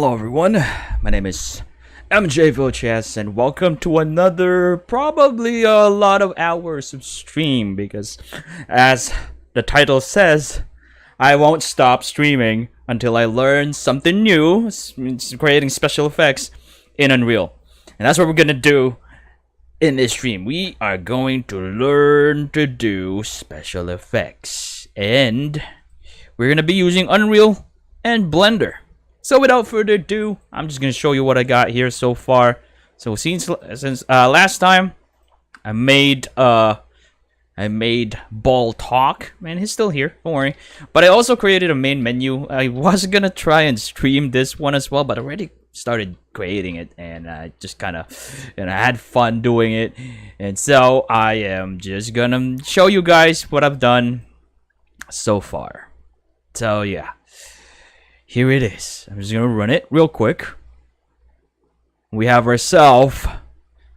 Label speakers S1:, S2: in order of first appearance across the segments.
S1: Hello everyone, my name is MJ Vilches and welcome to another probably a lot of hours of stream because as the title says, I won't stop streaming until I learn something new, creating special effects in Unreal. And that's what we're gonna do in this stream. We are going to learn to do special effects and we're gonna be using Unreal and Blender. So without further ado, I'm just gonna show you what I got here so far. So since last time, I made Ball Talk. Man, he's still here. Don't worry. But I also created a main menu. I was gonna try and stream this one as well, but I already started creating it, and I just kind of, had fun doing it. And so I am just gonna show you guys what I've done so far. So yeah. Here it is. I'm just gonna run it real quick. We have ourselves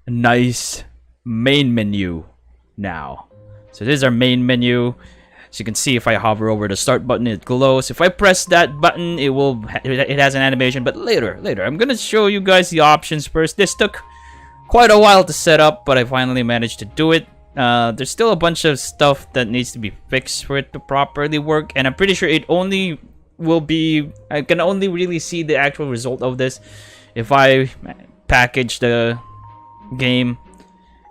S1: a nice main menu now. So this is our main menu. As you can see, if I hover over the start button, it glows. If I press that button, it has an animation. But later, I'm gonna show you guys the options first. This took quite a while to set up, but I finally managed to do it. There's still a bunch of stuff that needs to be fixed for it to properly work, and I'm pretty sure I can only really see the actual result of this if I package the game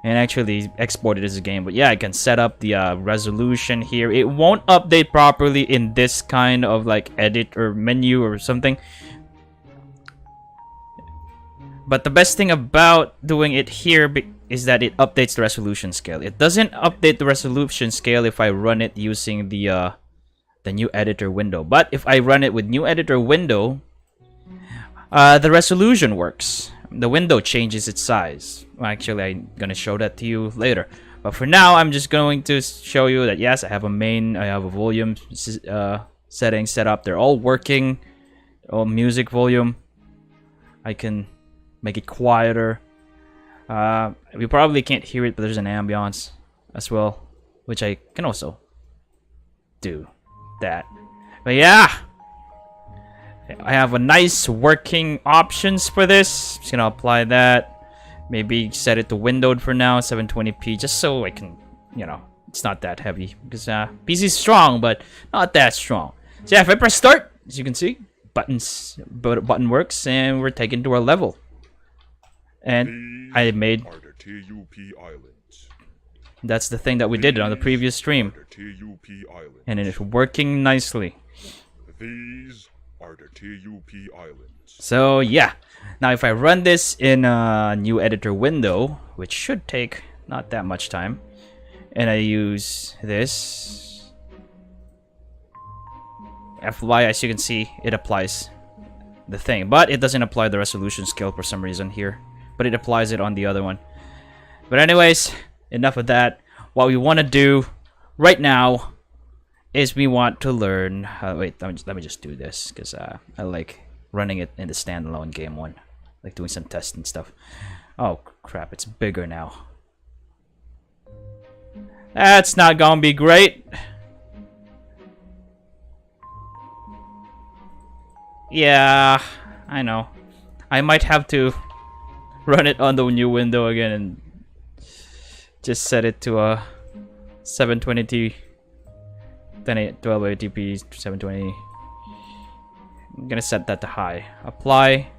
S1: and actually export it as a game. But yeah, I can set up the resolution here. It won't update properly in this kind of like edit or menu or something. But the best thing about doing it here is that it updates the resolution scale. It doesn't update the resolution scale if I run it using the new editor window. But if I run it with new editor window, the resolution works. The window changes its size. Well, actually, I'm gonna show that to you later. But for now, I'm just going to show you that yes, I have a volume settings set up. They're all working. All music volume. I can make it quieter. We probably can't hear it, but there's an ambiance as well, which I can also do that. But yeah, I have a nice working options for this. Just gonna apply that. Maybe set it to windowed for now, 720p, just so I can, it's not that heavy because PC is strong, but not that strong. So yeah, if I press start, as you can see, button works, and we're taken to our level. And I made. That's the thing that we did on the previous stream. And it is working nicely.
S2: These are the TUP Islands.
S1: So yeah. Now if I run this in a new editor window, which should take not that much time, and I use this FY, as you can see, it applies the thing. But it doesn't apply the resolution scale for some reason here. But it applies it on the other one. But anyways, enough of that. What we want to do right now is we want to learn. Wait, let me just do this because I like running it in the standalone game one, like doing some tests and stuff. Oh crap! It's bigger now. That's not gonna be great. Yeah, I know. I might have to run it on the new window again and just set it to a 720p, 1280p, 720. I'm gonna set that to high. Apply,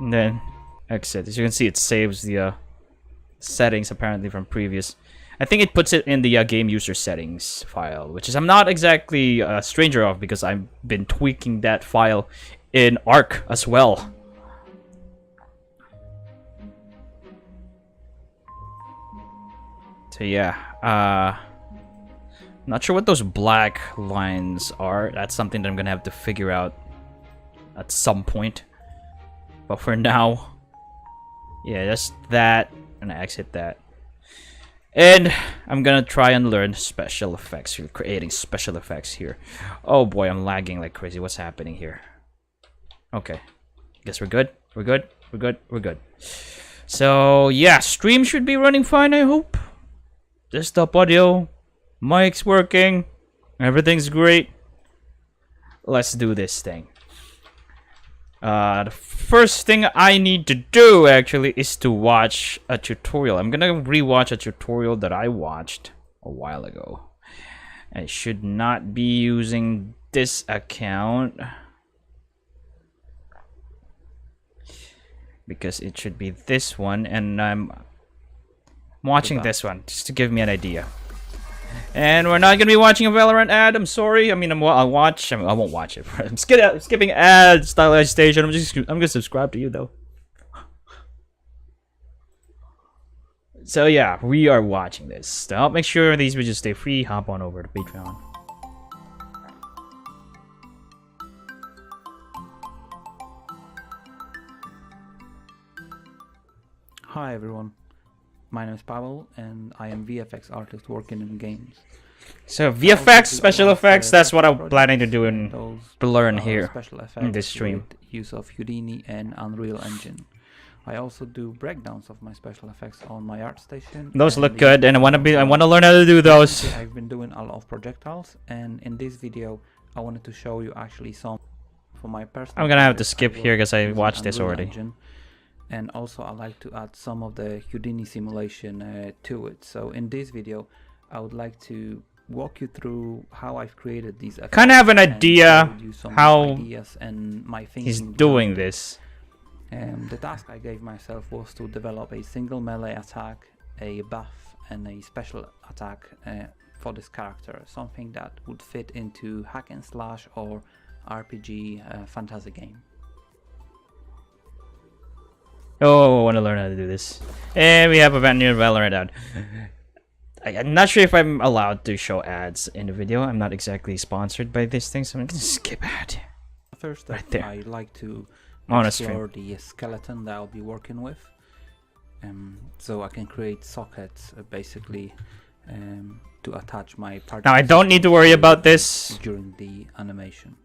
S1: and then exit. As you can see, it saves the settings apparently from previous. I think it puts it in the game user settings file, which is I'm not exactly a stranger of because I've been tweaking that file in Arc as well. So yeah, not sure what those black lines are. That's something that I'm gonna have to figure out at some point. But for now, yeah, just that, and I exit that. And I'm gonna try and learn special effects. We're creating special effects here. Oh boy, I'm lagging like crazy. What's happening here? Okay, guess we're good. We're good. So yeah, stream should be running fine, I hope. Desktop audio, mic's working, everything's great. Let's do this thing. The first thing I need to do actually is to watch a tutorial. I'm gonna rewatch a tutorial that I watched a while ago. I should not be using this account because it should be this one, and I'm watching this one just to give me an idea. And we're not gonna be watching a Valorant ad. I'm sorry. I mean, I'll watch. I won't watch it. I'm skipping ads. Stylized Station. I'm gonna subscribe to you though. So yeah, we are watching this. To help make sure these videos stay free, hop on over to Patreon.
S3: Hi everyone, my name is Pavel and I am VFX artist working in games.
S1: So VFX, special effects, that's what I'm planning to do and learn here
S3: special effects
S1: in this stream.
S3: With use of Houdini and Unreal Engine. I also do breakdowns of my special effects on my art station.
S1: Those look good, and I want to learn how to do those.
S3: I've been doing a lot of projectiles, and in this video I wanted to show you actually some for my personal.
S1: I'm gonna have to skip here because I watched this already.
S3: Engine. And also I like to add some of the Houdini simulation to it. So in this video I would like to walk you through how I've created these effects.
S1: Kind of have an idea how
S3: and my
S1: he's doing this.
S3: The task I gave myself was to develop a single melee attack, a buff and a special attack for this character. Something that would fit into hack and slash or RPG fantasy game.
S1: Oh, I want to learn how to do this. And we have a new Valorant ad. I'm not sure if I'm allowed to show ads in the video. I'm not exactly sponsored by this thing, so I'm gonna skip ad.
S3: First,
S1: right there.
S3: I like to
S1: On
S3: explore the skeleton that I'll be working with, so I can create sockets basically to attach my part.
S1: Now I don't need to worry about this
S3: during the animation.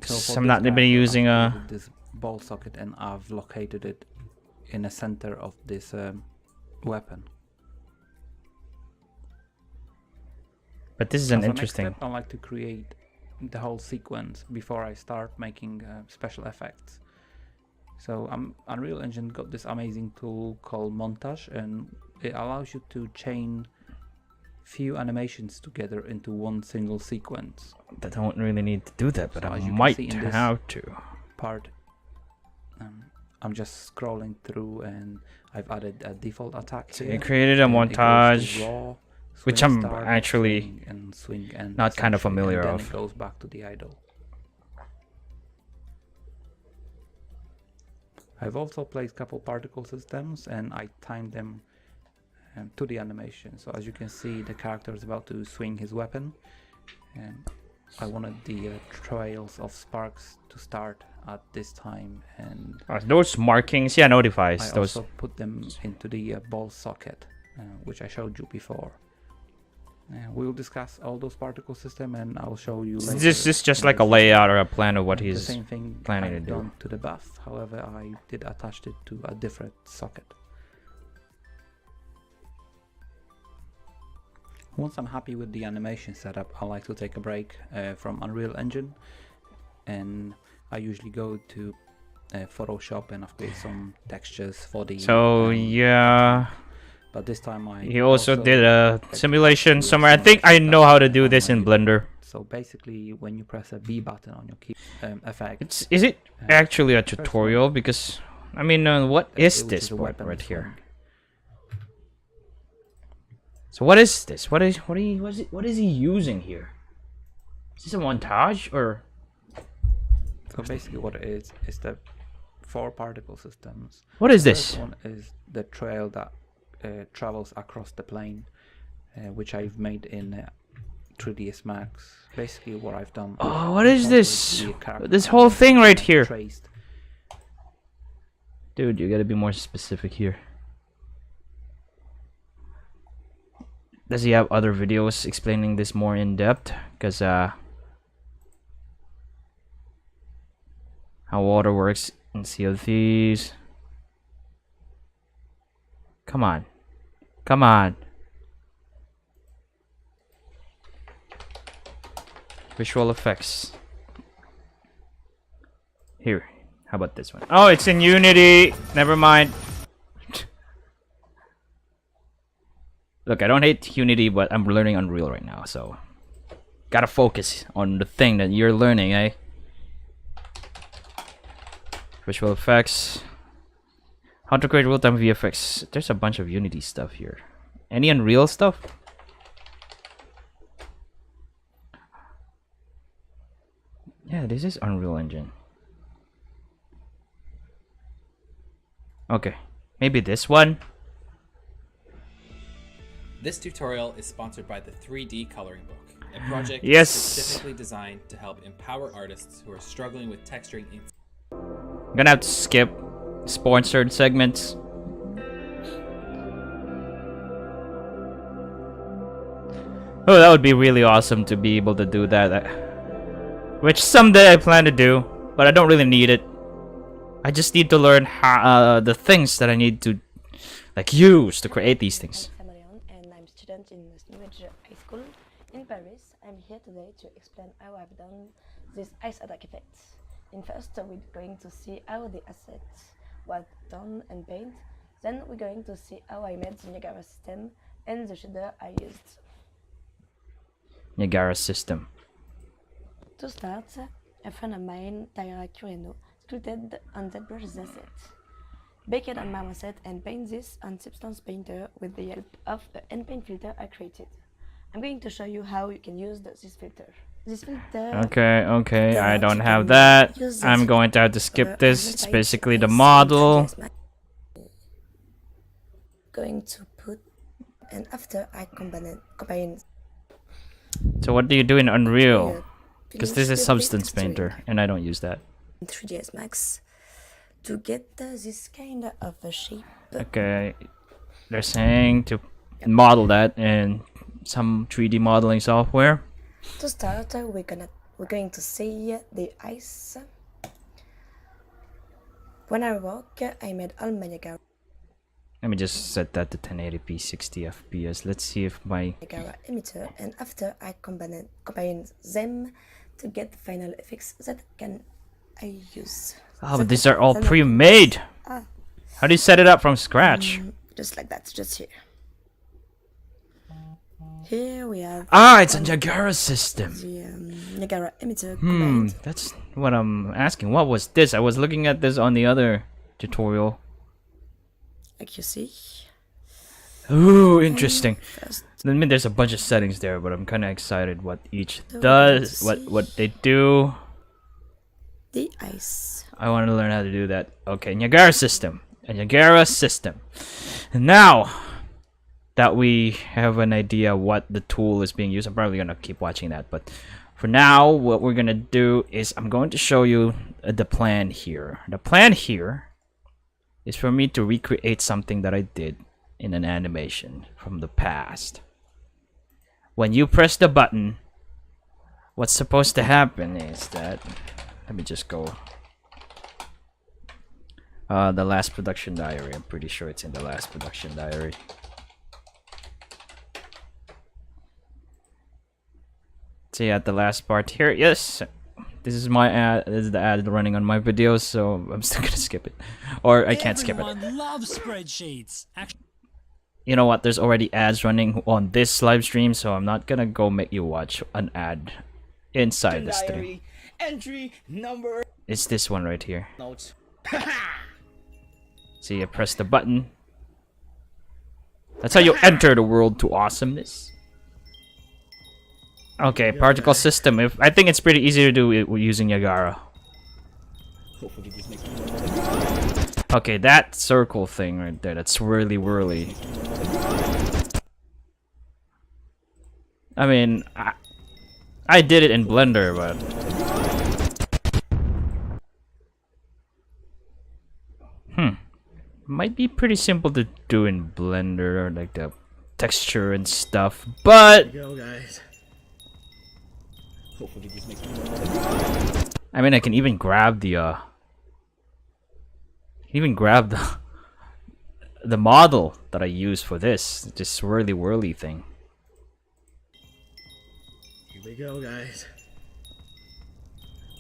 S1: So I'm not going to be using
S3: this ball socket, and I've located it in the center of this weapon.
S1: But this is an interesting.
S3: Next step, I like to create the whole sequence before I start making special effects. So Unreal Engine got this amazing tool called Montage, and it allows you to chain few animations together into one single sequence.
S1: I don't really need to do that, but
S3: so
S1: I might have to.
S3: Part, I'm just scrolling through, and I've added a default attack.
S1: So
S3: here,
S1: you created a montage,
S3: raw,
S1: which I'm
S3: start,
S1: actually
S3: swing and
S1: not kind of familiar
S3: and then
S1: of.
S3: It goes back to the idle. I've also placed a couple particle systems, and I timed them to the animation. So as you can see, the character is about to swing his weapon, and I wanted the trails of sparks to start at this time, and
S1: those markings, yeah, notifies
S3: I
S1: those.
S3: also put them into the ball socket, which I showed you before. We'll discuss all those particle system, and I'll show you later.
S1: This is just like a layout or a plan of what he's
S3: the same thing
S1: planning
S3: I've
S1: to do.
S3: done to the buff. However, I did attach it to a different socket. Once I'm happy with the animation setup, I like to take a break from Unreal Engine, and I usually go to Photoshop and update some textures for the.
S1: So yeah.
S3: But this time
S1: He also did a simulation somewhere. I think I know how to do this in Blender.
S3: So basically, when you press a B button on your key effect,
S1: is it actually a tutorial? Because I mean, what is this part right here? So what is this? What is he using here? Is this a montage or?
S3: So basically, what it is the 4 particle systems.
S1: What is
S3: the
S1: this?
S3: First one is the trail that travels across the plane, which I've made in 3ds Max. Basically, what I've done.
S1: Oh, what is this? This whole thing right here.
S3: Traced.
S1: Dude, you gotta be more specific here. Does he have other videos explaining this more in depth? Because how water works in Sea of Thieves. Come on. Come on. Visual effects. Here, how about this one? Oh, it's in Unity. Never mind. Look, I don't hate Unity, but I'm learning Unreal right now, so gotta focus on the thing that you're learning, eh? Visual effects. How to create real-time VFX. There's a bunch of Unity stuff here. Any Unreal stuff? Yeah, this is Unreal Engine. Okay, maybe this one.
S4: This tutorial is sponsored by the 3D Coloring Book, a project
S1: Yes.
S4: specifically designed to help empower artists who are struggling with texturing.
S1: I'm gonna have to skip sponsored segments. Oh, that would be really awesome to be able to do that. Which someday I plan to do, but I don't really need it. I just need to learn how, the things that I need to use to create these things.
S5: I'm Paragon, and I'm a student in GulliermoGage High School in Paris. I'm here today to explain how I've done this ice attack effect. In first, we're going to see how the asset was done and painted. Then we're going to see how I made the Niagara system and the shader I used.
S1: Niagara system.
S5: To start, a friend of mine, Tyra Cureno, sculpted on ZBrush this asset. Baked on my asset and paint this on Substance Painter with the help of an N-Paint filter I created. I'm going to show you how you can use this filter. This filter.
S1: Okay, I don't have that. I'm going to have to skip this. It's basically the model.
S5: Going to put and after I combine.
S1: So what do you do in Unreal? Because this is Substance Painter, and I don't use that.
S5: 3ds Max to get this kind of a shape.
S1: Okay, they're saying to model that in some 3D modeling software.
S5: To start, we're going to see the ice. When I work, I made all my Niagara
S1: Let me just set that to 1080p 60 FPS. Let's see if my
S5: emitter, and after I combine them to get the final effects that I use.
S1: oh, but these are all pre-made. How do you set it up from scratch?
S5: Just like that, just here. Here we have
S1: It's a Niagara system.
S5: the Niagara emitter combined.
S1: That's what I'm asking. What was this? I was looking at this on the other tutorial.
S5: Like you see.
S1: Ooh, interesting.
S5: First,
S1: I mean, there's a bunch of settings there, but I'm kind of excited what each does, what they do.
S5: the ice.
S1: I want to learn how to do that. Okay, Niagara system. A Niagara system. And now that we have an idea what the tool is being used, I'm probably going to keep watching that. But for now, what we're going to do is I'm going to show you the plan here. The plan here is for me to recreate something that I did in an animation from the past. When you press the button, what's supposed to happen is that, let me just go the last production diary. I'm pretty sure it's in the last production diary. See at the last part here. Yes, this is my ad. This is the ad running on my videos, so I'm still gonna skip it, or I can't skip it.
S6: Everyone loves spreadsheets.
S1: You know what? There's already ads running on this live stream, so I'm not gonna go make you watch an ad inside the stream.
S6: Entry number
S1: It's this one right here.
S6: notes.
S1: See, I press the button. That's how you enter the world to awesomeness. Okay, particle system. I think it's pretty easy to do it using Niagara. Okay, that circle thing right there, that swirly whirly. I mean, I did it in Blender, but might be pretty simple to do in Blender, like the texture and stuff. But
S6: Go, guys. Hopefully this makes
S1: I mean, I can even grab the the model that I use for this swirly whirly thing.
S6: Here we go, guys.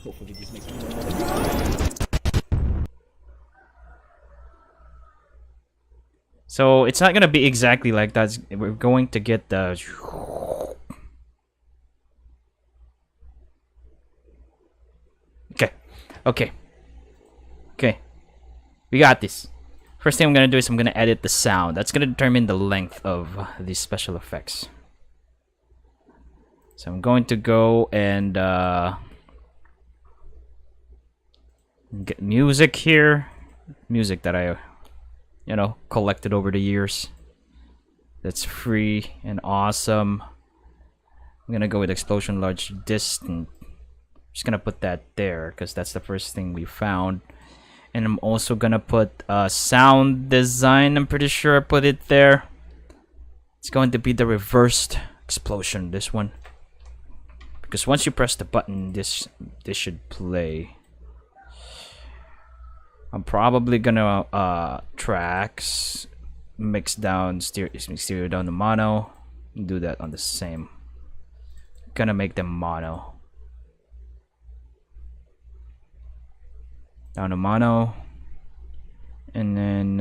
S6: Hopefully this makes me.
S1: So it's not gonna be exactly like that. We're going to get the. Okay. We got this. First thing I'm gonna do is I'm gonna edit the sound. That's gonna determine the length of these special effects. So I'm going to go and get music here. Music that I, collected over the years. That's free and awesome. I'm gonna go with explosion large distant. Just gonna put that there because that's the first thing we found. And I'm also gonna put sound design. I'm pretty sure I put it there. It's going to be the reversed explosion, this one. Because once you press the button, this should play. I'm probably gonna tracks, mix down stereo down to mono. Do that on the same. Gonna make them mono. Down to mono. And then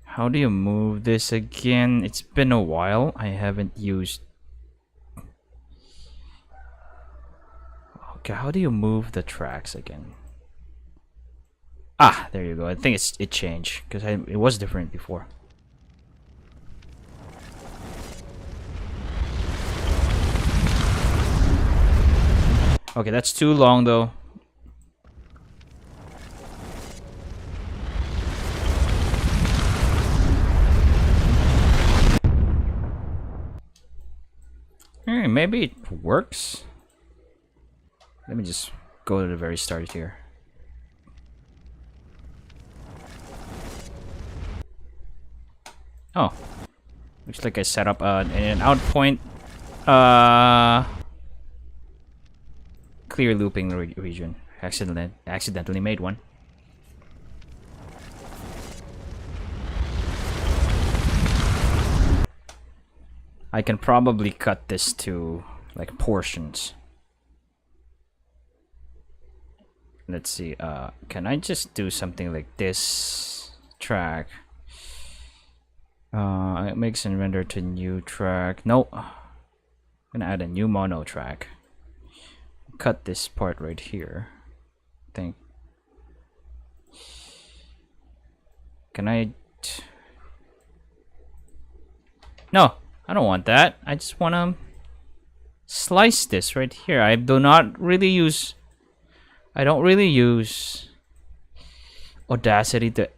S1: how do you move this again? It's been a while. I haven't used. Okay, how do you move the tracks again? Ah, there you go. I think it changed because it was different before. Okay, that's too long though. Maybe it works. Let me just go to the very start here. Oh, looks like I set up an out point. Clear looping region. Accidentally made one. I can probably cut this to like portions. Let's see, can I just do something like this track? It makes and render to new track. Nope. I'm gonna add a new mono track. Cut this part right here. I think. Can I? No, I don't want that. I just wanna slice this right here. I don't really use Audacity to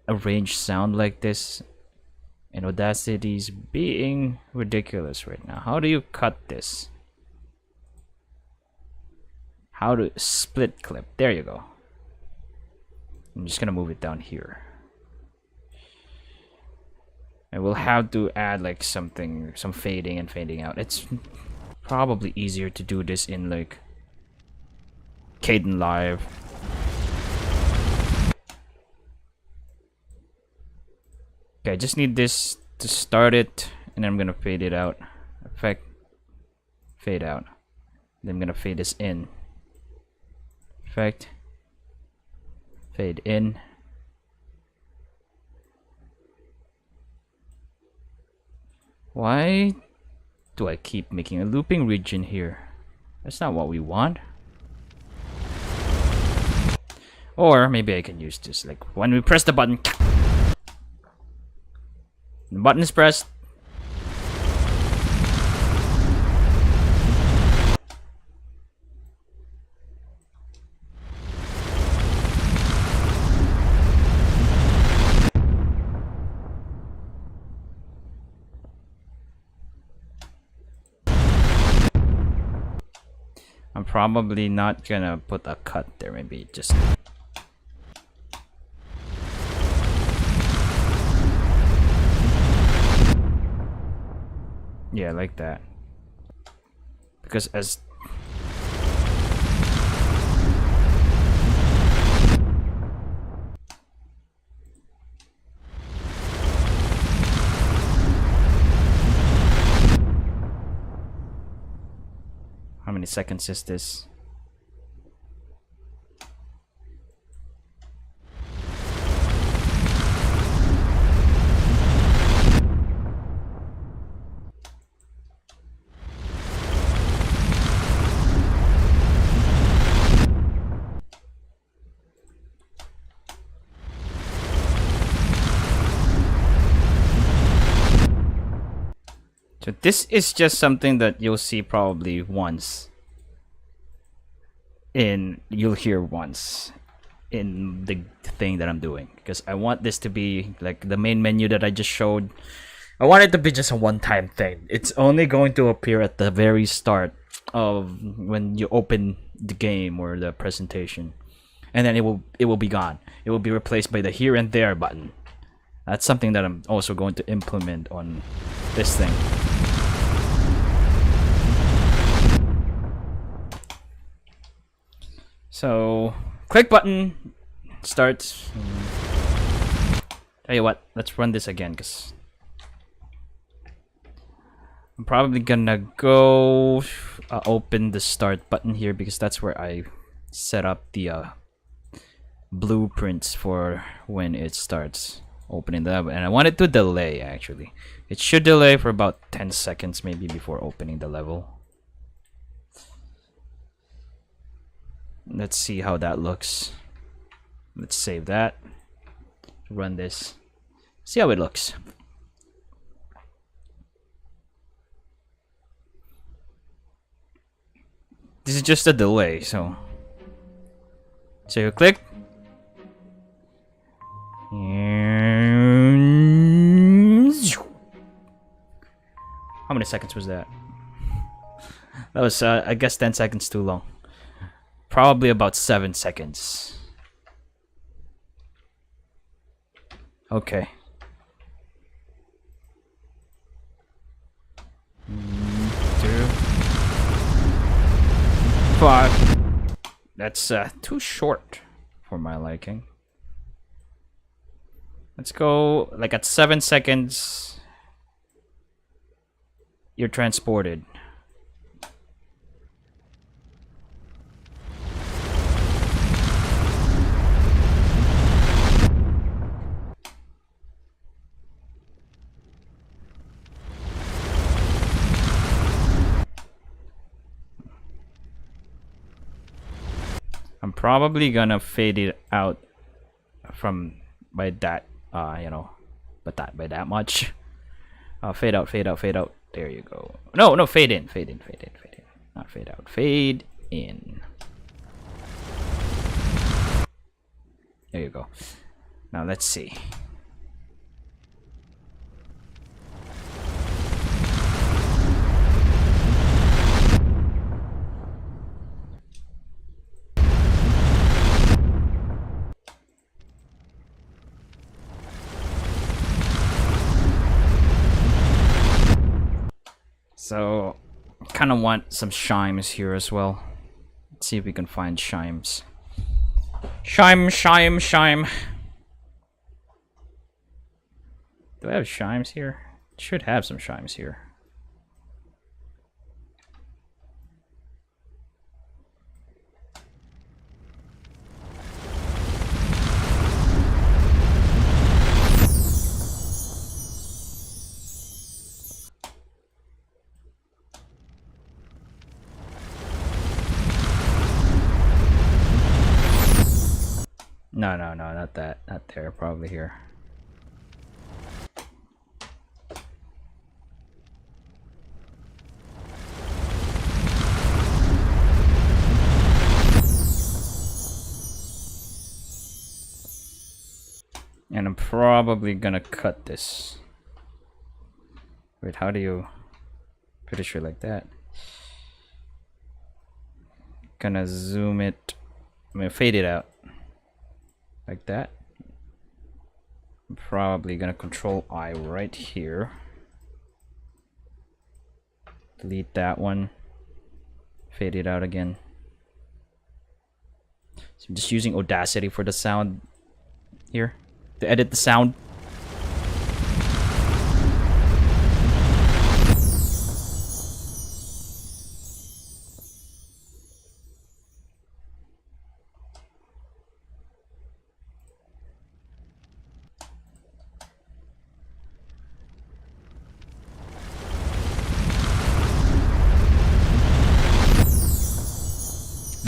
S1: arrange sound like this. And Audacity's being ridiculous right now. How do you cut this? How to split clip? There you go. I'm just gonna move it down here. I will have to add like some fading and fading out. It's probably easier to do this in like Kdenlive. Okay, I just need this to start it, and then I'm gonna fade it out. Effect, fade out. Then I'm gonna fade this in. Effect, fade in. Why do I keep making a looping region here? That's not what we want. Or maybe I can use this, like when we press the button. The button is pressed. I'm probably not gonna put a cut there, maybe just. Yeah, like that. Because as how many seconds is this? So this is just something that you'll see probably once. You'll hear once in the thing that I'm doing, because I want this to be like the main menu that I just showed. I want it to be just a one-time thing. It's only going to appear at the very start of when you open the game or the presentation, and then it will be gone. It will be replaced by the here and there button. That's something that I'm also going to implement on this thing. So, click button, starts. Tell you what, let's run this again, because I'm probably gonna go open the start button here, because that's where I set up the blueprints for when it starts opening the level. And I want it to delay, actually. It should delay for about 10 seconds maybe before opening the level. Let's see how that looks. Let's save that. Run this. See how it looks. This is just a delay, so you click. How many seconds was that? That was, I guess, 10 seconds too long. Probably about 7 seconds. Okay. 2, 5. That's too short for my liking. Let's go like at 7 seconds. You're transported. I'm probably gonna fade it out from by that but by that much. Fade out, fade out, fade out. There you go. No, fade in, fade in, fade in, fade in. Not fade out, fade in. There you go. Now let's see. So, kind of want some chimes here as well. Let's see if we can find chimes. Chime. Do I have chimes here? Should have some chimes here. No, not that. Not there, probably here. And I'm probably gonna cut this. Wait, how do you... Pretty sure like that. Gonna zoom it. I'm gonna fade it out. Like that. I'm probably gonna control I right here. Delete that one. Fade it out again. So I'm just using Audacity for the sound here to edit the sound.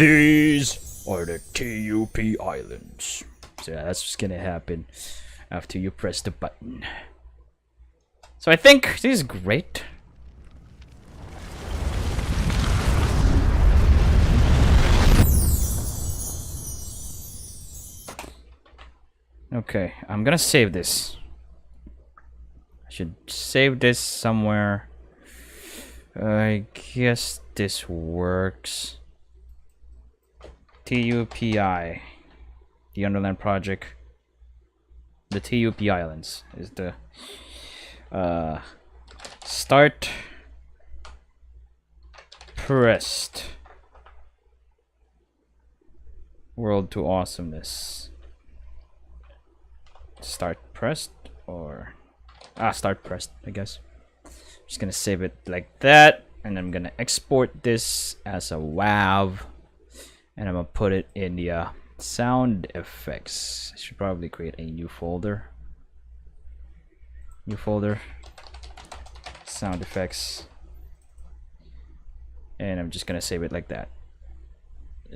S1: These are the TUP Islands. So yeah, that's what's gonna happen after you press the button. So I think this is great. Okay, I'm gonna save this. I should save this somewhere. I guess this works. TUPI, the Underland project. The TUP Islands is the start pressed world to awesomeness. Start pressed or start pressed, I guess. Just gonna save it like that, and I'm gonna export this as a WAV, and I'm gonna put it in the sound effects. I should probably create a new folder. New folder, sound effects, and I'm just gonna save it like that.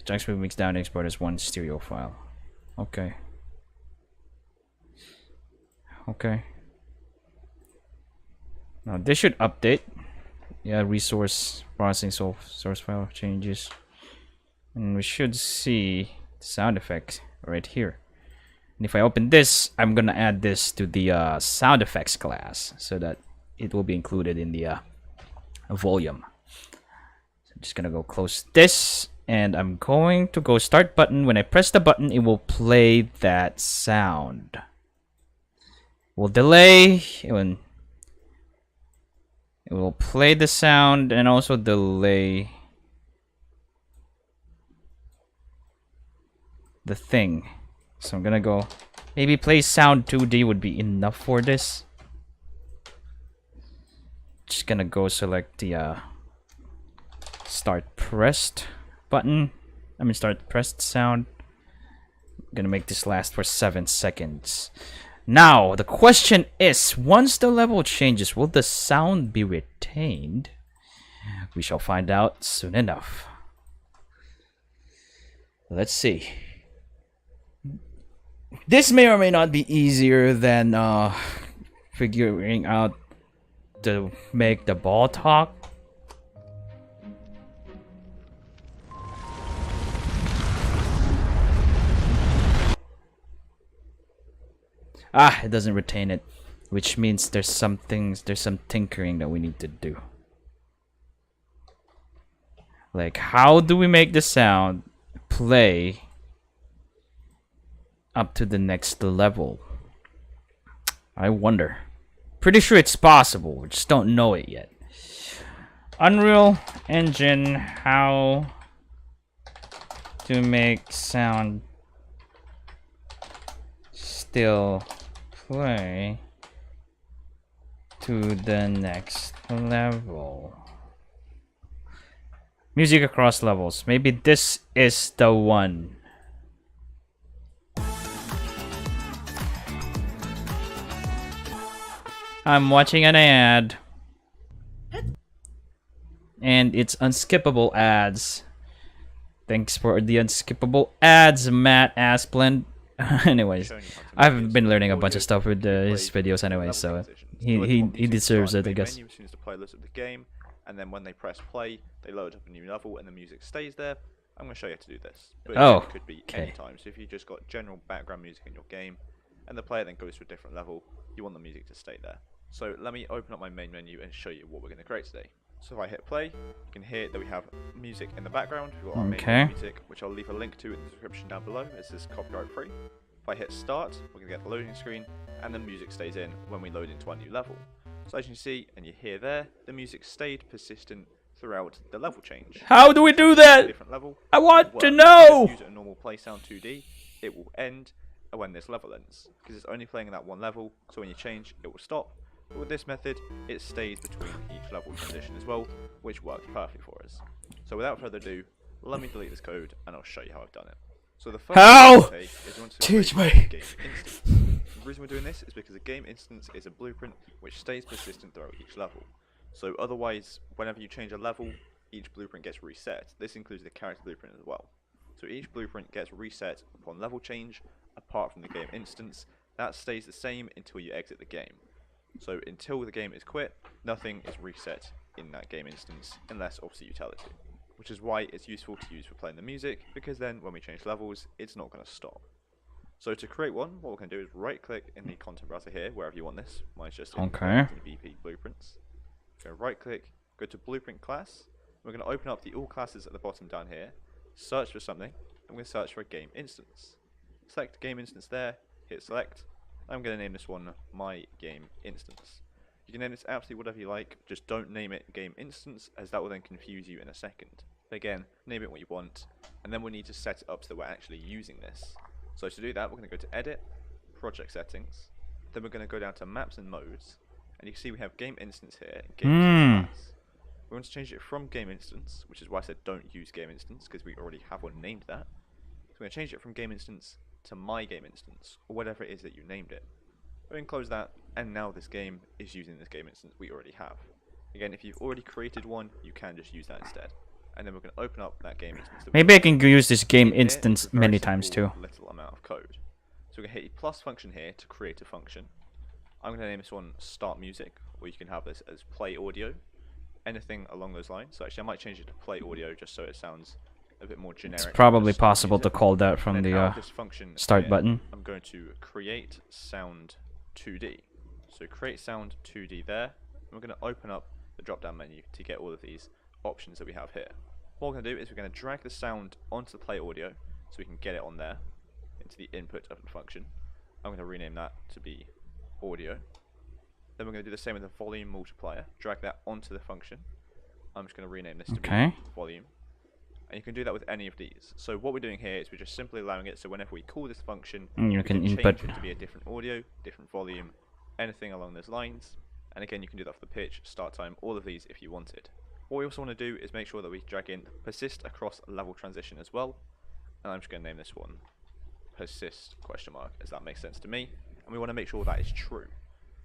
S1: Transfer mix down, export as one stereo file. Okay. Okay. Now this should update. Yeah, resource processing source file changes, and we should see sound effect right here. And if I open this, I'm gonna add this to the sound effects class so that it will be included in the volume. So I'm just gonna go close this, and I'm going to go start button. When I press the button, it will play that sound. Will delay when it will play the sound and also delay the thing. So I'm gonna go, maybe play sound 2D would be enough for this. Just gonna go select the start pressed button. I mean start pressed sound. I'm gonna make this last for 7 seconds. Now the question is, once the level changes, will the sound be retained? We shall find out soon enough. Let's see. This may or may not be easier than figuring out to make the ball talk. It doesn't retain it, which means there's some tinkering that we need to do. Like, how do we make the sound play up to the next level? I wonder. Pretty sure it's possible, we just don't know it yet. Unreal Engine, how to make sound still play to the next level. Music across levels. Maybe this is the one. I'm watching an ad. And it's unskippable ads. Thanks for the unskippable ads, Matt Asplund. Anyways, I've been learning a bunch of stuff with his videos anyway, so he deserves it, I guess.
S7: As soon as the player looks at the game, and then when they press play, they load up a new level, and the music stays there. I'm going to show you how to do this. But it could be any time. So if you just got general background music in your game, and the player then goes to a different level, you want the music to stay there. So let me open up my main menu and show you what we're going to create today. So if I hit play, you can hear that we have music in the background. We've got our main music, which I'll leave a link to in the description down below. This is copyright free. If I hit start, we're going to get the loading screen, and the music stays in when we load into our new level. So as you can see, and you hear there, the music stayed persistent throughout the level change.
S1: How do we do that?
S7: Different level.
S1: I want to know!
S7: Use a normal play sound 2D, it will end when this level ends, because it's only playing that one level, so when you change, it will stop. But with this method, it stays between each level transition as well, which works perfectly for us. So without further ado, let me delete this code and I'll show you how I've done it. So the first thing to take is you want to
S1: Teach me.
S7: create a game instance. The reason we're doing this is because a game instance is a blueprint which stays persistent throughout each level. So otherwise, whenever you change a level, each blueprint gets reset. This includes the character blueprint as well. So each blueprint gets reset upon level change, apart from the game instance. That stays the same until you exit the game. So until the game is quit, nothing is reset in that game instance, unless obviously you tell it to. Which is why it's useful to use for playing the music, because then when we change levels, it's not going to stop. So to create one, what we're going to do is right click in the content browser here, wherever you want this. Mine's just in BP Blueprints. Go right click, go to Blueprint Class. We're going to open up the all classes at the bottom down here, search for something. I'm going to search for a game instance. Select game instance there, hit select. I'm going to name this one my game instance. You can name this absolutely whatever you like, just don't name it game instance, as that will then confuse you in a second. But again, name it what you want, and then we need to set it up so that we're actually using this. So to do that, we're going to go to Edit, Project Settings, then we're going to go down to Maps and Modes, and you can see we have Game Instance here, and Game Instance Class. We want to change it from Game Instance, which is why I said don't use Game Instance, because we already have one named that. So we're going to change it from Game Instance to My Game Instance, or whatever it is that you named it. We're going to close that, and now this game is using this game instance we already have. Again, if you've already created one, you can just use that instead. And then we're going to open up that game instance.
S1: Maybe I can use this game instance many times too.
S7: Little amount of code. So we're going to hit the plus function here to create a function. I'm going to name this one Start Music, or you can have this as Play Audio. Anything along those lines. So actually I might change it to Play Audio just so it sounds a bit more generic.
S1: It's probably possible to call that from the start button.
S7: I'm going to create sound 2D. So create sound 2D there. We're going to open up the drop down menu to get all of these options that we have here. What we're going to do is we're going to drag the sound onto the play audio so we can get it on there into the input of the function. I'm going to rename that to be audio. Then we're going to do the same with the volume multiplier. Drag that onto the function. I'm just going to rename this to be volume. And you can do that with any of these. So what we're doing here is we're just simply allowing it so whenever we call this function,
S1: you can input
S7: change it to be a different audio, different volume, anything along those lines. And again, you can do that for the pitch, start time, all of these if you wanted. What we also want to do is make sure that we drag in persist across level transition as well. And I'm just going to name this one persist question mark, as that makes sense to me. And we want to make sure that is true.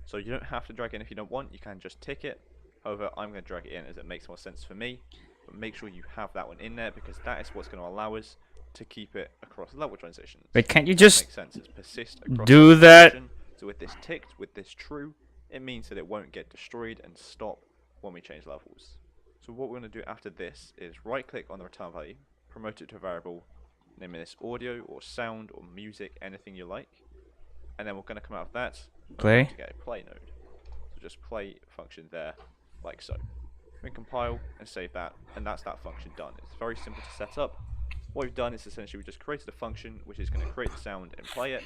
S7: So you don't have to drag in if you don't want, you can just tick it. However, I'm going to drag it in as it makes more sense for me. But make sure you have that one in there, because that is what's going to allow us to keep it across level transitions.
S1: Wait, can't you just
S7: makes sense. It's persist across
S1: do that?
S7: So with this ticked, with this true, it means that it won't get destroyed and stop when we change levels. So what we're going to do after this is right click on the return value, promote it to a variable, name this audio or sound or music, anything you like. And then we're going to come out of that
S1: play
S7: to get a play node. So just play function there, like so. We can compile and save that, and that's that function done. It's very simple to set up. What we've done is essentially we just created a function which is going to create the sound and play it,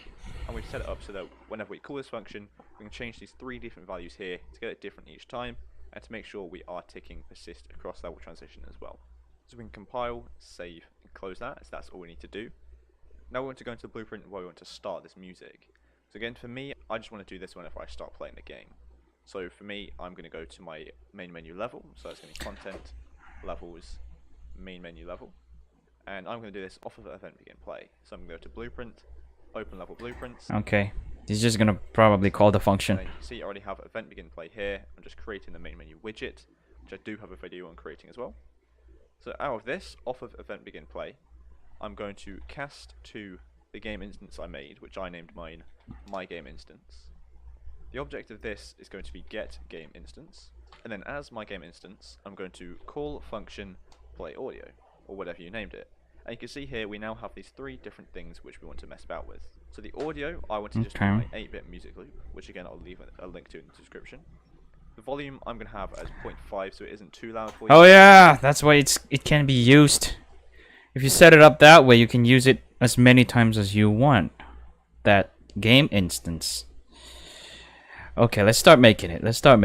S7: and we've set it up so that whenever we call this function, we can change these 3 different values here to get it different each time, and to make sure we are ticking persist across level transition as well. So we can compile, save, and close that, as that's all we need to do. Now we want to go into the blueprint where we want to start this music. So again, for me, I just want to do this whenever I start playing the game. So for me, I'm going to go to my main menu level, so it's going to be content, levels, main menu level. And I'm going to do this off of event begin play. So I'm going to go to blueprint, open level blueprints.
S1: Okay, he's just going to probably call the function.
S7: And you can see I already have event begin play here. I'm just creating the main menu widget, which I do have a video on creating as well. So out of this, off of event begin play, I'm going to cast to the game instance I made, which I named mine my game instance. The object of this is going to be get game instance, and then as my game instance, I'm going to call function play audio, or whatever you named it. And you can see here we now have these 3 different things which we want to mess about with. So the audio, I want to just do my 8-bit music loop, which again I'll leave a link to in the description. The volume I'm going to have as 0.5 so it isn't too loud for you.
S1: Oh yeah, that's why it can be used. If you set it up that way, you can use it as many times as you want. That game instance. Okay, let's start making it. Let's start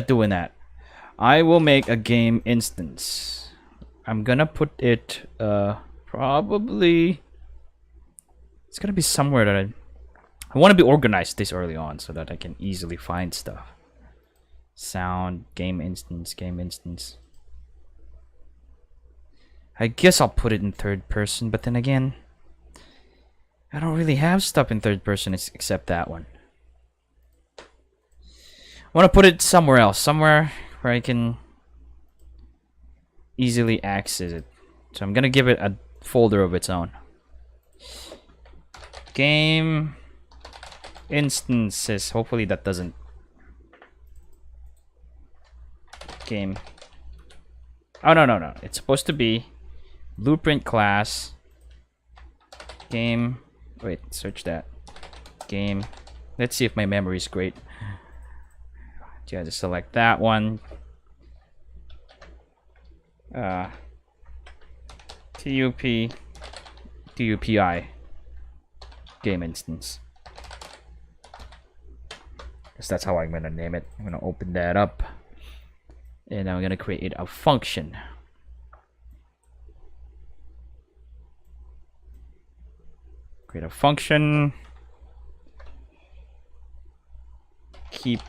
S1: doing that. I will make a game instance. I'm gonna put it probably it's gonna be somewhere that I want to be organized this early on so that I can easily find stuff. Sound, game instance. I guess I'll put it in third person, but then again, I don't really have stuff in third person except that one. I want to put it somewhere else, somewhere where I can easily access it. So I'm gonna give it a folder of its own. Game instances. Hopefully that doesn't. Game. Oh, no. It's supposed to be blueprint class. Game. Wait, search that. Game. Let's see if my memory is great. Yeah, just select that one. TUPI game instance. Guess that's how I'm gonna name it. I'm gonna open that up, and I'm gonna create a function. Create a function. Keep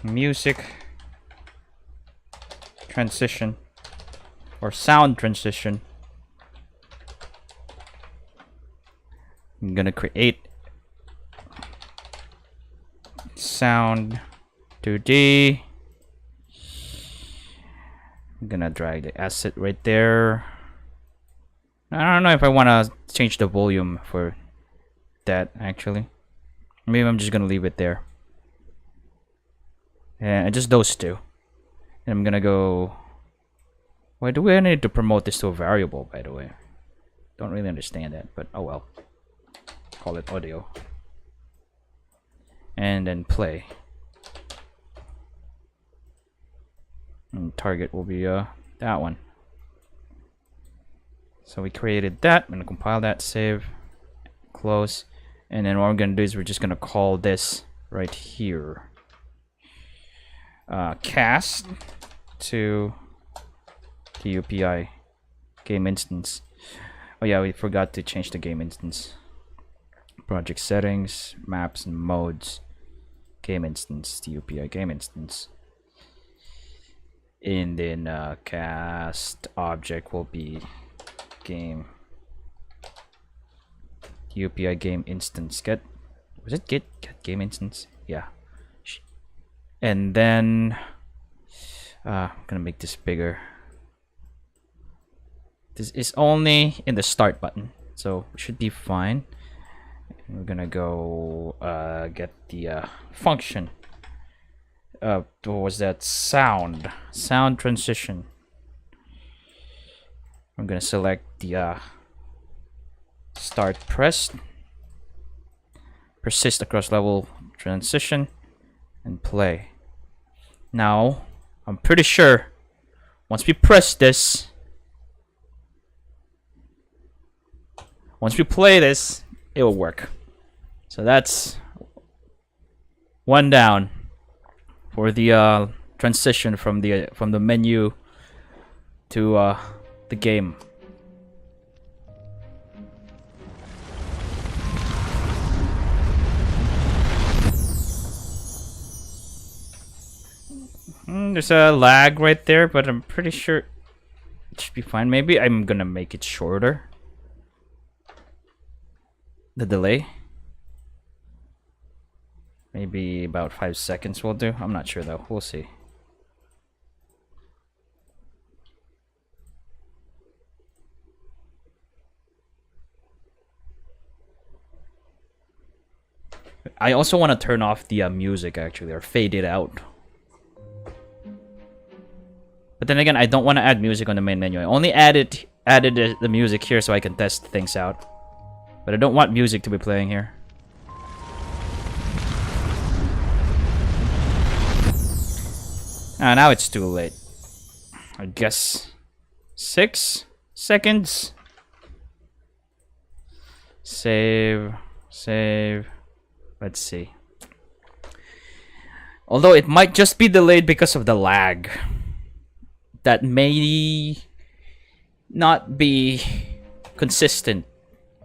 S1: music transition or sound transition. I'm gonna create sound 2D. I'm gonna drag the asset right there. I don't know if I want to change the volume for that actually. Maybe I'm just gonna leave it there. And just those two. And I'm gonna go. Why do we need to promote this to a variable, by the way? Don't really understand that, but oh well. Call it audio. And then play. And target will be that one. So we created that. I'm gonna compile that, save, close, and then what we're gonna do is we're just gonna call this right here. Cast to TUPI game instance. Oh yeah, we forgot to change the game instance. Project settings, maps and modes, game instance, TUPI game instance. And then cast object will be game TUPI game instance. Was it get game instance? Yeah. And then I'm gonna make this bigger. This is only in the start button, so it should be fine. And we're gonna go get the function. What was that? Sound transition. I'm gonna select the start pressed, persist across level transition, and play. Now I'm pretty sure once we press this, once we play this, it will work. So that's one down for the transition from the menu to the game. There's a lag right there, but I'm pretty sure it should be fine. Maybe I'm gonna make it shorter. The delay. Maybe about 5 seconds will do. I'm not sure though. We'll see. I also want to turn off the music actually, or fade it out. But then again, I don't want to add music on the main menu. I only added the music here so I can test things out. But I don't want music to be playing here. Now it's too late. I guess 6 seconds. Save. Let's see. Although it might just be delayed because of the lag. That may not be consistent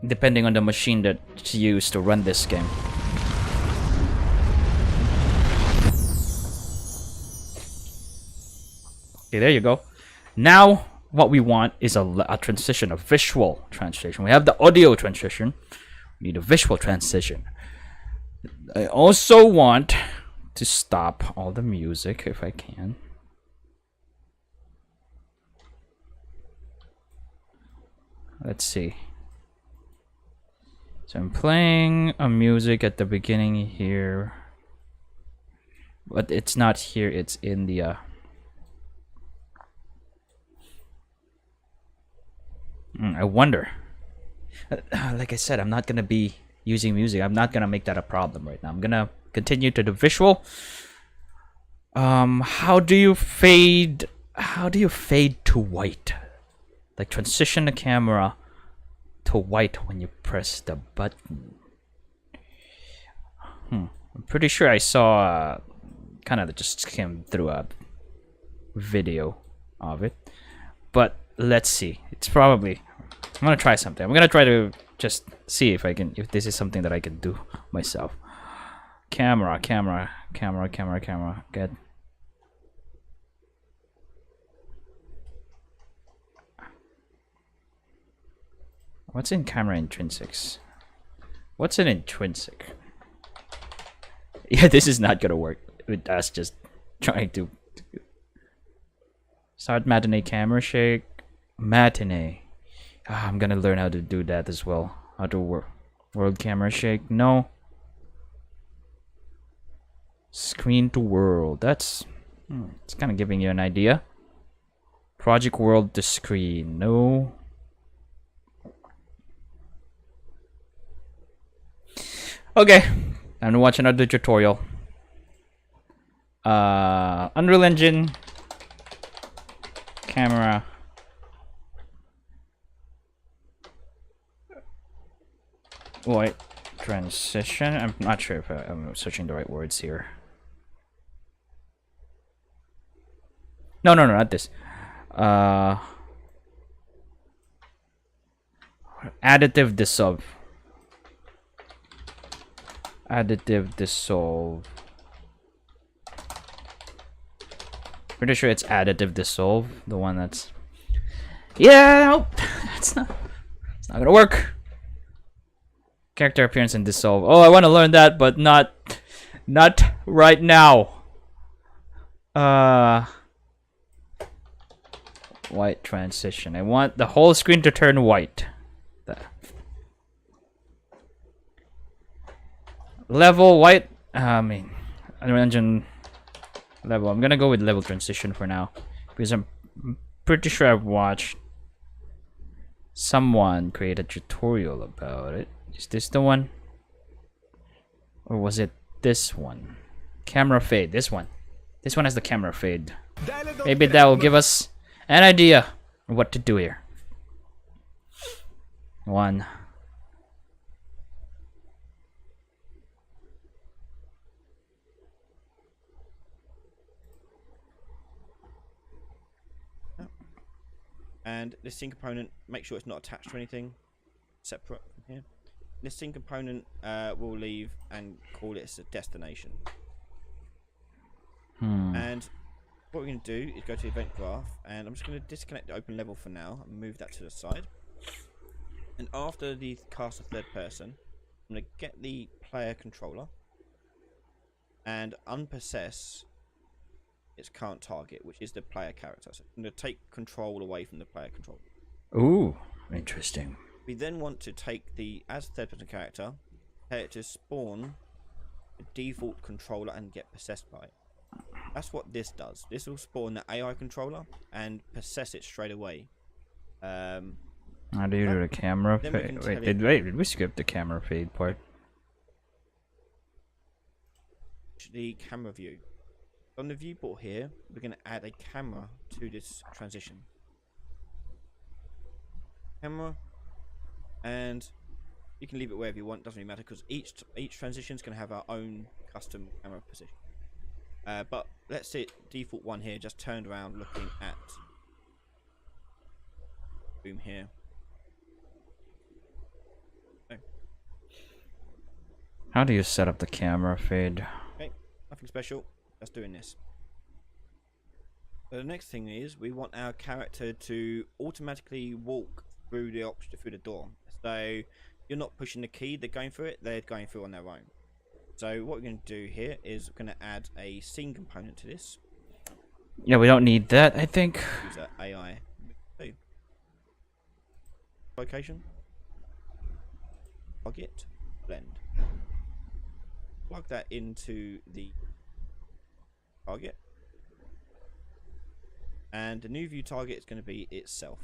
S1: depending on the machine that's used to run this game. Okay, there you go. Now what we want is a transition, a visual transition. We have the audio transition. We need a visual transition. I also want to stop all the music if I can. Let's see. So I'm playing a music at the beginning here, but it's not here. It's in the. I wonder. Like I said, I'm not gonna be using music. I'm not gonna make that a problem right now. I'm gonna continue to the visual. How do you fade? How do you fade to white? Like transition the camera to white when you press the button. I'm pretty sure I saw kind of just skimmed through a video of it, but let's see. It's probably. I'm gonna try something. I'm gonna try to just see if if this is something that I can do myself. Camera. Good. What's in camera intrinsics? What's an intrinsic? Yeah, this is not gonna work with us just trying to start matinee camera shake. Matinee. I'm gonna learn how to do that as well. How to world camera shake. No. Screen to world. That's it's kind of giving you an idea. Project world to screen. No. Okay, time to watch another tutorial. Unreal Engine, camera, white transition. I'm not sure if I'm searching the right words here. No, not this. Additive dissolve. Additive dissolve. Pretty sure it's additive dissolve, the one that's. Yeah, no, it's not gonna work. Character appearance and dissolve. Oh, I want to learn that, but not right now. White transition. I want the whole screen to turn white. Level white. Unreal Engine level. I'm gonna go with level transition for now because I'm pretty sure I've watched someone create a tutorial about it. Is this the one, or was it this one? Camera fade. This one. This one has the camera fade. Maybe that will give us an idea of what to do here. One.
S6: And this scene component, make sure it's not attached to anything separate from here. This scene component we'll leave and call it as a destination. And what we're going to do is go to the event graph, and I'm just going to disconnect the open level for now and move that to the side. And after the cast of third person, I'm going to get the player controller and unpossess its current target, which is the player character. So I'm going to take control away from the player controller.
S1: Ooh, interesting.
S6: We then want to take the, as third person character, tell it to spawn the default controller and get possessed by it. That's what this does. This will spawn the AI controller and possess it straight away.
S1: How do you do the camera fade? Wait, did we skip the camera fade part?
S6: The camera view. On the viewport here, we're going to add a camera to this transition. Camera, and you can leave it wherever you want. Doesn't really matter because each transition is going to have our own custom camera position. But let's say default one here, just turned around looking at boom here. Okay.
S1: How do you set up the camera fade?
S6: Okay, nothing special. Just doing this. So the next thing is we want our character to automatically walk through the door. So you're not pushing the key; they're going through it. They're going through on their own. So what we're going to do here is we're going to add a scene component to this.
S1: Yeah, we don't need that, I think.
S6: Use that AI. location. Target, blend. Plug that into the target. And the new view target is going to be itself.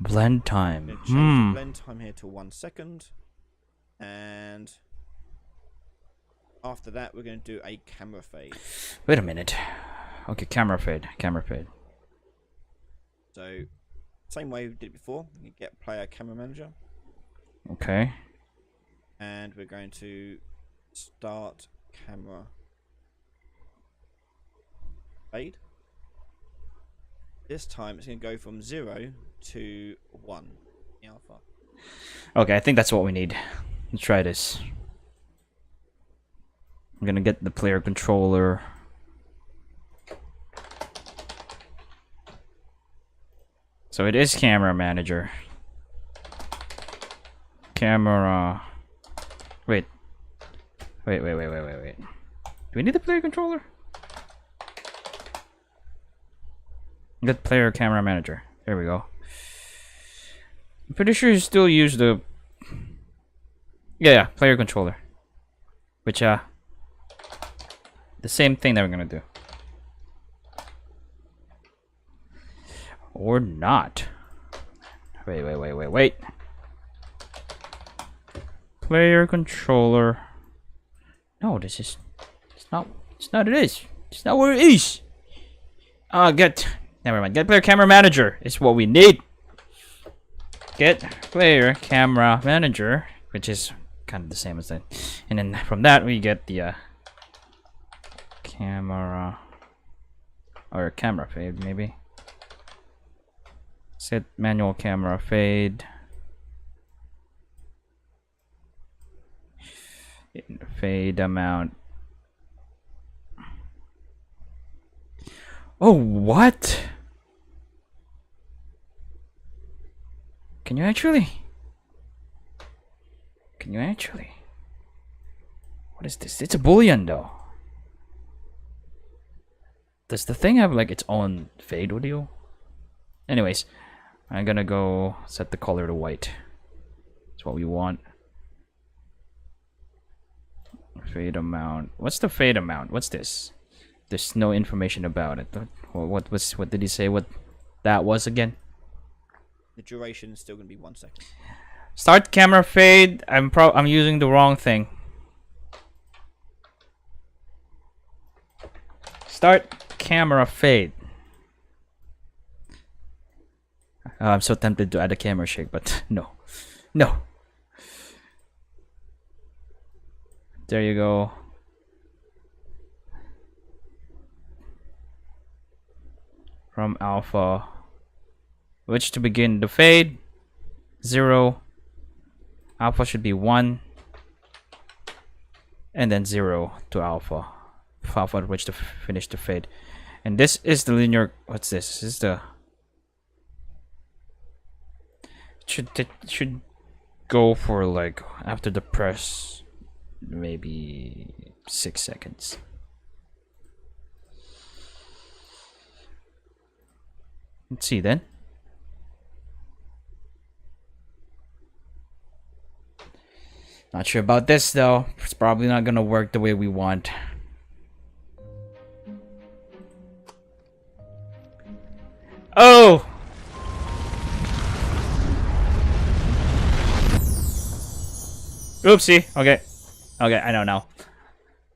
S1: Blend time.
S6: Change the blend time here to 1 second. And after that, we're going to do a camera fade.
S1: Wait a minute. Okay, camera fade. Camera fade.
S6: So, same way we did before. You get player camera manager.
S1: Okay.
S6: And we're going to start camera fade. This time it's going to go from 0 to 1 in alpha.
S1: Okay, I think that's what we need. Let's try this. I'm gonna get the player controller. So it is camera manager. Camera. Wait. Wait. Do we need the player controller? Get player camera manager. There we go. I'm pretty sure you still use the player controller. Which the same thing that we're gonna do. Or not. Wait. Player controller. No, it's not it is. It's not where it is. Never mind. Get player camera manager is what we need. Get player camera manager, which is kind of the same as that. And then from that we get the camera or camera fade maybe. Set manual camera fade. Fade amount. Oh, what? Can you actually? What is this? It's a boolean though. Does the thing have like its own fade audio? Anyways, I'm gonna go set the color to white. That's what we want. Fade amount. What's the fade amount? What's this? There's no information about it. What did he say? What that was again?
S6: The duration is still going to be 1 second.
S1: Start camera fade. I'm using the wrong thing. Start camera fade. I'm so tempted to add a camera shake, but no. There you go. From alpha, which to begin the fade, 0. Alpha should be 1, and then 0 to alpha. Alpha at which to finish the fade. And this is the linear. What's this? This is the. It should go for like after the press, maybe 6 seconds. Let's see then. Not sure about this though. It's probably not gonna work the way we want. Oh! Oopsie. Okay, I know now.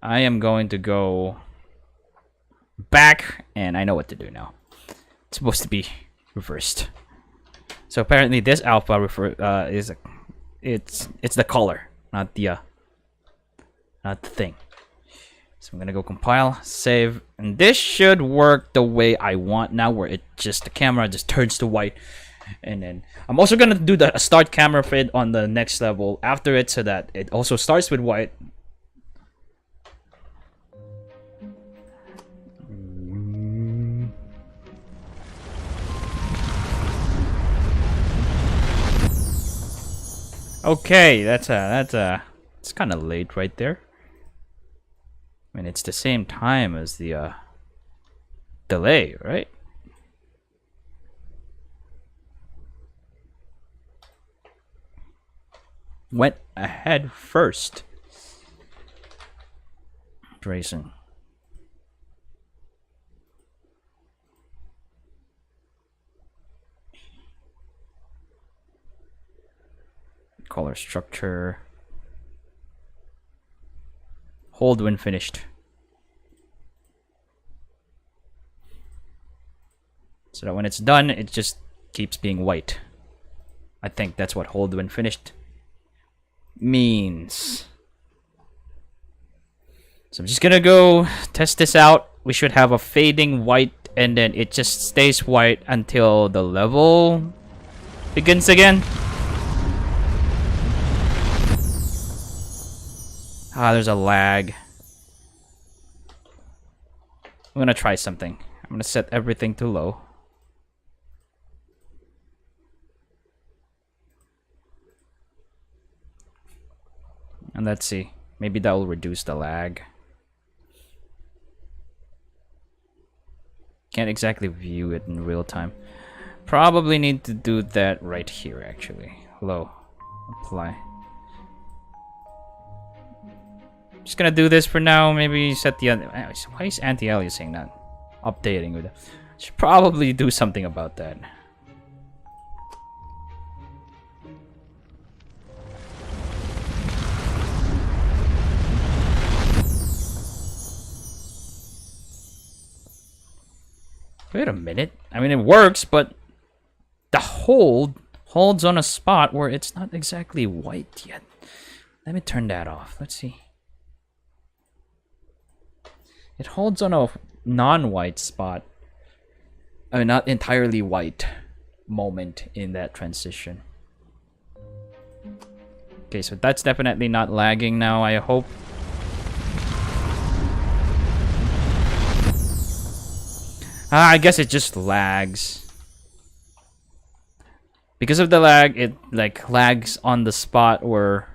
S1: I am going to go back, and I know what to do now. It's supposed to be reversed. So apparently this alpha it's the color, not the thing. So I'm gonna go compile, save, and this should work the way I want now, where the camera just turns to white. And then I'm also gonna do the start camera fade on the next level after it, so that it also starts with white. Okay, it's kind of late right there. I mean, it's the same time as the delay, right? went ahead first. Tracing. Color structure. Hold when finished. So that when it's done, it just keeps being white. I think that's what hold when finished means. So I'm just gonna go test this out. We should have a fading white, and then it just stays white until the level begins again. Ah, there's a lag. I'm gonna try something. I'm gonna set everything to low. And let's see. Maybe that will reduce the lag. Can't exactly view it in real time. Probably need to do that right here, actually. Low. Apply. Just gonna do this for now. Maybe set the... Why is anti-aliasing not updating with it? Should probably do something about that. Wait a minute. I mean, it works, but the holds on a spot where it's not exactly white yet. Let me turn that off. Let's see. It holds on a non-white spot. I mean, not entirely white moment in that transition. Okay, so that's definitely not lagging now, I hope. I guess it just lags. Because of the lag, it like lags on the spot where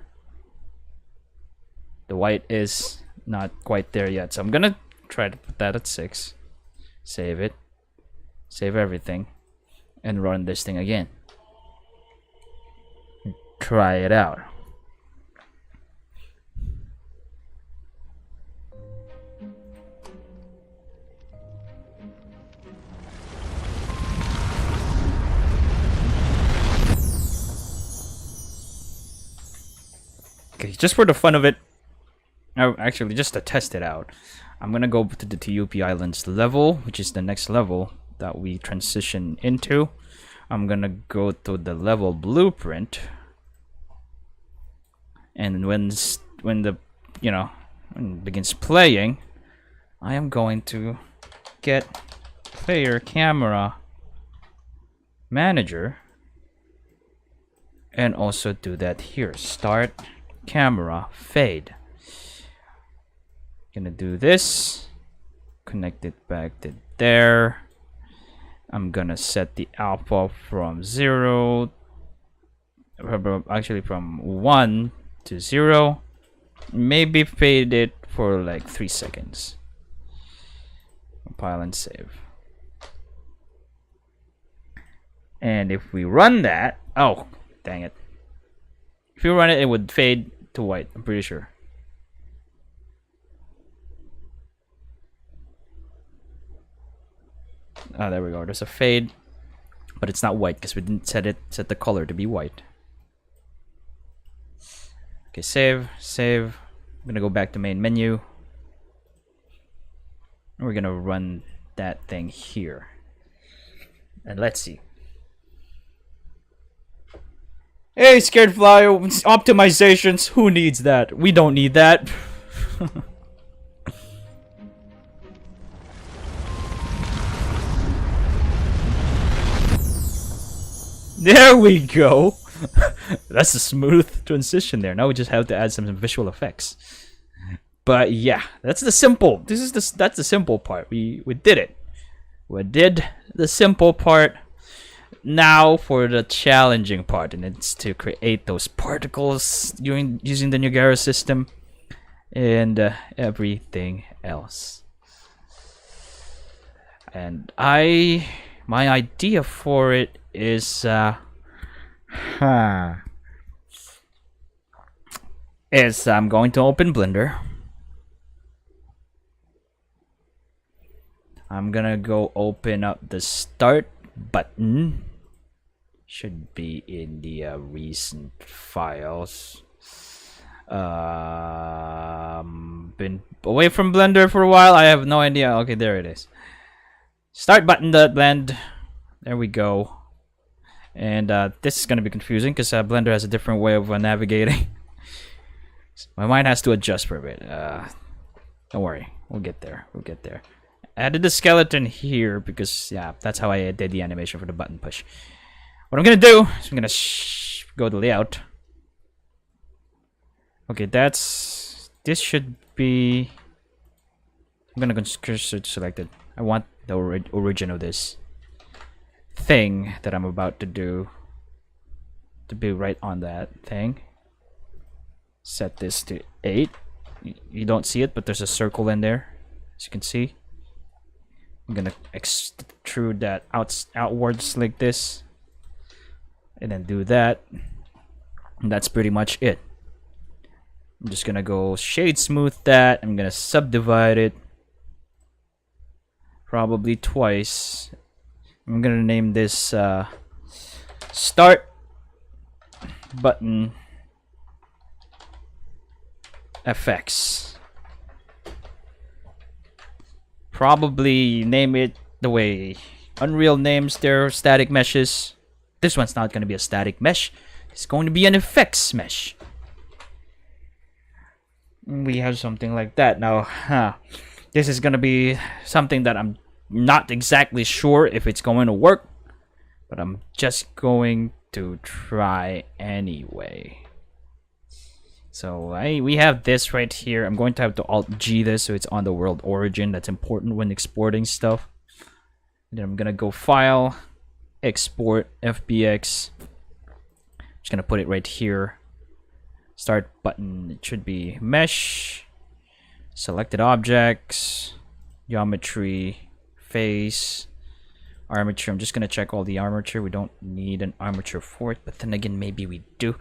S1: the white is not quite there yet. So I'm gonna try to put that at 6. Save it. Save everything. And run this thing again. Try it out. Okay, just for the fun of it, actually just to test it out, I'm gonna go to the TUP Islands level, which is the next level that we transition into. I'm gonna go to the level blueprint, and when the when it begins playing, I am going to get player camera manager, and also do that here. Start camera fade. Gonna do this, connect it back to there. I'm gonna set the alpha from 0, actually from 1 to 0. Maybe fade it for like 3 seconds. Compile and save. And if we run that, oh dang it, if you run it, it would fade to white, I'm pretty sure. Ah, there we go. There's a fade, but it's not white because we didn't set the color to be white. Okay, save. I'm gonna go back to main menu. And we're gonna run that thing here. And let's see. Hey, Scared Flier, optimizations. Who needs that? We don't need that. There we go. That's a smooth transition there. Now we just have to add some visual effects. But yeah, that's the simple. That's the simple part. We did it. We did the simple part. Now for the challenging part, and it's to create those particles using the Nugera system and everything else. And my idea for it is is I'm going to open Blender. I'm gonna go open up the start button. Should be in the recent files. Been away from Blender for a while. I have no idea. Okay, there it is. Start button dot blend. There we go. And this is gonna be confusing because Blender has a different way of navigating. My mind has to adjust for a bit. Don't worry, we'll get there. We'll get there. I added the skeleton here because yeah, that's how I did the animation for the button push. What I'm gonna do is I'm gonna go to layout. Okay, this should be. I'm gonna go cursor selected. I want the origin of this thing that I'm about to do to be right on that thing. Set this to 8. You don't see it, but there's a circle in there, as you can see. I'm gonna extrude that outwards like this, and then do that. And that's pretty much it. I'm just gonna go shade smooth that. I'm gonna subdivide it probably twice. I'm gonna name this start button FX. Probably name it the way Unreal names their static meshes. This one's not going to be a static mesh. It's going to be an effects mesh. We have something like that. Now, this is going to be something that I'm not exactly sure if it's going to work, but I'm just going to try anyway. So we have this right here. I'm going to have to Alt-G this so it's on the world origin. That's important when exporting stuff. And then I'm gonna go File, Export, FBX. Just gonna put it right here. Start button. It should be Mesh, Selected Objects, Geometry, Face, Armature. I'm just gonna check all the armature. We don't need an armature for it, but then again, maybe we do.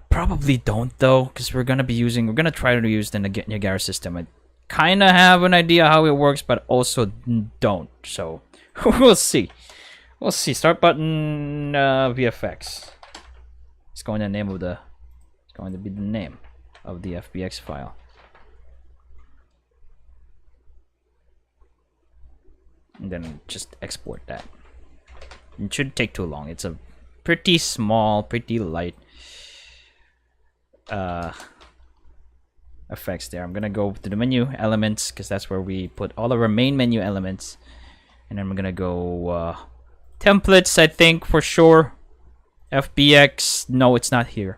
S1: Probably don't though, because we're gonna try to use the Niagara system. I kind of have an idea how it works, but also don't. So we'll see. We'll see. Start button VFX. It's going to be the name of the FBX file. And then just export that. It shouldn't take too long. It's a pretty small, pretty light effects there. I'm gonna go to the menu elements because that's where we put all of our main menu elements, and then I'm gonna go templates. I think for sure. FBX, no, it's not here.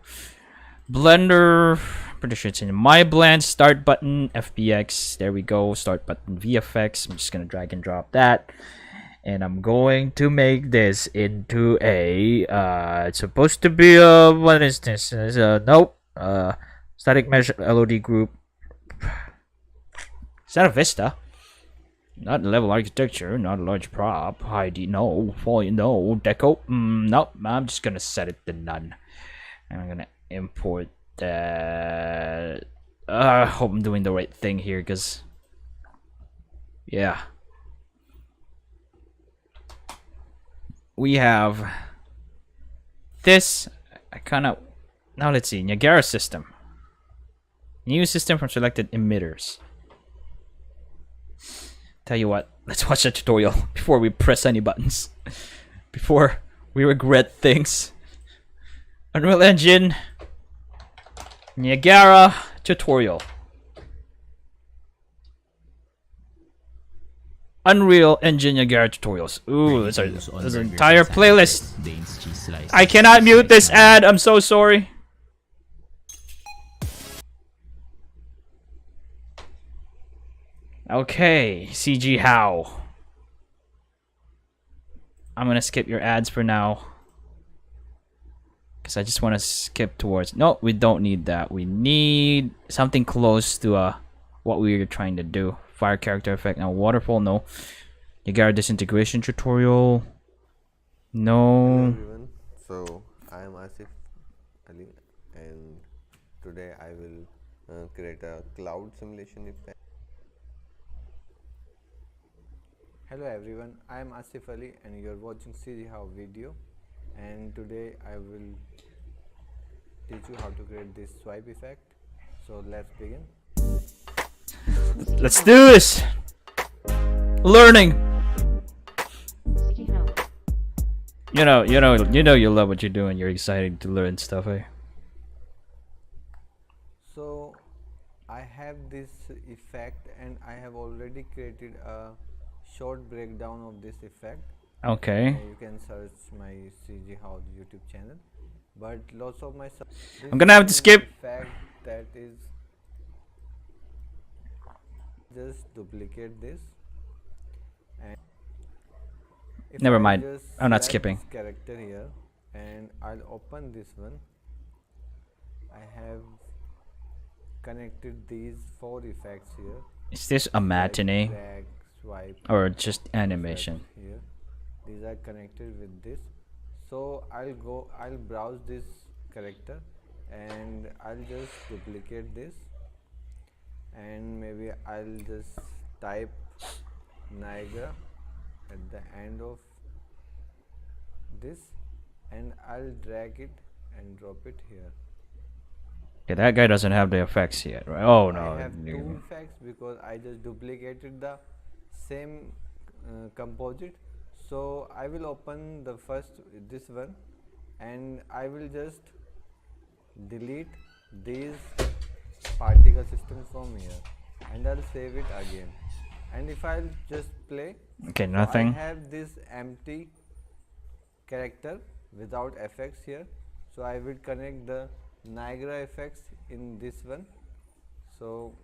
S1: Blender, pretty sure it's in my blend. Start button FBX. There we go. Start button VFX. I'm just gonna drag and drop that, and I'm going to make this into a. It's supposed to be a. What is this? Nope. Static mesh LOD group. Is that a Vista? Not level architecture, not a large prop. ID, no. Volume, no. Deco, nope. I'm just gonna set it to none. And I'm gonna import that. I hope I'm doing the right thing here, because yeah. We have this. Now let's see, Niagara system. New system from selected emitters. Tell you what, let's watch the tutorial before we press any buttons. Before we regret things. Unreal Engine Niagara tutorial. Unreal Engine Niagara tutorials. Ooh, there's an entire playlist. I cannot mute this ad, I'm so sorry. Okay, CG how? I'm gonna skip your ads for now, because I just want to skip towards. No, we don't need that. We need something close to what we were trying to do. Fire character effect. Now waterfall, no. Niagara disintegration tutorial. No.
S8: Hello everyone. So I am Asif Ali, and today I will create a cloud simulation effect.
S9: Hello everyone, I am Asif Ali and you are watching CG How video, and today I will teach you how to create this swipe effect. So let's begin.
S1: Let's do this. Learning. You know you love what you're doing. You're excited to learn stuff, eh?
S9: So I have this effect and I have already created a short breakdown of this effect.
S1: Okay.
S9: You can search my CG How YouTube channel, but lots of my
S1: I'm gonna have to skip.
S9: Effect that is, just duplicate this and
S1: Never mind.
S9: just
S1: I'm not
S9: select
S1: skipping.
S9: this character here and I'll open this one. I have connected these 4 effects here.
S1: Is this a matinee
S9: Drag, swipe,
S1: or just animation?
S9: swipe here. These are connected with this. So I'll browse this character and I'll just duplicate this, and maybe I'll just type Niagara at the end of this and I'll drag it and drop it here.
S1: Okay, that guy doesn't have the effects yet, right? Oh no.
S9: I have 2 effects because I just duplicated the same composite. So I will open the first, this one, and I will just delete these particle systems from here and I'll save it again. And if I'll just play,
S1: Okay,
S9: so
S1: nothing.
S9: I have this empty character without effects here, so I will connect the Niagara effects in this one. So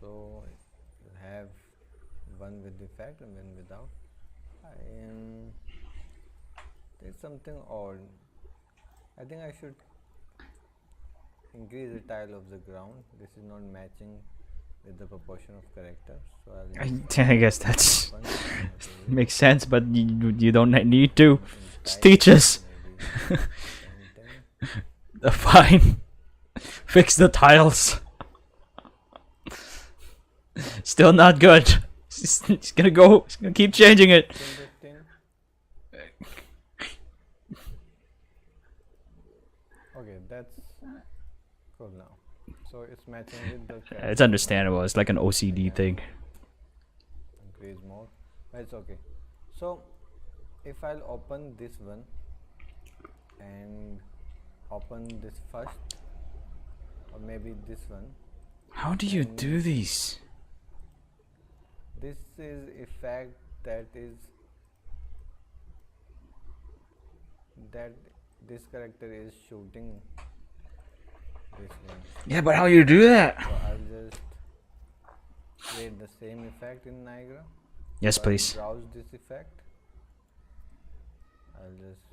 S9: you have one with effect and one without. There's something odd. I think I should increase the tile of the ground. This is not matching with the proportion of characters, so
S1: I guess that's
S9: I'll
S1: makes sense, but you don't need to. Just teach us. Fine. Fix the tiles. Still not good. It's gonna go. It's gonna keep changing it.
S9: Okay, that's cool now. So it's matching with the character.
S1: It's understandable. It's like an OCD thing.
S9: Increase more, but it's okay. So if I'll open this one and open this first, or maybe this one,
S1: How do you do these?
S9: this is effect that this character is shooting this one.
S1: Yeah, but how you do that?
S9: So I'll just create the same effect in Niagara.
S1: Yes,
S9: So I'll
S1: please.
S9: browse this effect. I'll just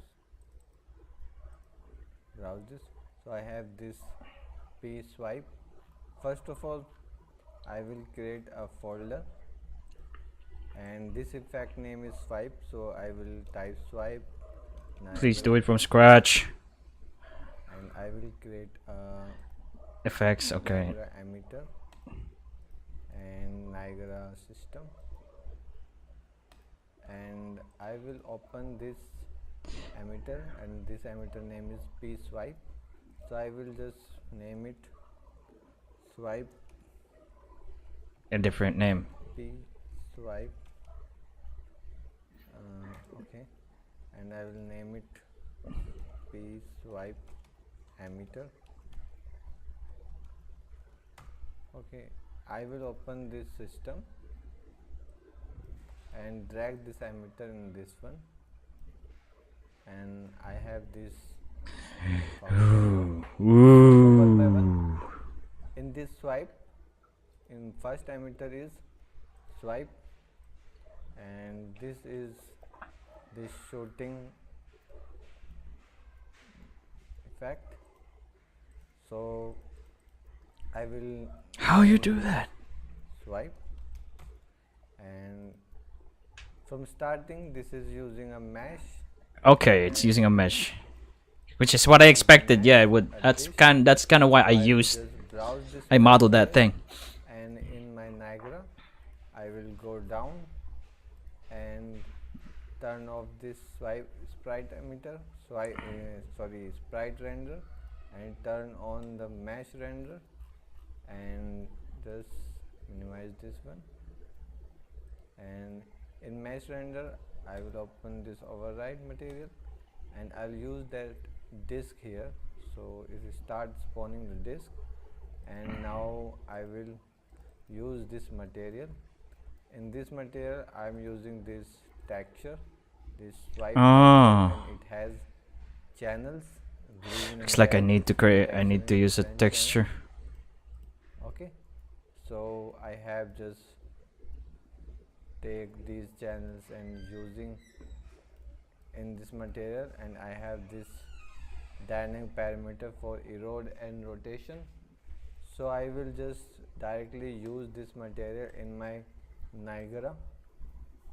S9: browse this. So I have this P swipe. First of all, I will create a folder, and this effect name is swipe. So I will type swipe.
S1: Please do it from scratch.
S9: And I will create a
S1: Effects, okay.
S9: Niagara emitter and Niagara system, and I will open this emitter, and this emitter name is P swipe. So I will just name it swipe
S1: A different name.
S9: P swipe. Okay, and I will name it P swipe emitter. Okay, I will open this system and drag this emitter in this one, and I have this function. One by one. In this swipe, in first emitter is swipe, and this is this shooting effect. So I will
S1: How you do that?
S9: swipe, and from starting this is using a mesh
S1: Okay, it's using a mesh, which is what I expected. Yeah, it would. That's kind of why I modeled that thing.
S9: And in my Niagara, I will go down and turn off this sprite emitter, sprite render, and turn on the mesh render, and just minimize this one. And in mesh render, I will open this override material, and I'll use that disk here. So it will start spawning the disk, and now I will use this material. In this material, I'm using this texture, this swipe, and it has channels.
S1: Looks like I need to use a texture.
S9: Okay, so I have just take these channels and using in this material, and I have this dynamic parameter for erode and rotation. So I will just directly use this material in my Niagara,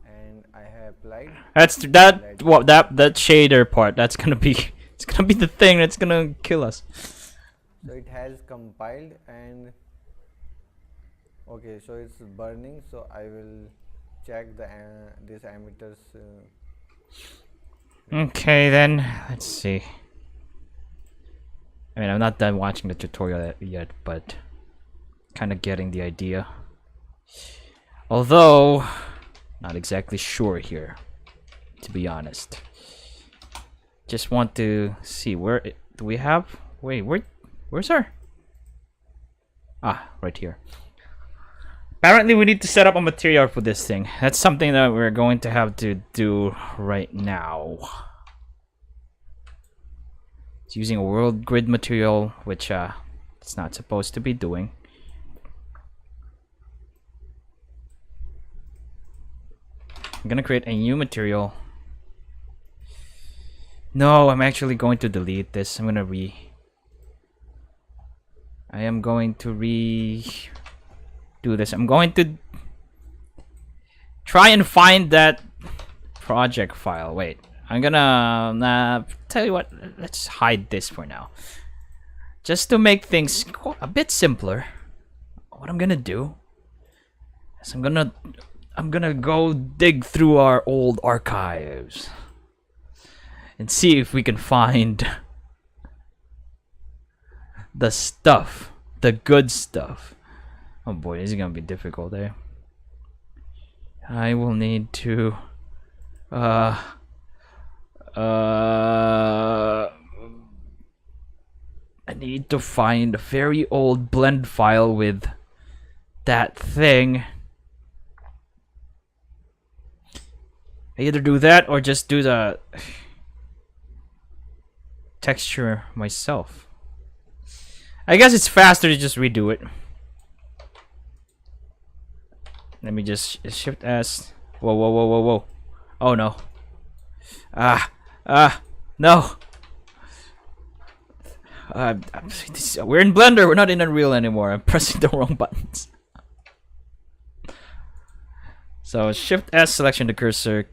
S9: and I have applied.
S1: That shader part. That's gonna be the thing that's gonna kill us.
S9: So it has compiled, and okay, so it's burning. So I will check the this emitters.
S1: Okay, then let's see. I mean, I'm not done watching the tutorial yet, but kind of getting the idea. Although, not exactly sure here, to be honest. Just want to see where do we have? Wait, where's our? Ah, right here. Apparently, we need to set up a material for this thing. That's something that we're going to have to do right now. It's using a world grid material, which it's not supposed to be doing. I'm gonna create a new material. No, I'm actually going to delete this. I am going to do this. I'm going to try and find that project file. Wait, I'm gonna tell you what. Let's hide this for now, just to make things a bit simpler. What I'm gonna do is I'm gonna go dig through our old archives and see if we can find the stuff, the good stuff. Oh boy, this is gonna be difficult, eh? I will need to I need to find a very old blend file with that thing. I either do that or just do the texture myself. I guess it's faster to just redo it. Let me just shift S. Whoa, whoa, whoa, whoa, whoa. Oh no. No. We're in Blender, we're not in Unreal anymore. I'm pressing the wrong buttons. So shift S, selection the cursor,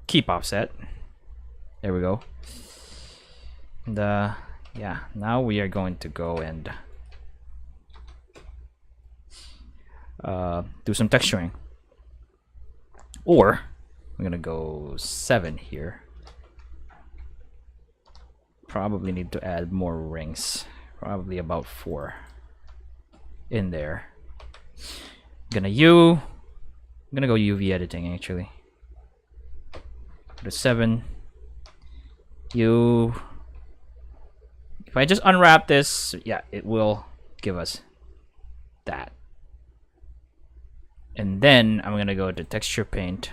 S1: keep offset. There we go. And yeah, now we are going to go and do some texturing. Or I'm gonna go 7 here. Probably need to add more rings. Probably about 4 in there. I'm gonna go UV editing actually. Go to 7. If I just unwrap this, yeah, it will give us that. And then I'm gonna go to texture paint.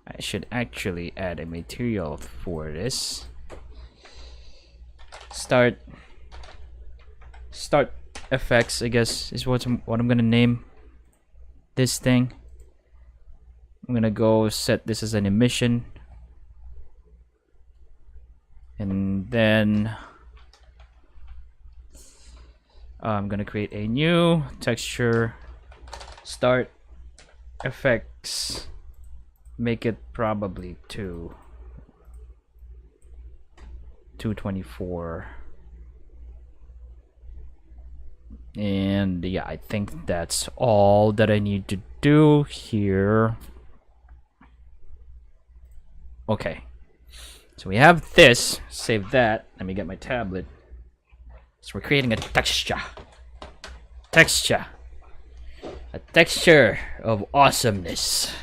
S1: I should actually add a material for this. Start effects, I guess, is what I'm gonna name this thing. I'm gonna go set this as an emission. And then I'm gonna create a new texture, start effects, make it probably 224. And yeah, I think that's all that I need to do here. Okay, so we have this. Save that. Let me get my tablet. So we're creating a texture. A texture of awesomeness.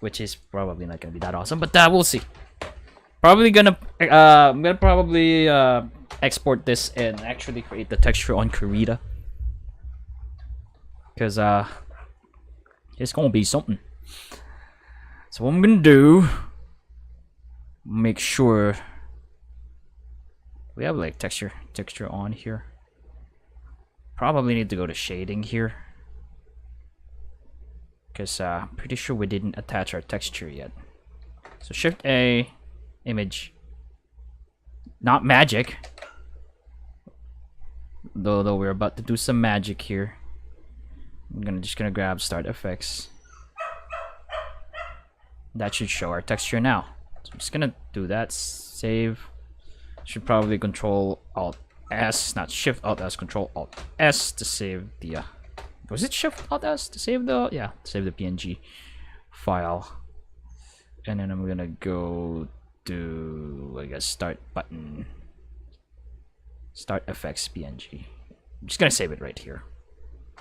S1: Which is probably not gonna be that awesome, but we'll see. Probably gonna I'm gonna probably export this and actually create the texture on Karita. Cause it's gonna be something. So what I'm gonna do, make sure we have like texture on here. Probably need to go to shading here. Because pretty sure we didn't attach our texture yet. So Shift A, image. Not magic. Though we're about to do some magic here. I'm just gonna grab Start Effects. That should show our texture now. So I'm just gonna do that. Save. Should probably Control Alt S, not Shift Alt S, Control Alt S to save the. Was it Shift Alt S to save the? Yeah, to save the PNG file. And then I'm gonna go to, I guess, Start button. Start Effects PNG. I'm just gonna save it right here.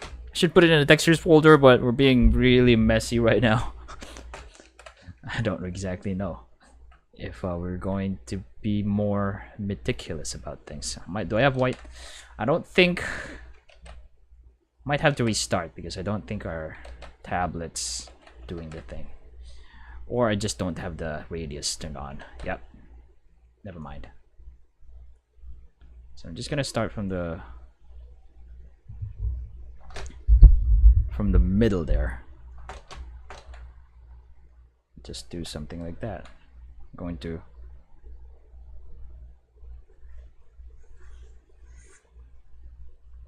S1: I should put it in the textures folder, but we're being really messy right now. I don't exactly know if we're going to be more meticulous about things. Do I have white? I don't think. Might have to restart because I don't think our tablet's doing the thing. Or I just don't have the radius turned on. Yep. Never mind. So I'm just gonna start from the middle there. Just do something like that. I'm going to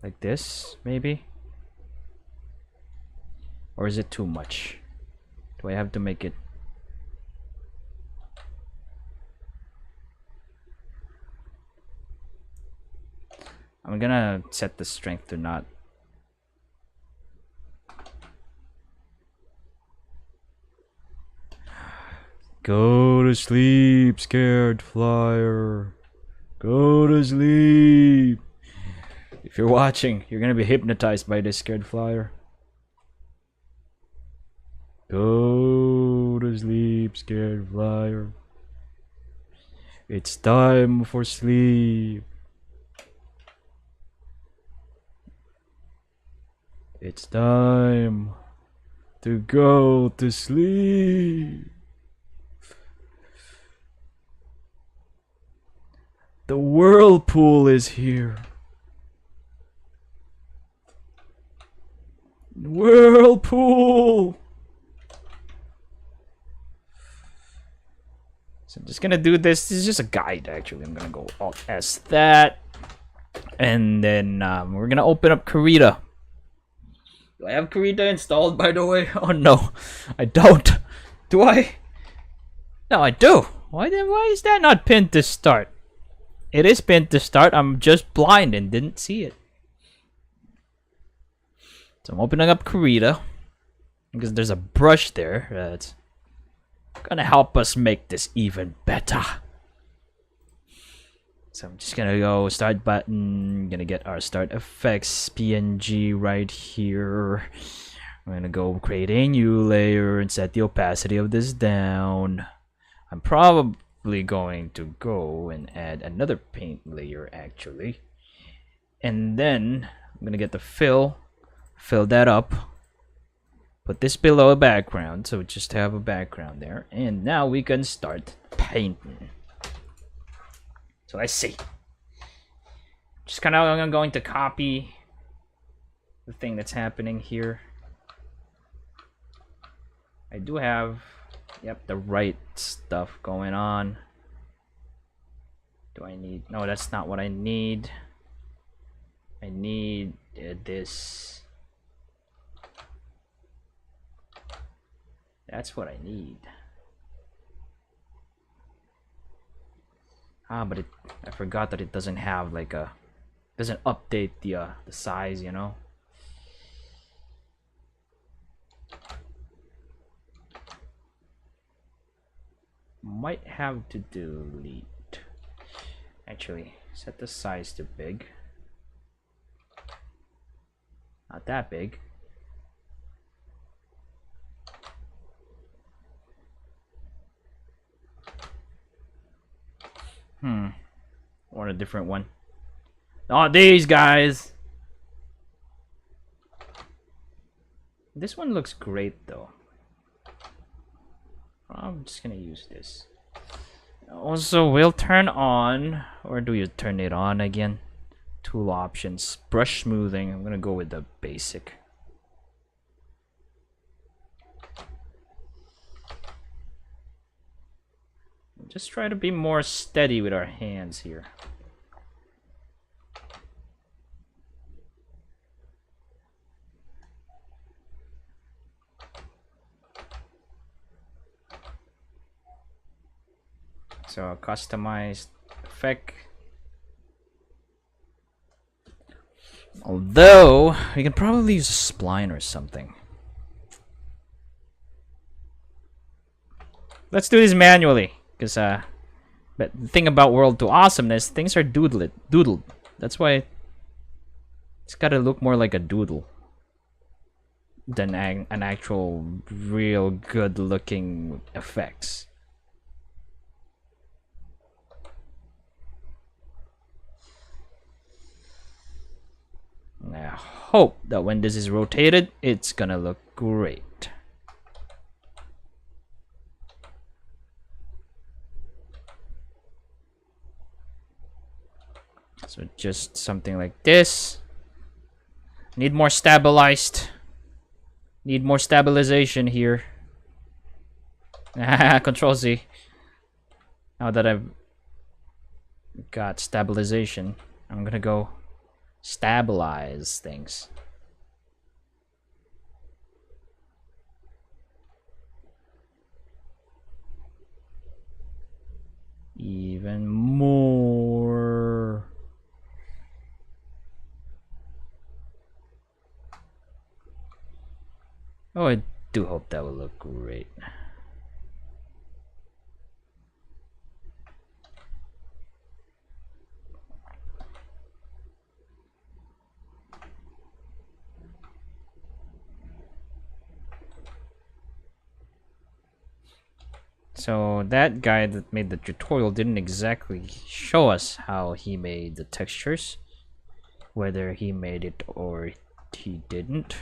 S1: like this, maybe? Or is it too much? Do I have to make it? I'm gonna set the strength to not. Go to sleep, Scared Flier. Go to sleep. If you're watching, you're gonna be hypnotized by this, Scared Flier. Go to sleep, Scared Flier. It's time for sleep. It's time to go to sleep. The whirlpool is here. Whirlpool. So I'm just gonna do this. This is just a guide, actually. I'm gonna go Alt S that, and then we're gonna open up Karita. Do I have Karita installed, by the way? Oh no, I don't. Do I? No, I do. Why is that not pinned to start? It is pinned to start. I'm just blind and didn't see it. So I'm opening up Karita because there's a brush there that's gonna help us make this even better. So I'm just gonna go Start button. Gonna get our Start Effects PNG right here. I'm gonna go create a new layer and set the opacity of this down. I'm probably going to go and add another paint layer actually. And then I'm gonna get the fill that up. Put this below a background, so we just have a background there. And now we can start painting. So let's see. Just kind of going to copy the thing that's happening here. I do have, yep, the right stuff going on. Do I need, no, that's not what I need. I need this. That's what I need. Ah, but I forgot that it doesn't have like a, doesn't update the size, you know. Might have to delete. Actually, set the size to big. Not that big. Or a different one. Not these guys. This one looks great though. I'm just gonna use this. Also, we'll turn on, or do you turn it on again? Tool options, brush smoothing. I'm gonna go with the basic. Just try to be more steady with our hands here. So a customized effect. Although we can probably use a spline or something. Let's do this manually, because but the thing about World to Awesomeness, things are doodled. That's why it's gotta look more like a doodle than an actual real good looking effects. I hope that when this is rotated, it's gonna look great. So just something like this. Need more stabilized. Need more stabilization here. Control Z. Now that I've got stabilization, I'm gonna go stabilize things. Even more. Oh, I do hope that will look great. So that guy that made the tutorial didn't exactly show us how he made the textures, whether he made it or he didn't.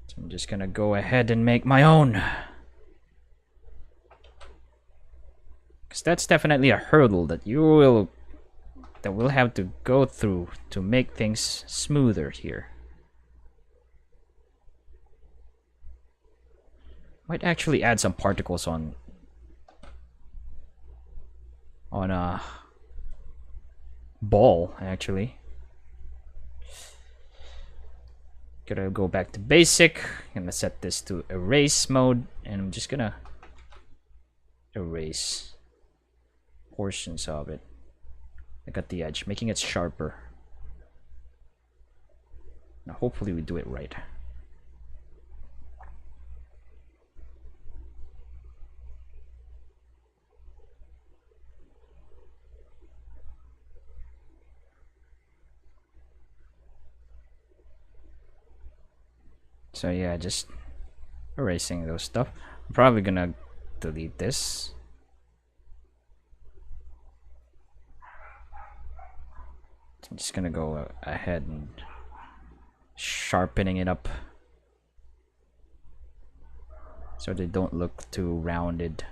S1: So I'm just gonna go ahead and make my own, because that's definitely a hurdle that we'll have to go through to make things smoother here. Might actually add some particles on a ball, actually. Gotta go back to basic. I'm gonna set this to erase mode, and I'm just gonna erase portions of it. I got the edge, making it sharper. Now hopefully we do it right. So yeah, just erasing those stuff. I'm probably gonna delete this. So I'm just gonna go ahead and sharpening it up so they don't look too rounded.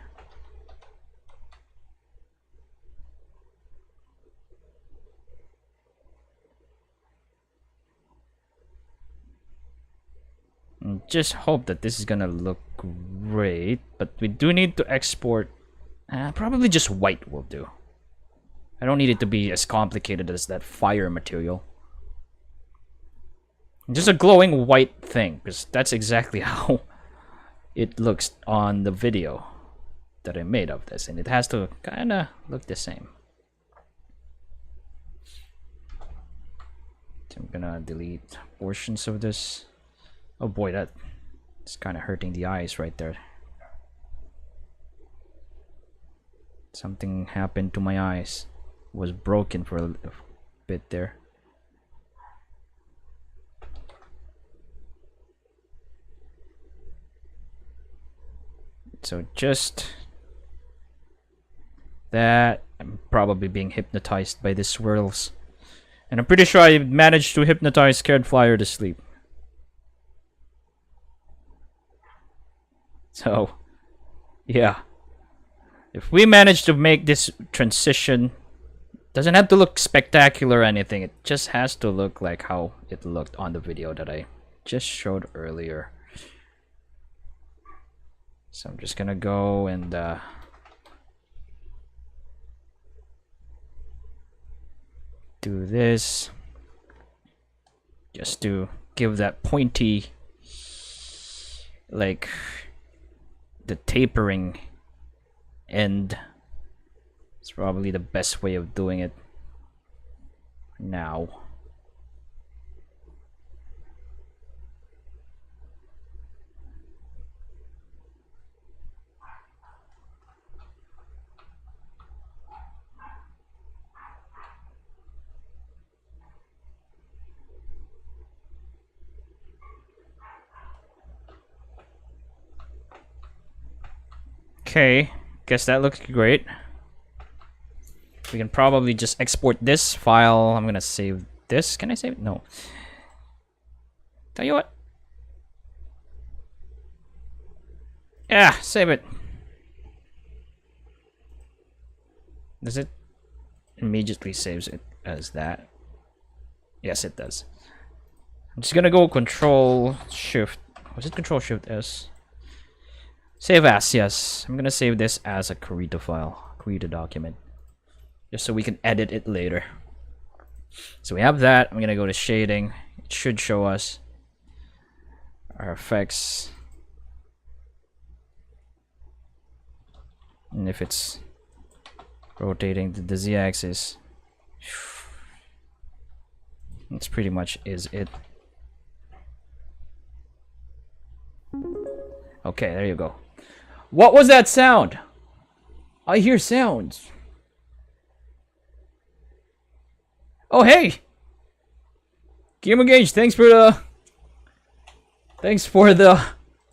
S1: And just hope that this is gonna look great, but we do need to export. Probably just white will do. I don't need it to be as complicated as that fire material. Just a glowing white thing, because that's exactly how it looks on the video that I made of this, and it has to kind of look the same. So I'm gonna delete portions of this. Oh boy, that's kind of hurting the eyes right there. Something happened to my eyes. Was broken for a bit there. So just that. I'm probably being hypnotized by the swirls. And I'm pretty sure I managed to hypnotize Scared Flier to sleep. So, yeah. If we manage to make this transition, doesn't have to look spectacular or anything. It just has to look like how it looked on the video that I just showed earlier. So I'm just gonna go and do this just to give that pointy, like the tapering end. It's probably the best way of doing it now. Okay, guess that looks great. We can probably just export this file. I'm gonna save this. Can I save it? No. Tell you what. Yeah, save it. Does it immediately saves it as that? Yes, it does. I'm just gonna go Control Shift. Was it Control Shift S? Save as, yes. I'm gonna save this as a Krita file, Krita document, just so we can edit it later. So we have that. I'm gonna go to shading. It should show us our effects, and if it's rotating the z-axis, that's pretty much is it. Okay, there you go. What was that sound? I hear sounds. Oh hey, GulliermoGage, thanks for the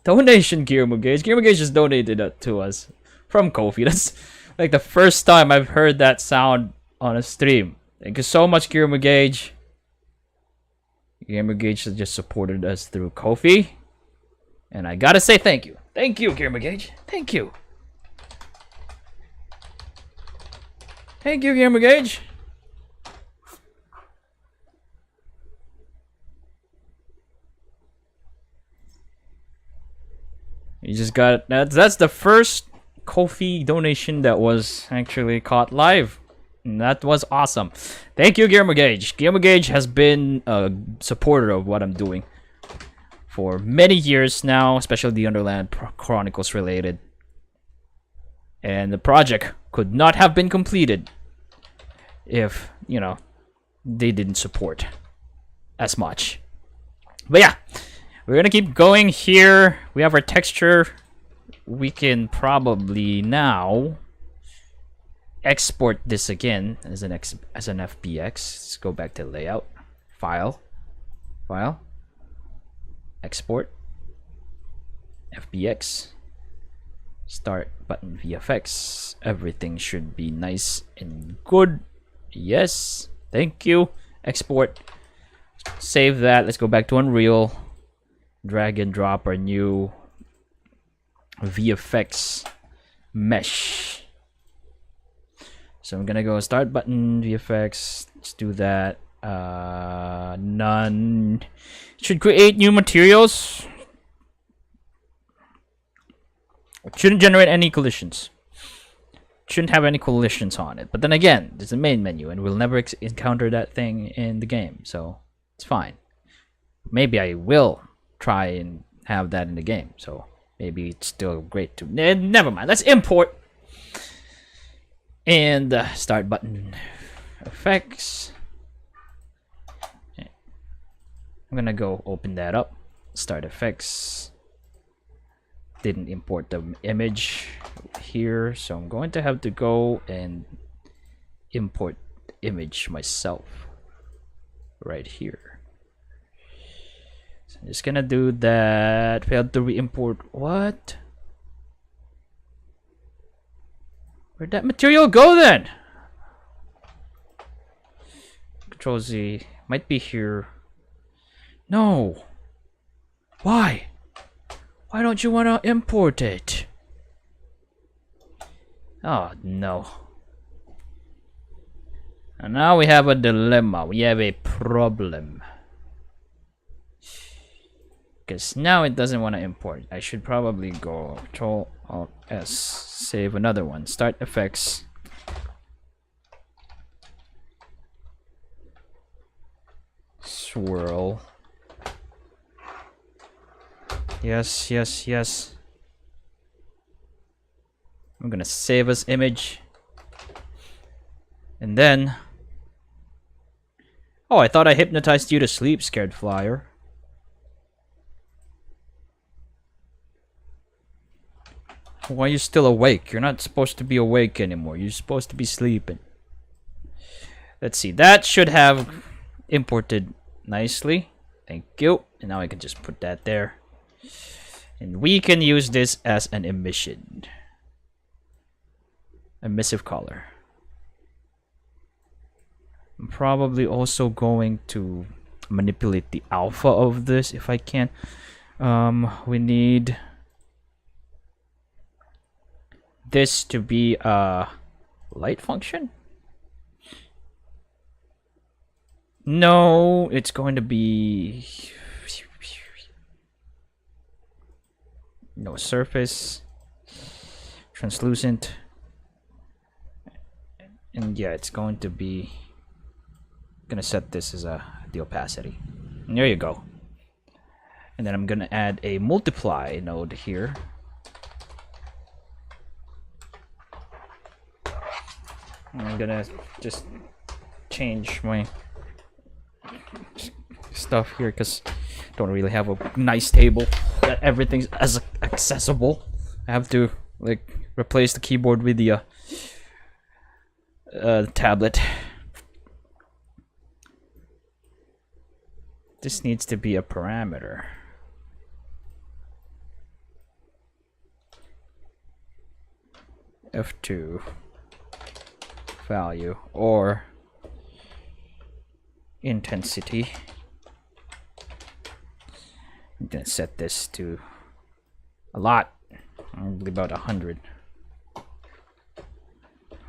S1: donation, GulliermoGage. GulliermoGage just donated that to us from KoFi. That's like the first time I've heard that sound on a stream. Thank you so much, GulliermoGage. GulliermoGage just supported us through KoFi, and I gotta say thank you. Thank you, GulliermoGage. Thank you. Thank you, GulliermoGage. You just got that's the first KoFi donation that was actually caught live. And that was awesome. Thank you, GulliermoGage. GulliermoGage has been a supporter of what I'm doing for many years now, especially the Underland Chronicles related. And the project could not have been completed if, you know, they didn't support as much. But yeah, we're gonna keep going here. We have our texture. We can probably now export this again as an FBX. Let's go back to layout, file, export, FBX, start button VFX. Everything should be nice and good. Yes, thank you. Export, save that. Let's go back to Unreal, drag and drop our new VFX mesh. So I'm gonna go start button VFX. Let's do that. None. Should create new materials. Shouldn't generate any collisions. Shouldn't have any collisions on it. But then again, there's a main menu, and we'll never encounter that thing in the game, so it's fine. maybe I will try and have that in the game. So maybe it's still great to. Never mind. Let's import and start button effects. I'm gonna go open that up. Start effects. Didn't import the image here, so I'm going to have to go and import the image myself right here. So I'm just gonna do that. Failed to re-import. What? Where'd that material go then? Control Z. Might be here. No. Why? Why don't you want to import it? Oh no. And now we have a dilemma. We have a problem. Because now it doesn't want to import. I should probably go Control Alt S. Save another one. Start effects. Swirl. Yes, yes, yes. I'm gonna save this image. And then... Oh, I thought I hypnotized you to sleep, Scared Flier. Why are you still awake? You're not supposed to be awake anymore. You're supposed to be sleeping. Let's see. That should have imported nicely. Thank you. And now I can just put that there. And we can use this as an emission. Emissive color. I'm probably also going to manipulate the alpha of this if I can. We need this to be a light function. No, it's going to be no surface, translucent, and yeah, it's going to be. Gonna set this as the opacity. And there you go. And then I'm gonna add a multiply node here. And I'm gonna just change my stuff here because I don't really have a nice table that everything's as accessible. I have to like replace the keyboard with the tablet. This needs to be a parameter. F2 value or intensity. I'm gonna set this to a lot, probably about 100.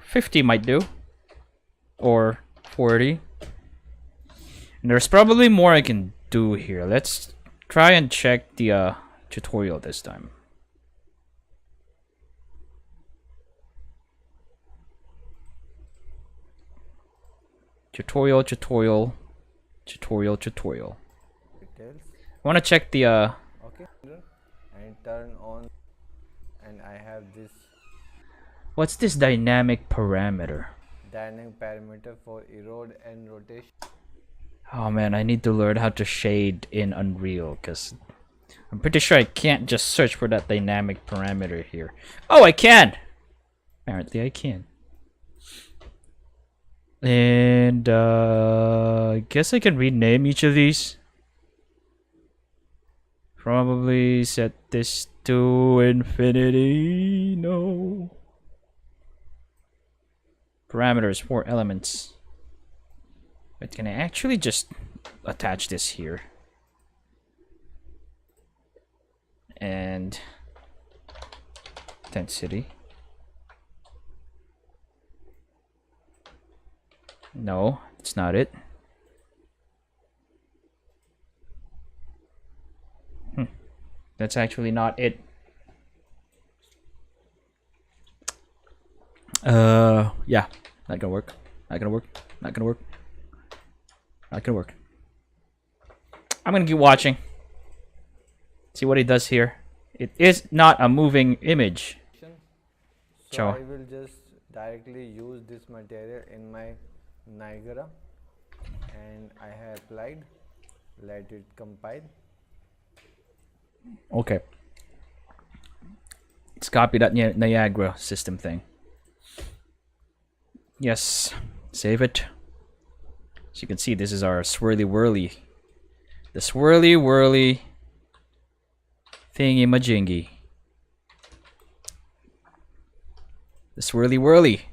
S1: 50 might do, or 40. And there's probably more I can do here. Let's try and check the tutorial this time. Tutorial.
S9: Details.
S1: I want to check the
S9: Okay. And turn on. And I have this
S1: what's this dynamic parameter?
S9: dynamic parameter for erode and rotation.
S1: Oh man, I need to learn how to shade in Unreal because I'm pretty sure I can't just search for that dynamic parameter here. Oh, I can! Apparently I can. And I guess I can rename each of these. Probably set this to infinity. No. Parameters, 4 elements. But can I actually just attach this here? And intensity. No, it's not it. That's actually not it. Yeah, not gonna work. Not gonna work. Not gonna work. Not gonna work. I'm gonna keep watching. See what he does here. It is not a moving image.
S9: So I will just directly use this material in my Niagara, and I have applied. Let it compile.
S1: Okay. Let's copy that Niagara system thing. Yes. Save it. As you can see, this is our swirly whirly. The swirly whirly thingy majingy. The swirly whirly.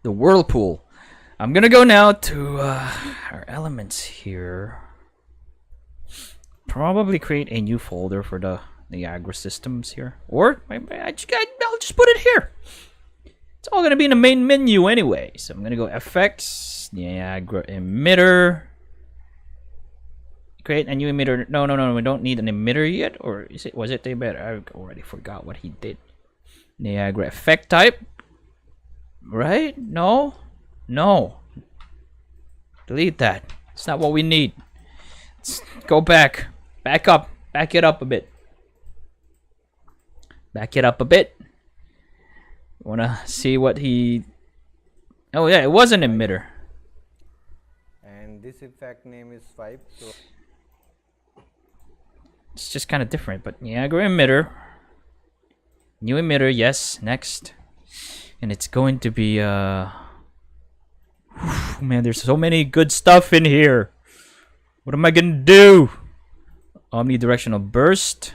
S1: The whirlpool. I'm gonna go now to our elements here. Probably create a new folder for the Niagara systems here. Or I'll just put it here. It's all gonna be in the main menu anyway. So I'm gonna go effects, Niagara emitter. Create a new emitter. No, we don't need an emitter yet. Or was it the emitter? I already forgot what he did. Niagara effect type. Right? No. Delete that. It's not what we need. Let's go back. Back up. Back it up a bit. Wanna see what he... Oh yeah, it was an emitter.
S9: And this effect name is swipe. So
S1: it's just kind of different, but Niagara emitter. New emitter, yes. Next. And it's going to be man, there's so many good stuff in here. What am I gonna do? Omnidirectional burst.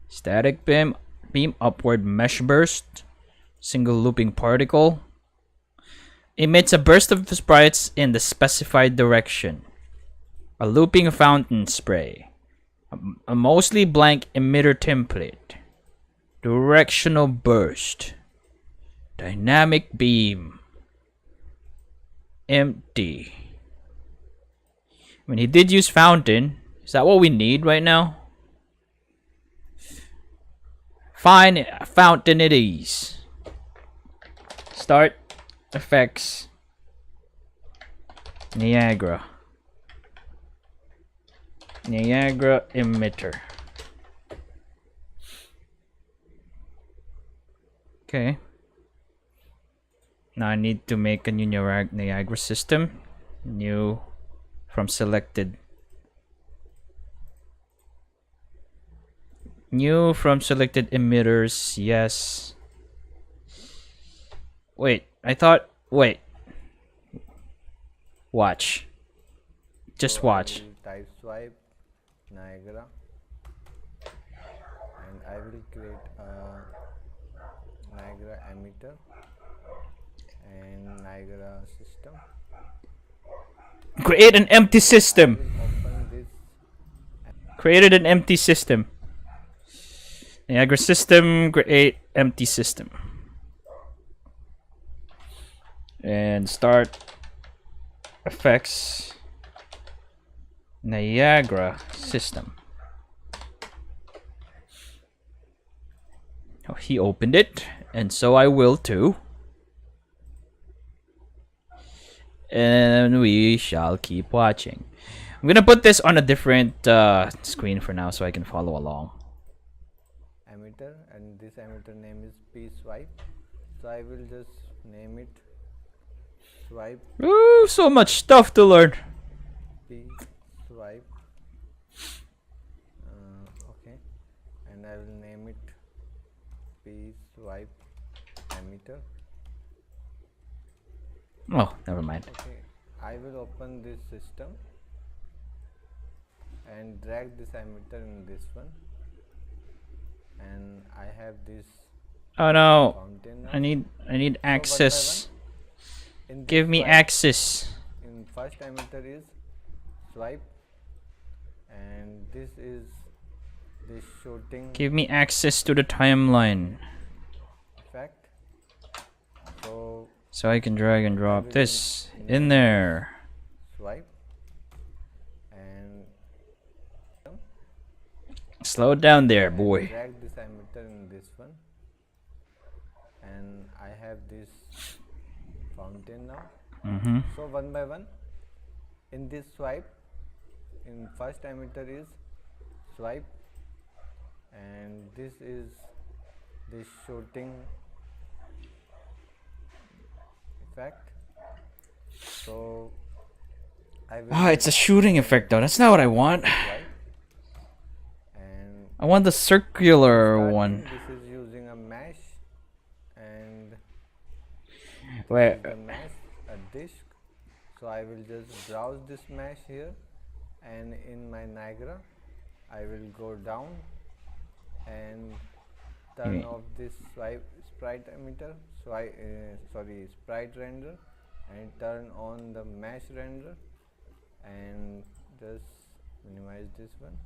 S1: Static beam upward mesh burst. Single looping particle. Emits a burst of sprites in the specified direction. A looping fountain spray. A mostly blank emitter template. Directional burst. Dynamic beam. Empty. I mean, he did use fountain. Is that what we need right now? Fine, fountain it is. Start effects. Niagara emitter. Okay. Now I need to make a new Niagara system. New from selected. New from selected emitters. Yes. Wait, I thought. Wait. Watch. Just watch.
S9: Type swipe Niagara, and I will create a Niagara emitter and Niagara system.
S1: Create an empty system. Created an empty system. Niagara system, create empty system. And start effects Niagara system. Oh, he opened it, and so I will too. And we shall keep watching. I'm gonna put this on a different screen for now so I can follow along.
S9: Emitter, and this emitter name is P swipe. So I will just name it swipe.
S1: Ooh, so much stuff to learn.
S9: P swipe. Okay, and I will name it P swipe emitter.
S1: Oh, never mind.
S9: Okay, I will open this system and drag this emitter in this one, and I have this.
S1: Oh no!
S9: Fountain now.
S1: I need access.
S9: In
S1: Give me
S9: swipe,
S1: access.
S9: In first emitter is swipe, and this is the shooting
S1: Give me access to the timeline
S9: effect.
S1: so I can drag and drop this in there.
S9: Swipe and
S1: Slow down there, boy.
S9: drag this emitter in this one, and I have this fountain now. So one by one, in this swipe, in first emitter is swipe, and this is the shooting effect. So I will
S1: it's a shooting effect though. That's not what I want.
S9: swipe, and
S1: I want the circular
S9: starting,
S1: one.
S9: this is using a mesh, and
S1: Wait.
S9: the mesh, a disk. So I will just browse this mesh here, and in my Niagara I will go down and turn off this sprite emitter, sprite render, and turn on the mesh render, and just minimize this one.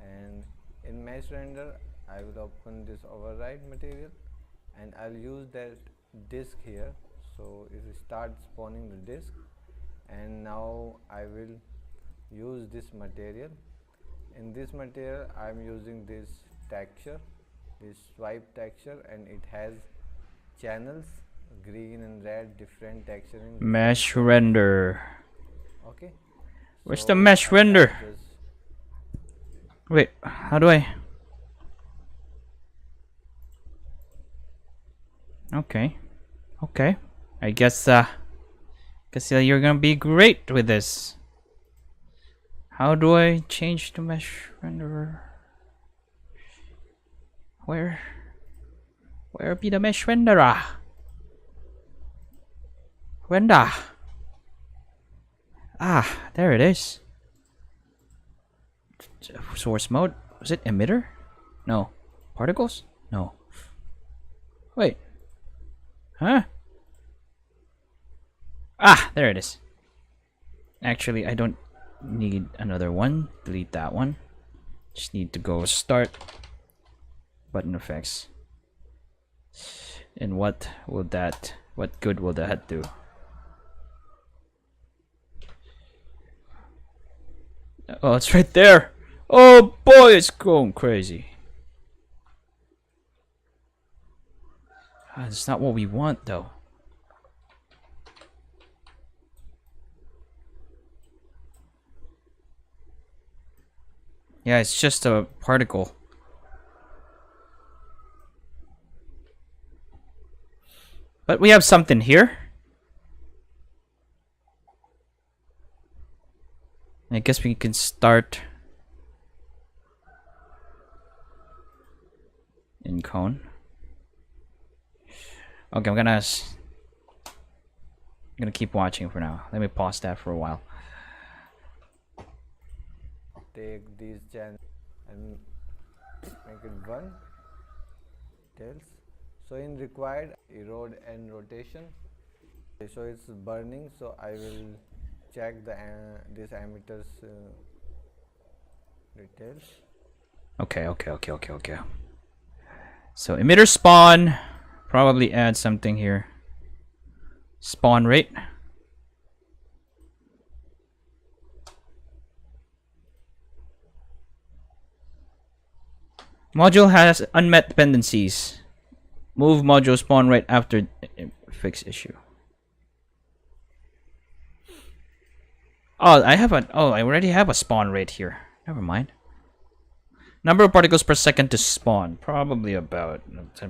S9: And in mesh render I will open this override material, and I'll use that disk here, so it will start spawning the disk. And now I will use this material. In this material I am using this texture, this swipe texture, and it has channels, green and red, different texturing.
S1: Mesh render.
S9: Okay,
S1: Where's
S9: so
S1: the mesh
S9: I
S1: render?
S9: have just
S1: Wait, how do I? Okay. Okay. I guess you're gonna be great with this. How do I change the mesh renderer? Where be the mesh renderer? Render. Ah, there it is. Source mode. Was it emitter? No. Particles? No. Wait. Huh? Ah, there it is. Actually, I don't need another one. Delete that one. Just need to go start. Button effects. And what good will that do? Oh, it's right there. Oh boy, it's going crazy. That's not what we want though. Yeah, it's just a particle. But we have something here. I guess we can start in cone. Okay, I'm gonna keep watching for now. Let me pause that for a while.
S9: take these channels and make it one tails. So in required erode and rotation, so it's burning, so I will check the this emitters details.
S1: Okay. So emitter spawn, probably add something here. Spawn rate. Module has unmet dependencies. Move module spawn rate after fix issue. Oh, I already have a spawn rate here. Never mind. Number of particles per second to spawn. Probably about...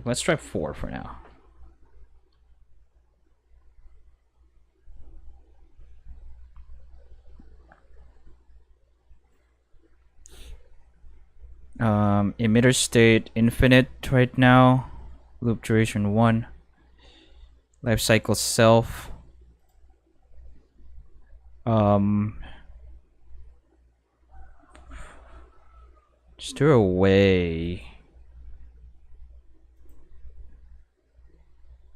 S1: Let's try 4 for now. Emitter state infinite right now. Loop duration 1. Life cycle self. Is there a way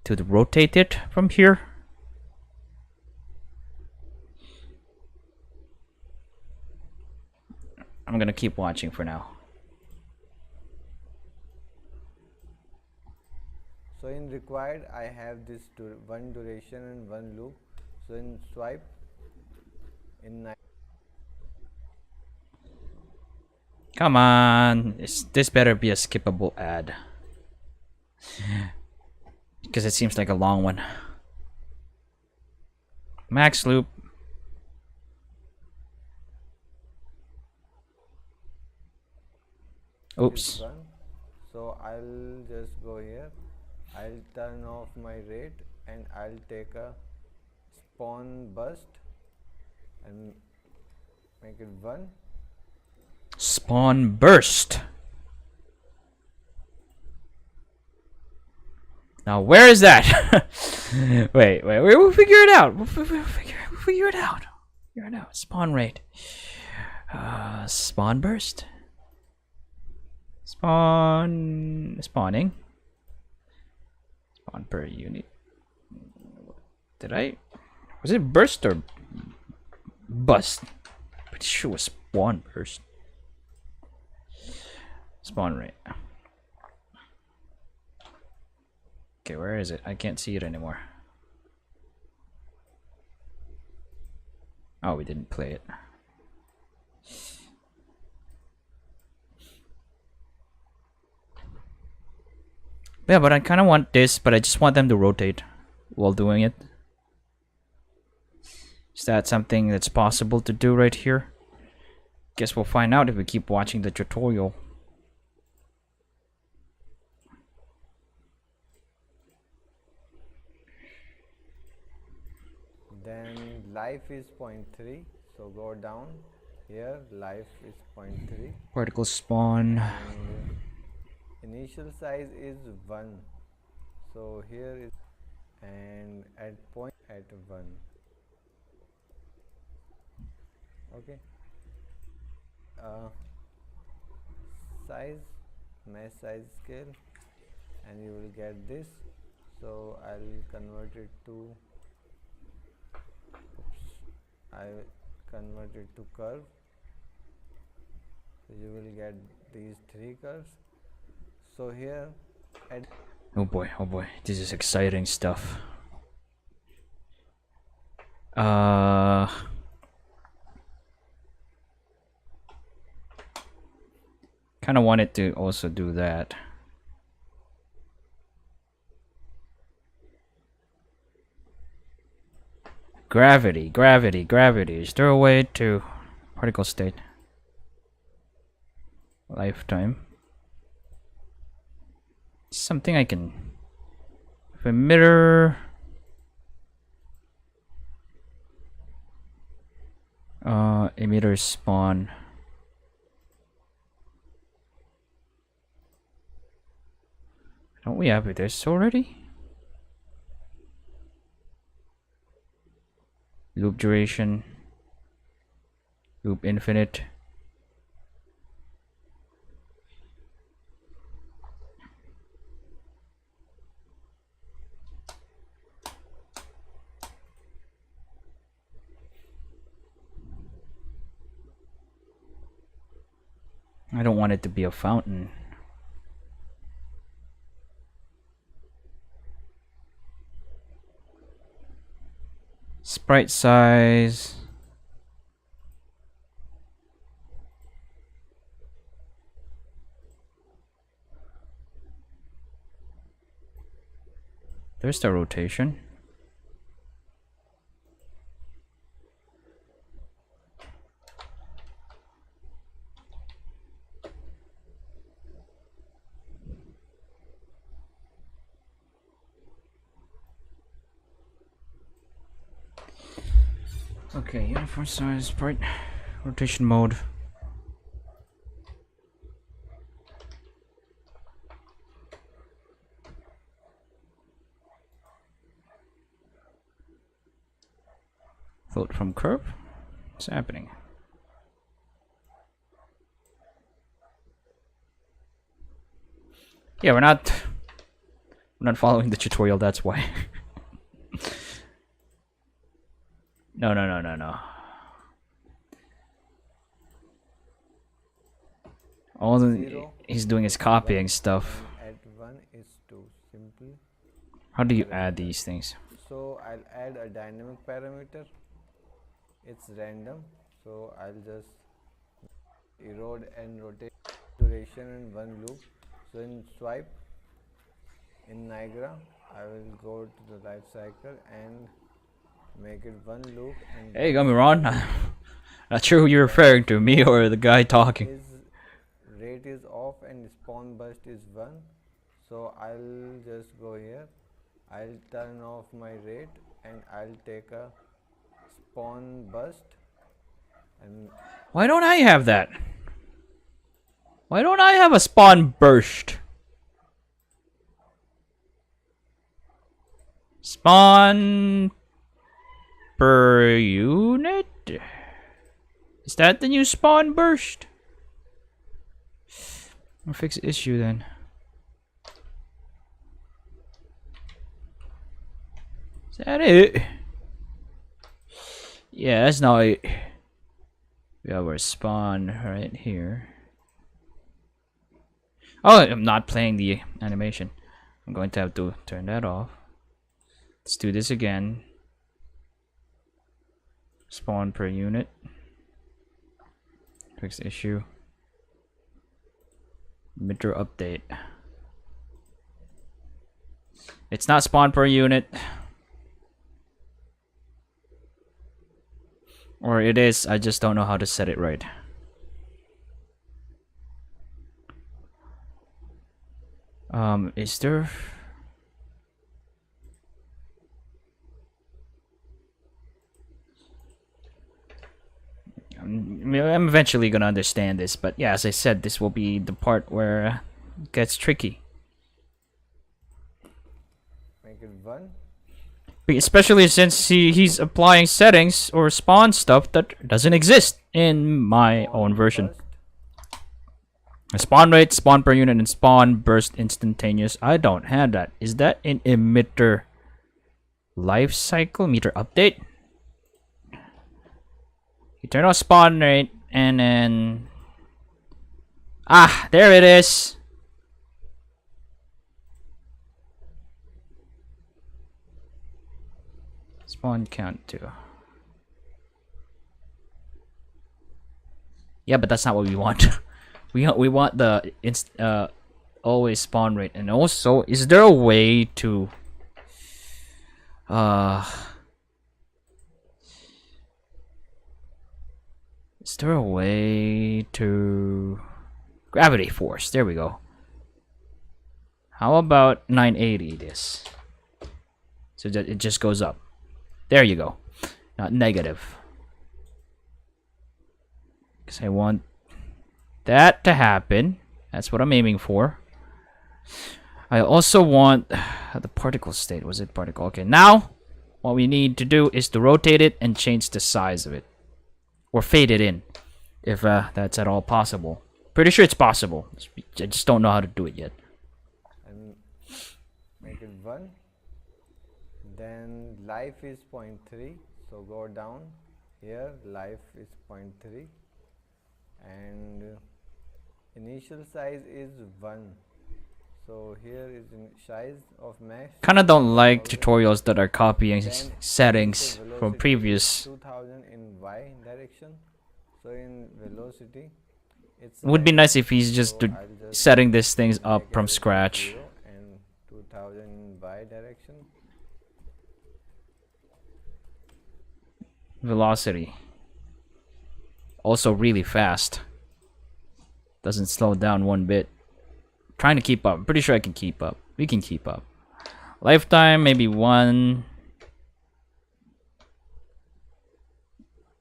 S1: to rotate it from here? I'm gonna keep watching for now.
S9: So in required I have this one duration and one loop. So in swipe, in
S1: Come on, this better be a skippable ad. Because it seems like a long one. Max loop. Oops.
S9: One. So I'll just go here. I'll turn off my rate and I'll take a spawn burst and make it 1.
S1: Spawn burst. Now where is that? wait, we'll figure it out. We'll figure it out. Figure it out. Spawn rate. Spawn burst. Spawning. Spawn per unit. Was it burst or bust? Pretty sure it was spawn burst. Spawn rate. Okay, where is it? I can't see it anymore. Oh, we didn't play it. Yeah, but I kind of want this, but I just want them to rotate while doing it. Is that something that's possible to do right here? Guess we'll find out if we keep watching the tutorial.
S9: Then life is 0.3, so go down here. Life is 0.3.
S1: Particle spawn.
S9: And initial size is 1, so here is, and at 1. Okay. Size, mesh size scale, and you will get this. So I'll convert it to curve. So you will get these 3 curves. So here,
S1: oh boy, this is exciting stuff. Kind of wanted to also do that. Gravity. Is there a way to particle state? Lifetime. Something I can. If a mirror. Emitter spawn. Don't we have this already? Loop duration. Loop infinite. I don't want it to be a fountain. Sprite size. There's the rotation. Okay, uniform size, sprite, rotation mode. Float from curve. What's happening? Yeah, we're not following the tutorial, that's why. No. All he's doing is copying stuff.
S9: Add 1 is 2. Simple.
S1: How do you add these things?
S9: So I'll add a dynamic parameter. It's random. So I'll just erode and rotate duration in 1 loop. So in swipe, in Niagara, I will go to the life cycle and make it one loop and
S1: Hey, Gamiron. Not sure who you're referring to, me or the guy talking.
S9: his rate is off and spawn burst is 1. So I'll just go here, I'll turn off my rate and I'll take a spawn burst. And
S1: Why don't I have that? Why don't I have a spawn burst? Spawn per unit? Is that the new spawn burst? I'll fix the issue then. Is that it? Yeah, that's not it. We have our spawn right here. Oh, I'm not playing the animation. I'm going to have to turn that off. Let's do this again. Spawn per unit. Fix the issue. Emitter update. It's not spawn per unit. Or it is, I just don't know how to set it right. Is there... I'm eventually gonna understand this, but yeah, as I said, this will be the part where it gets tricky.
S9: make it 1.
S1: Especially since he's applying settings or spawn stuff that doesn't exist in my own version. A spawn rate, spawn per unit, and spawn burst instantaneous. I don't have that. Is that in emitter life cycle meter update? You turn off spawn rate and then there it is. Spawn count too. Yeah, but that's not what we want. we want the always spawn rate. And also, is there a way to is there a way to gravity force? There we go. How about 980 this? So that it just goes up. There you go. Not negative. Because I want that to happen. That's what I'm aiming for. I also want the particle state. Was it particle? Okay, now what we need to do is to rotate it and change the size of it. Or fade it in. If that's at all possible. Pretty sure it's possible. I just don't know how to do it yet.
S9: And make it 1. Then life is 0.3, so go down here, life is 0.3 and initial size is 1. So here is in size of mesh.
S1: Kinda don't like tutorials that are copying settings from previous.
S9: 2000 in y direction. So in velocity it's
S1: It would be nice if he's just setting these things up from scratch.
S9: and 2000 in y direction.
S1: Velocity. Also really fast. Doesn't slow down one bit. Trying to keep up. I'm pretty sure I can keep up. We can keep up. Lifetime, maybe 1.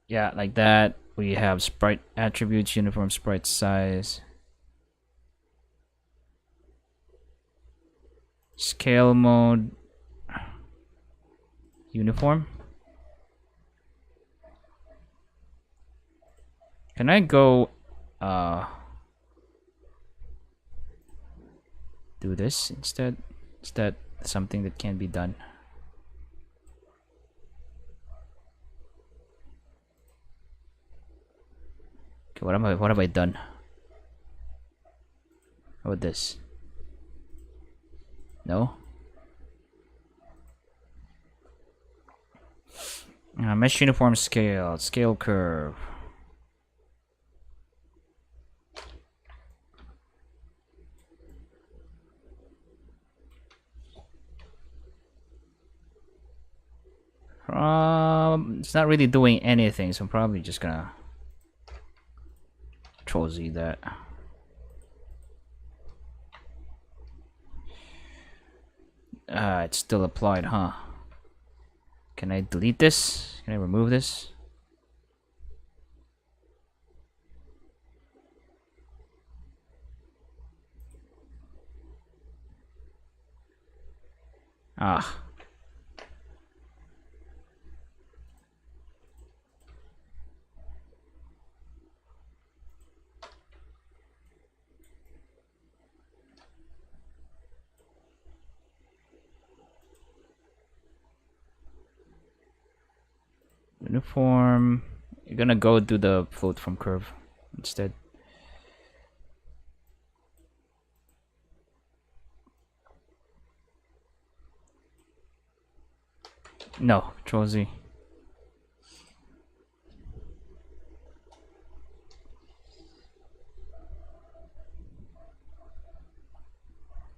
S1: Yeah, like that. We have sprite attributes, uniform sprite size. Scale mode. Uniform. Can I go do this instead? Is that something that can be done? Okay, what have I done? How about this? No? Mesh uniform scale, scale curve. It's not really doing anything, so I'm probably just gonna Control Z that. It's still applied, huh? Can I delete this? Can I remove this? Ah. Uniform. You're gonna go do the float from curve instead. No, Control Z.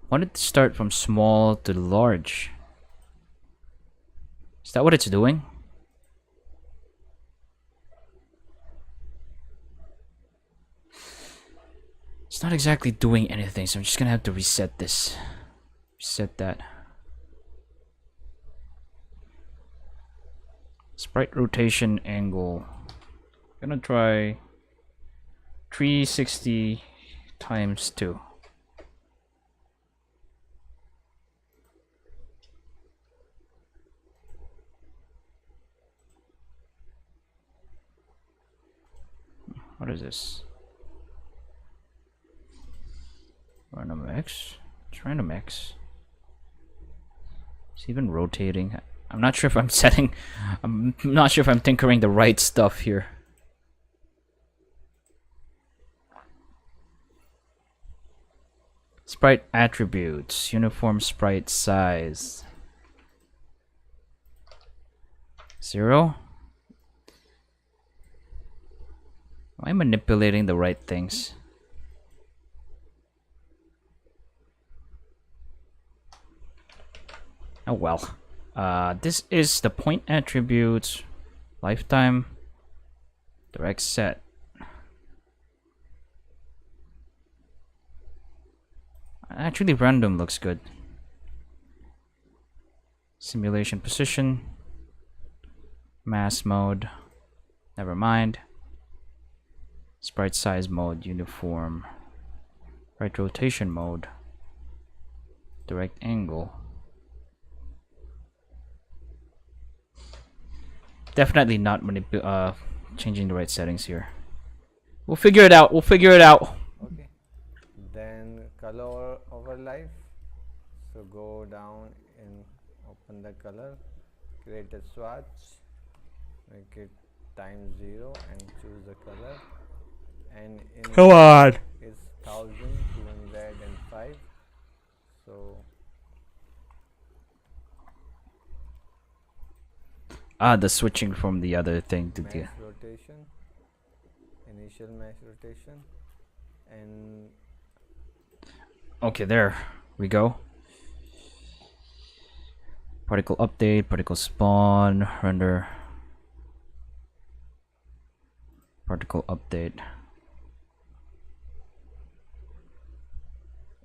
S1: Wanted to start from small to large. Is that what it's doing? It's not exactly doing anything, so I'm just gonna have to reset this. Reset that. Sprite rotation angle. Gonna try 360 times 2. What is this? Random X? It's random X. It's even rotating. I'm not sure if I'm setting. I'm not sure if I'm tinkering the right stuff here. Sprite attributes. Uniform sprite size. 0. Am I manipulating the right things? Oh well. This is the point attributes, lifetime, direct set. Actually, random looks good. Simulation position, mass mode, never mind. Sprite size mode, uniform, right rotation mode, direct angle. Definitely not changing the right settings here. We'll figure it out. We'll figure it out.
S9: Okay. Then color overlay. So go down and open the color. Create a swatch. Make it times 0 and choose the color. And in
S1: Come on.
S9: Is 1205. So.
S1: The switching from the other thing to the
S9: mass rotation, initial mass rotation, and
S1: okay, there we go. Particle update, particle spawn, render, particle update,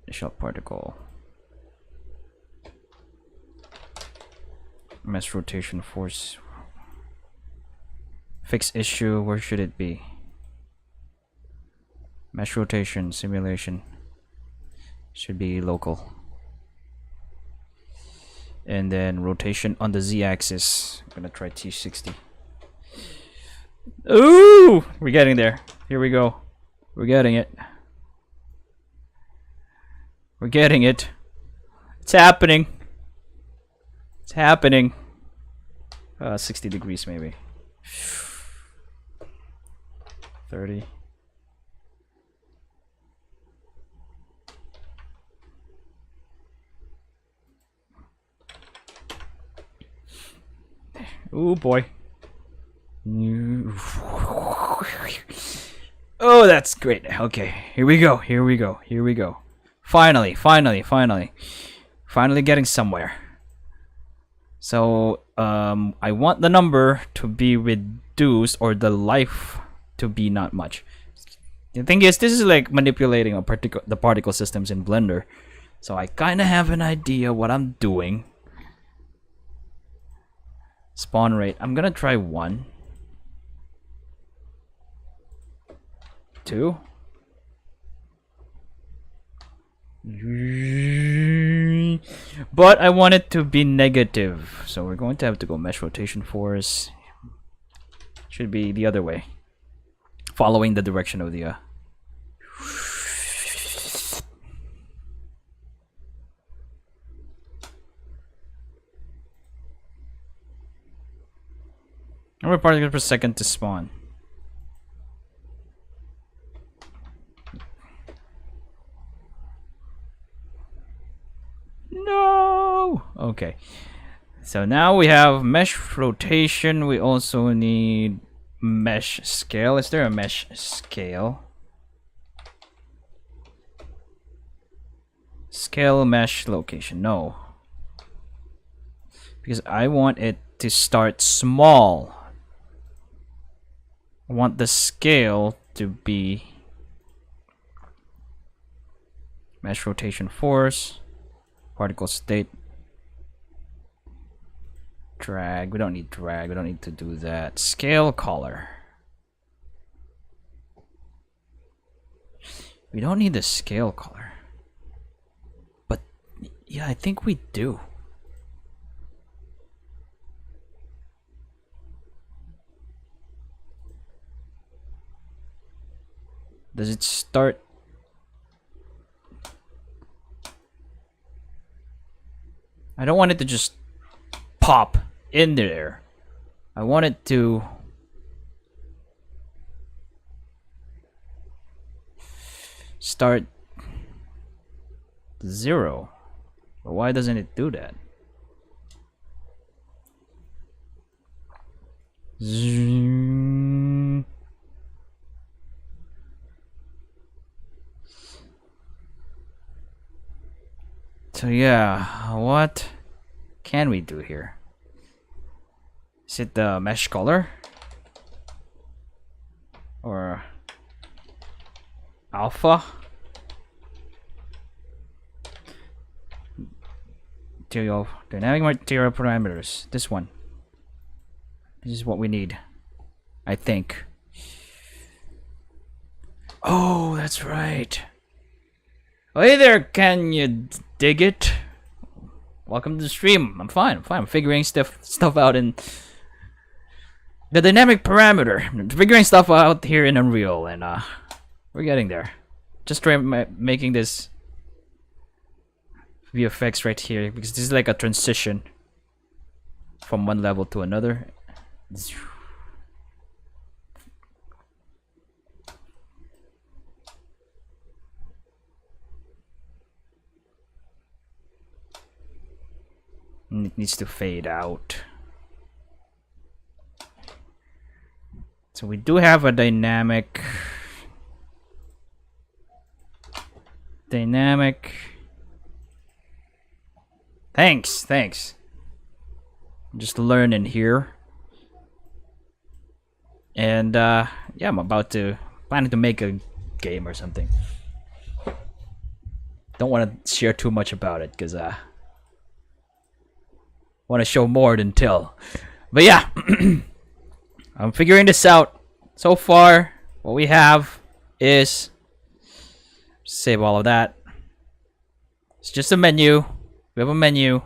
S1: initial particle, mass rotation force. Fix issue, where should it be? Mesh rotation, simulation. Should be local. And then rotation on the Z-axis. I'm gonna try T60. Ooh! We're getting there. Here we go. We're getting it. We're getting it. It's happening. It's happening. 60 degrees maybe. 30. Oh boy. Oh, that's great. Okay, here we go. Here we go. Here we go. Finally getting somewhere. So I want the number to be reduced or the life to be not much. The thing is, this is like manipulating the particle systems in Blender. So I kind of have an idea what I'm doing. Spawn rate. I'm gonna try 1. 2. But I want it to be negative. So we're going to have to go mesh rotation force. Should be the other way. Following the direction of the number of particles per second to spawn. No! Okay. So now we have mesh rotation. We also need mesh scale. Is there a mesh scale? Scale mesh location. No. Because I want it to start small. I want the scale to be mesh rotation force, particle state, drag. We don't need drag. We don't need to do that. Scale color. We don't need the scale color. But yeah, I think we do. Does it start? I don't want it to just pop in there. I want it to start 0. But why doesn't it do that? Zoom. So yeah, what can we do here? Is it the mesh color? Or alpha? Material, dynamic material parameters. This one. This is what we need, I think. Oh, that's right. Oh, hey there, can you dig it? Welcome to the stream. I'm fine. I'm figuring stuff out in the dynamic parameter. I'm figuring stuff out here in Unreal, and we're getting there. Just making this VFX right here because this is like a transition from one level to another. And it needs to fade out. So we do have a dynamic. Thanks. I'm just learning here. And yeah, I'm planning to make a game or something. Don't want to share too much about it because want to show more than tell. But yeah, I'm figuring this out. So far, what we have is, save all of that. It's just a menu. We have a menu.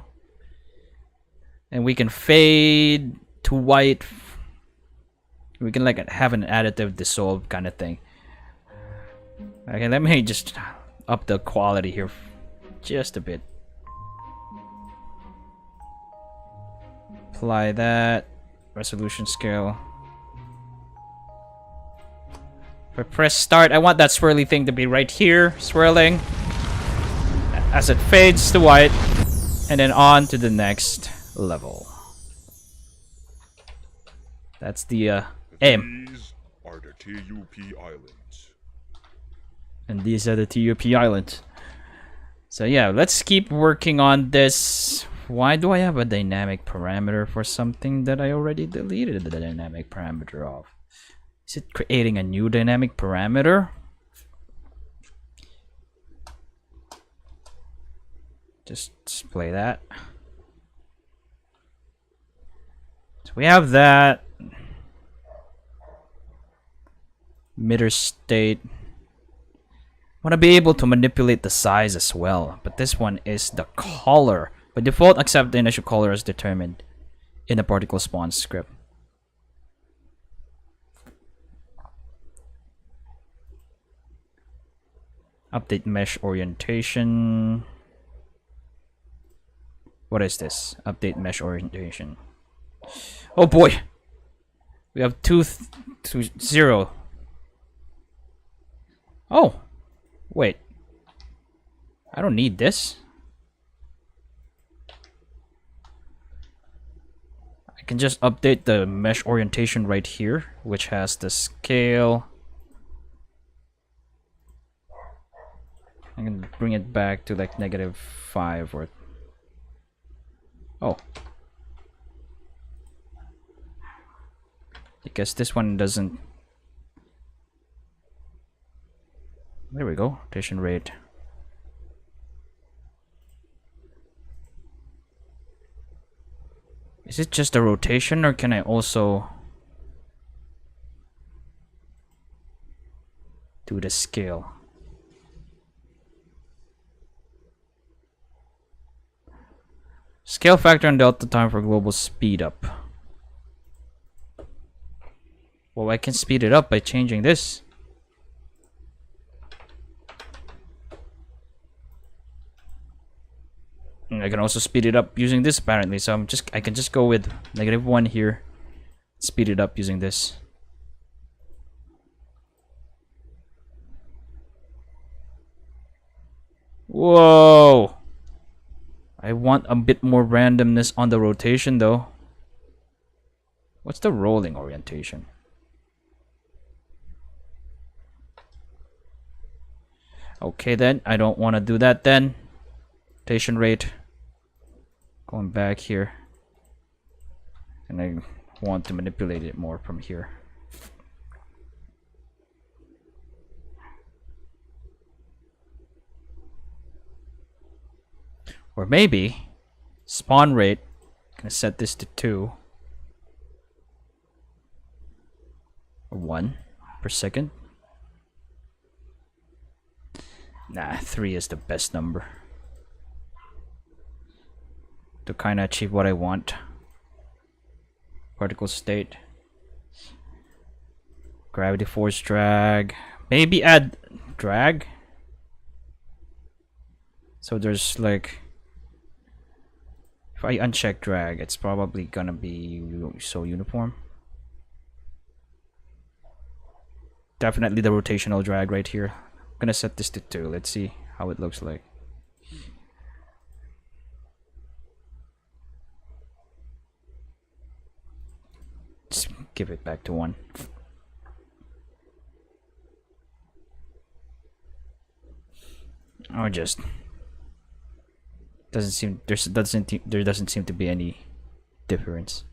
S1: And we can fade to white. We can like have an additive dissolve kind of thing. Okay, let me just up the quality here just a bit. Apply that. Resolution scale. If I press start, I want that swirly thing to be right here, swirling. As it fades to white. And then on to the next level. That's the aim.
S2: These are the TUP Islands.
S1: And these are the TUP Islands. So yeah, let's keep working on this Why do I have a dynamic parameter for something that I already deleted the dynamic parameter of? Is it creating a new dynamic parameter? Just display that. So we have that. Emitter state. Want to be able to manipulate the size as well, but this one is the color. By default, accept the initial color as determined in the particle spawn script. Update mesh orientation. What is this? Update mesh orientation. Oh boy! We have 2 to 0. Oh! Wait. I don't need this. I can just update the mesh orientation right here, which has the scale. I can bring it back to like -5 or... Oh. I guess this one doesn't... There we go, rotation rate. Is it just a rotation, or can I also do the scale? Scale factor and delta time for global speed up. Well, I can speed it up by changing this. And I can also speed it up using this apparently, so I can just go with -1 here. Speed it up using this. Whoa! I want a bit more randomness on the rotation though. What's the rolling orientation? Okay then, I don't want to do that then. Rotation rate. Going back here. And I want to manipulate it more from here. Or maybe spawn rate. I'm gonna set this to 2 or 1 per second. Nah, 3 is the best number to kind of achieve what I want. Particle state, gravity force drag, maybe add drag, so there's like, if I uncheck drag, it's probably gonna be so uniform. Definitely the rotational drag right here. I'm gonna set this to 2. Let's see how it looks like. Just give it back to 1. Or just there doesn't seem to be any difference.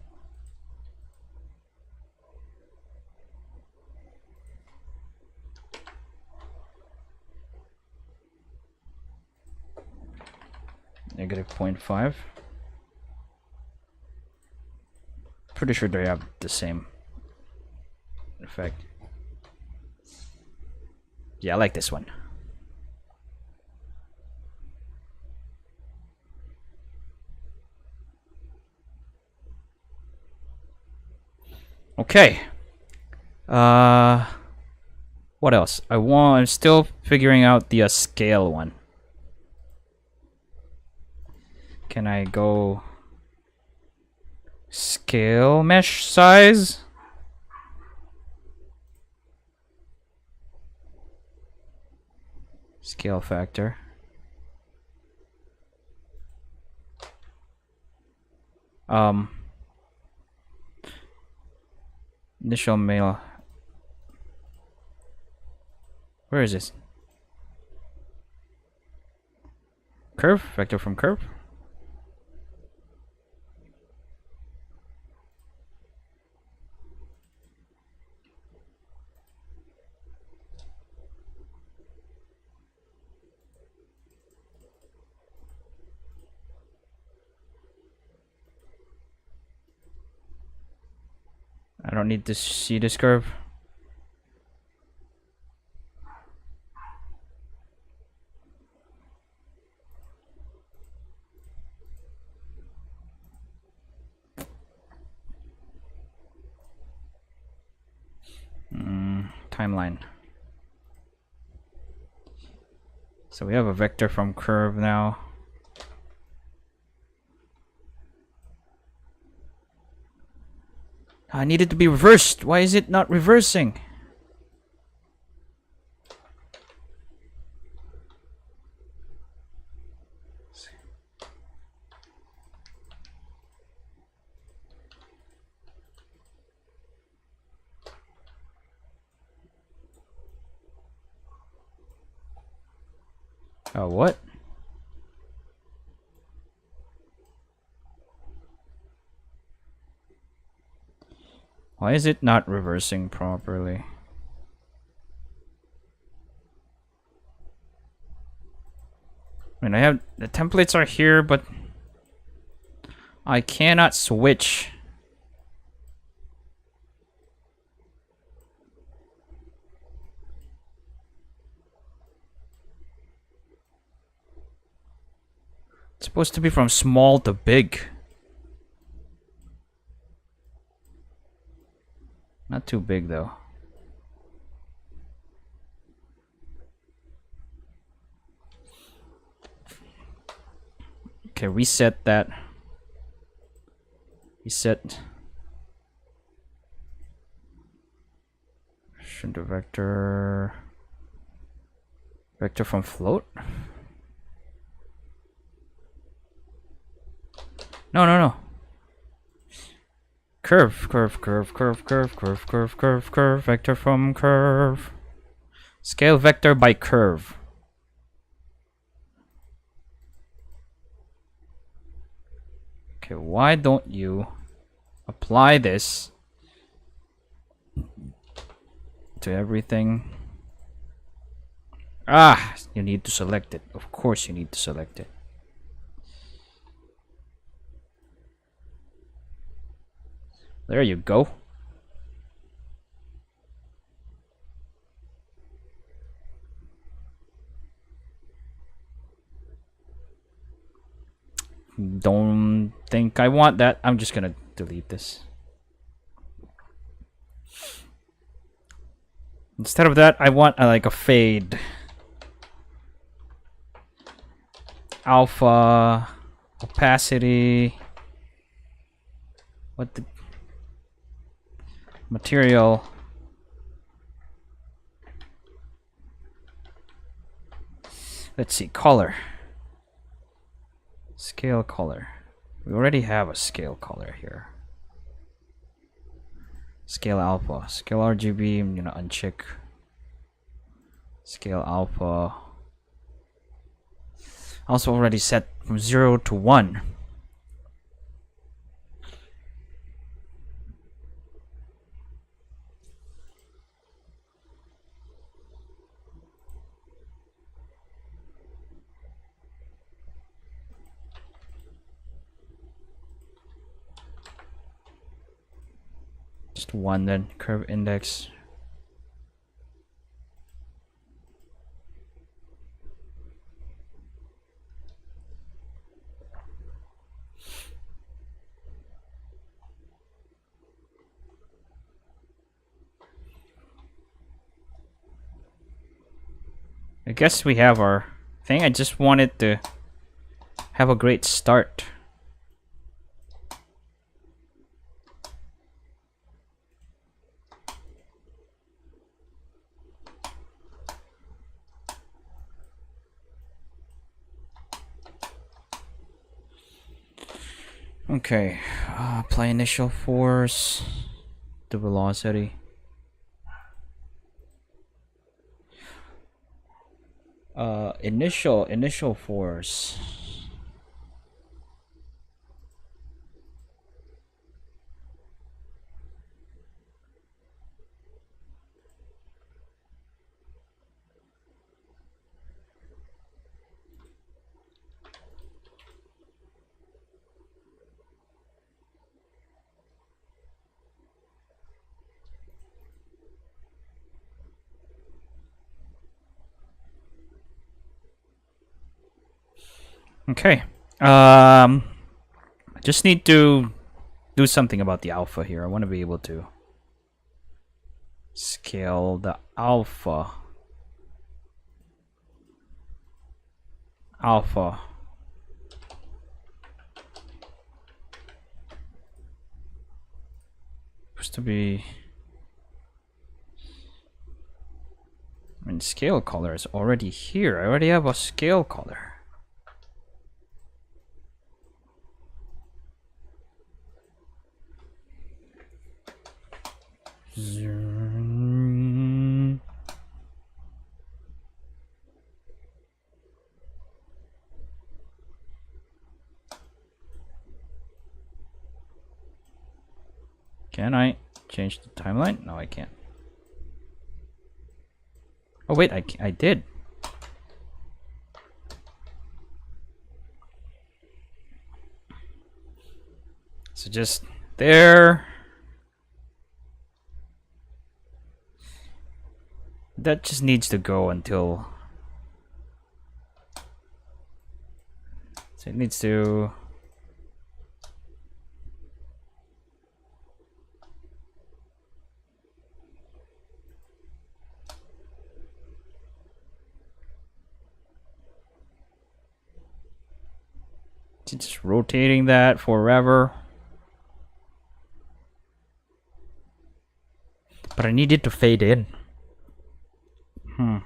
S1: -0.5. Pretty sure they have the same effect. Yeah, I like this one. Okay. What else? I'm still figuring out the scale one. Can I go scale mesh size? Scale factor. Initial mail. Where is this? Curve? Vector from curve? don't need to see this curve. Timeline. So we have a vector from curve now. I need it to be reversed. Why is it not reversing? Oh, what? Why is it not reversing properly? I mean, I have the templates are here, but I cannot switch. It's supposed to be from small to big. Not too big though. Okay, reset that. Reset. Should the vector from float? No. Curve, vector from curve. Scale vector by curve. Okay, why don't you apply this to everything? Ah, you need to select it. Of course you need to select it. There you go. Don't think I want that. I'm just gonna delete this. Instead of that, I want like a fade. Alpha, opacity. What the material? Let's see, color. Scale color. We already have a scale color here. Scale alpha. Scale RGB, I'm gonna uncheck. Scale alpha. Also already set from 0 to 1. Just 1 then. Curve index. I guess we have our thing. I just wanted to have a great start. Okay, apply initial force to velocity. Initial force. Okay. I just need to do something about the alpha here. I want to be able to scale the alpha. Supposed to be. I mean, scale color is already here. I already have a scale color. Can I change the timeline? No, I can't. Oh wait, I did. So just there. That just needs to go until. So it needs to. Just rotating that forever. But I need it to fade in. Can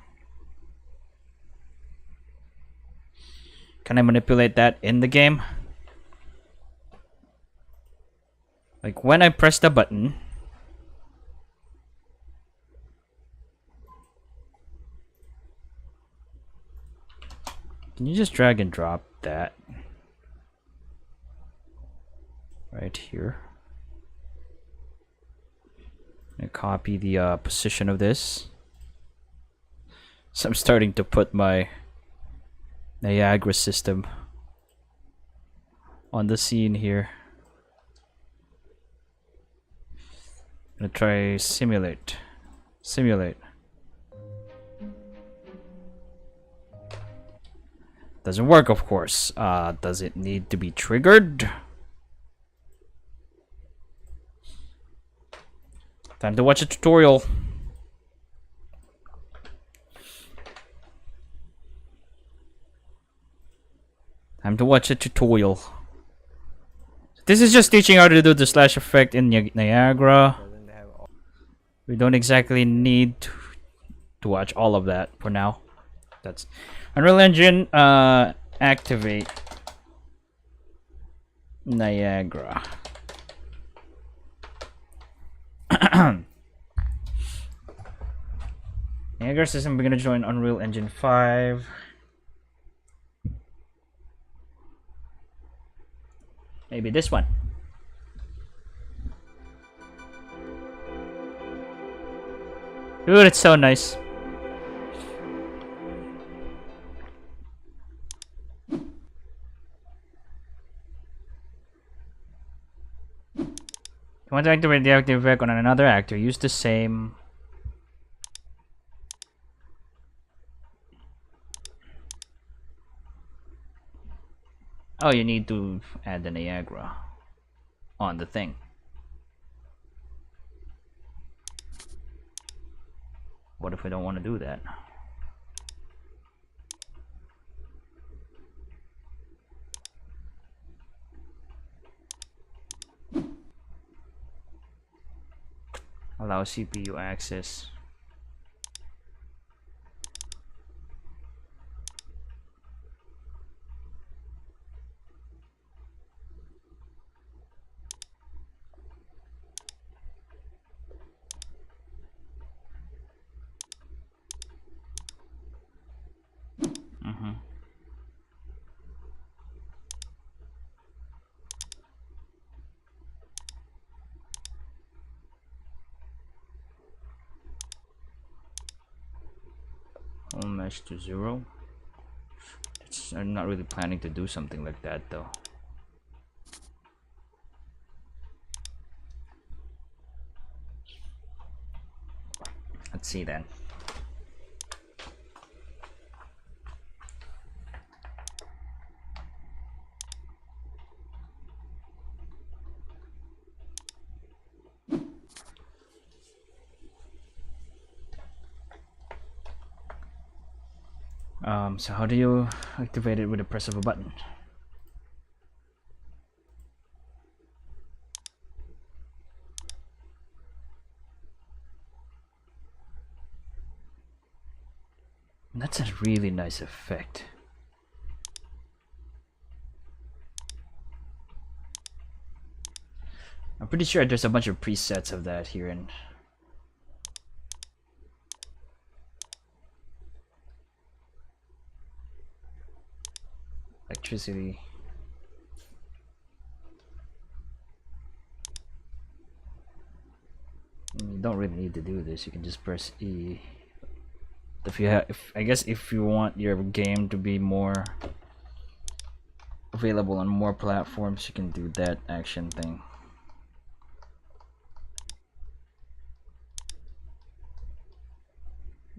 S1: I manipulate that in the game? Like when I press the button. Can you just drag and drop that? Right here. And copy the position of this. So I'm starting to put my Niagara system on the scene here. I'm gonna try simulate. Doesn't work, of course. Does it need to be triggered? Time to watch a tutorial. This is just teaching how to do the slash effect in Niagara. We don't exactly need to watch all of that for now. That's Unreal Engine. Activate Niagara. Niagara system. We're gonna join Unreal Engine 5. Maybe this one. Dude, it's so nice. If you want to activate the active effect on another actor, use the same. Oh, you need to add the Niagara on the thing. What if we don't want to do that? Allow CPU access. Home mesh to 0. I'm not really planning to do something like that though. Let's see then. So how do you activate it with the press of a button? That's a really nice effect. I'm pretty sure there's a bunch of presets of that here in electricity. You don't really need to do this. You can just press E. I guess if you want your game to be more available on more platforms, you can do that action thing.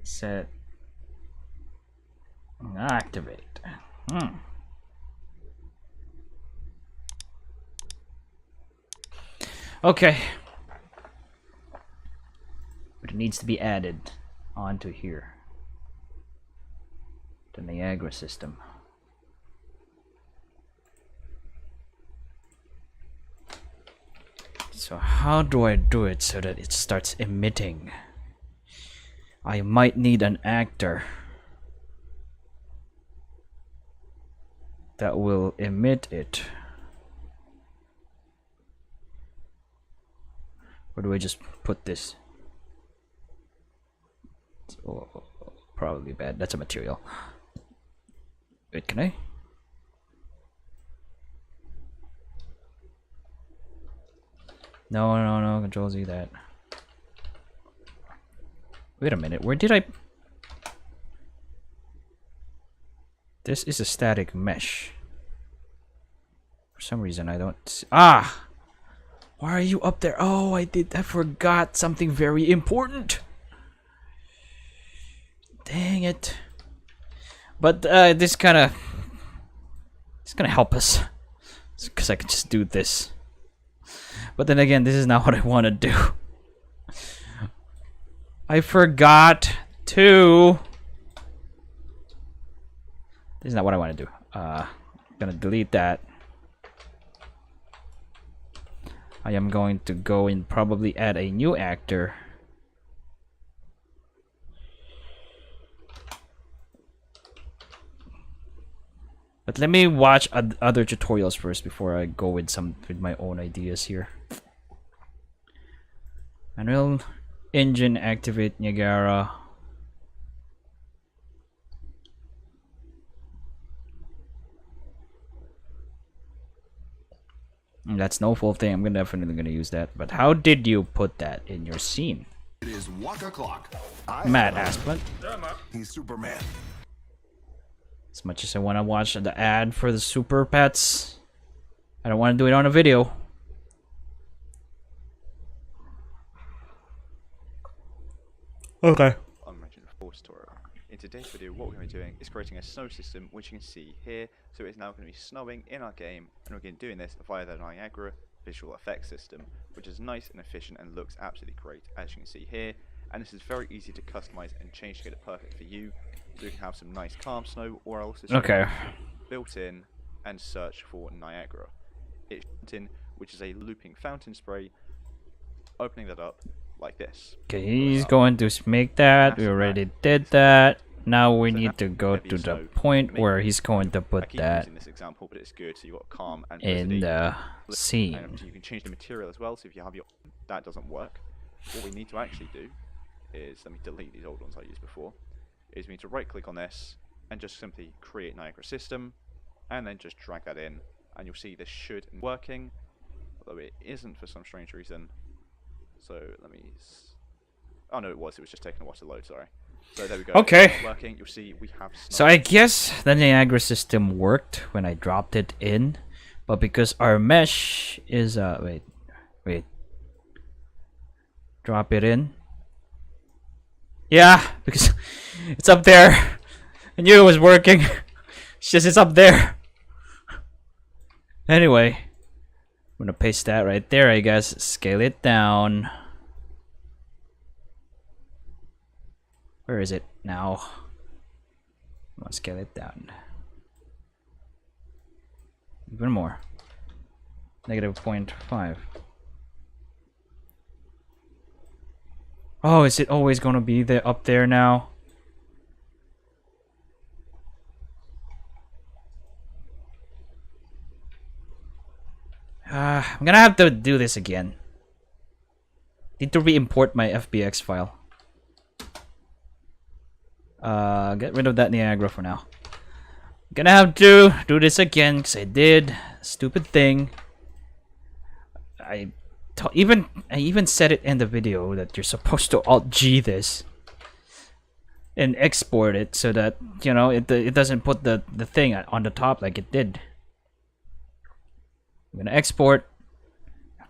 S1: Set. Activate. Okay. But it needs to be added onto here. The Niagara system. So how do I do it so that it starts emitting? I might need an actor that will emit it. Or do I just put this? Oh, probably bad. That's a material. Wait, can I? No, Control Z that. Wait a minute, where did I... This is a static mesh. For some reason I don't see... Ah! Why are you up there? Oh, I forgot something very important. Dang it. But this gonna help us, because I can just do this. But then again, this is not what I want to do. I forgot to. This is not what I want to do. I'm gonna delete that. I am going to go and probably add a new actor. But let me watch other tutorials first before I go with my own ideas here. Unreal Engine activate Niagara. That's no full thing. I'm definitely gonna use that. But how did you put that in your scene?
S10: It is Waka Clock.
S1: Matt Asplund.
S10: He's Superman.
S1: As much as I want to watch the ad for the Super Pets, I don't want to do it on a video. Okay.
S7: I'm mentioning a force tutorial. In today's video, what we're going to be doing is creating a snow system, which you can see here. So it's now going to be snowing in our game, and we're going to be doing this via the Niagara visual effects system, which is nice and efficient and looks absolutely great, as you can see here. And this is very easy to customize and change to get it perfect for you. So you can have some nice calm snow, or else it's built in and search for Niagara. It's in, which is a looping fountain spray. Opening that up like this.
S1: Okay, he's going to make that. We already did that. Now we need to go to the point where he's going to put that
S7: this example, but it's good. So you got calm and
S1: in the scene.
S7: You can change the material as well. So if you have that doesn't work, what we need to actually do is, let me delete these old ones I used before. Is we need to right click on this and just simply create Niagara system, and then just drag that in, and you'll see this should be working, although it isn't for some strange reason. So let me. Oh no, it was just taking a while to load. Sorry. So there we go.
S1: Okay.
S7: It's working. You'll see we have.
S1: So I guess the Niagara system worked when I dropped it in, but because our mesh is wait, drop it in. Yeah, because it's up there. I knew it was working. It's just it's up there. Anyway, I'm gonna paste that right there, I guess. Scale it down. Where is it now? scale it down. Even more. Negative 0.5. Oh, is it always gonna be there up there now? I'm gonna have to do this again. Need to re-import my FBX file. Get rid of that Niagara for now. Gonna have to do this again because I did a stupid thing. I even said it in the video that you're supposed to Alt-G this and export it so that, you know, it doesn't put the thing on the top like it did. I'm gonna export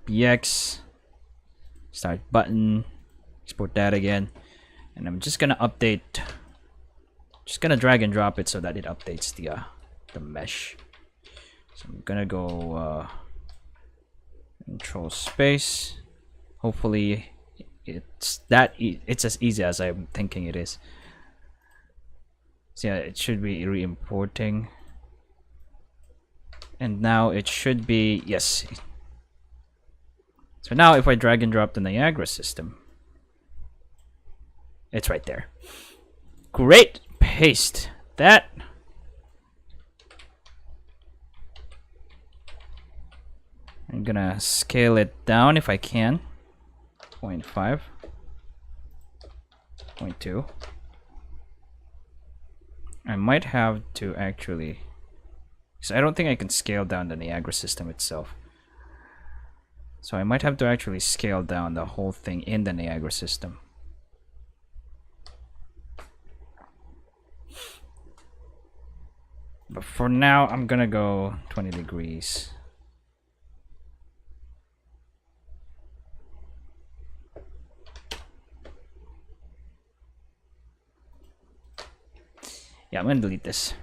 S1: FBX, start button, export that again, and I'm just gonna update. Just gonna drag and drop it so that it updates the mesh. So I'm gonna go control space. Hopefully it's it's as easy as I'm thinking it is. So yeah, it should be re-importing. And now it should be, yes. So now if I drag and drop the Niagara system, it's right there. Great. Paste that. I'm gonna scale it down if I can. 0.5. 0.2. I might have to actually, because I don't think I can scale down the Niagara system itself. So I might have to actually scale down the whole thing in the Niagara system. But for now, I'm gonna go 20 degrees. Yeah, I'm gonna delete this.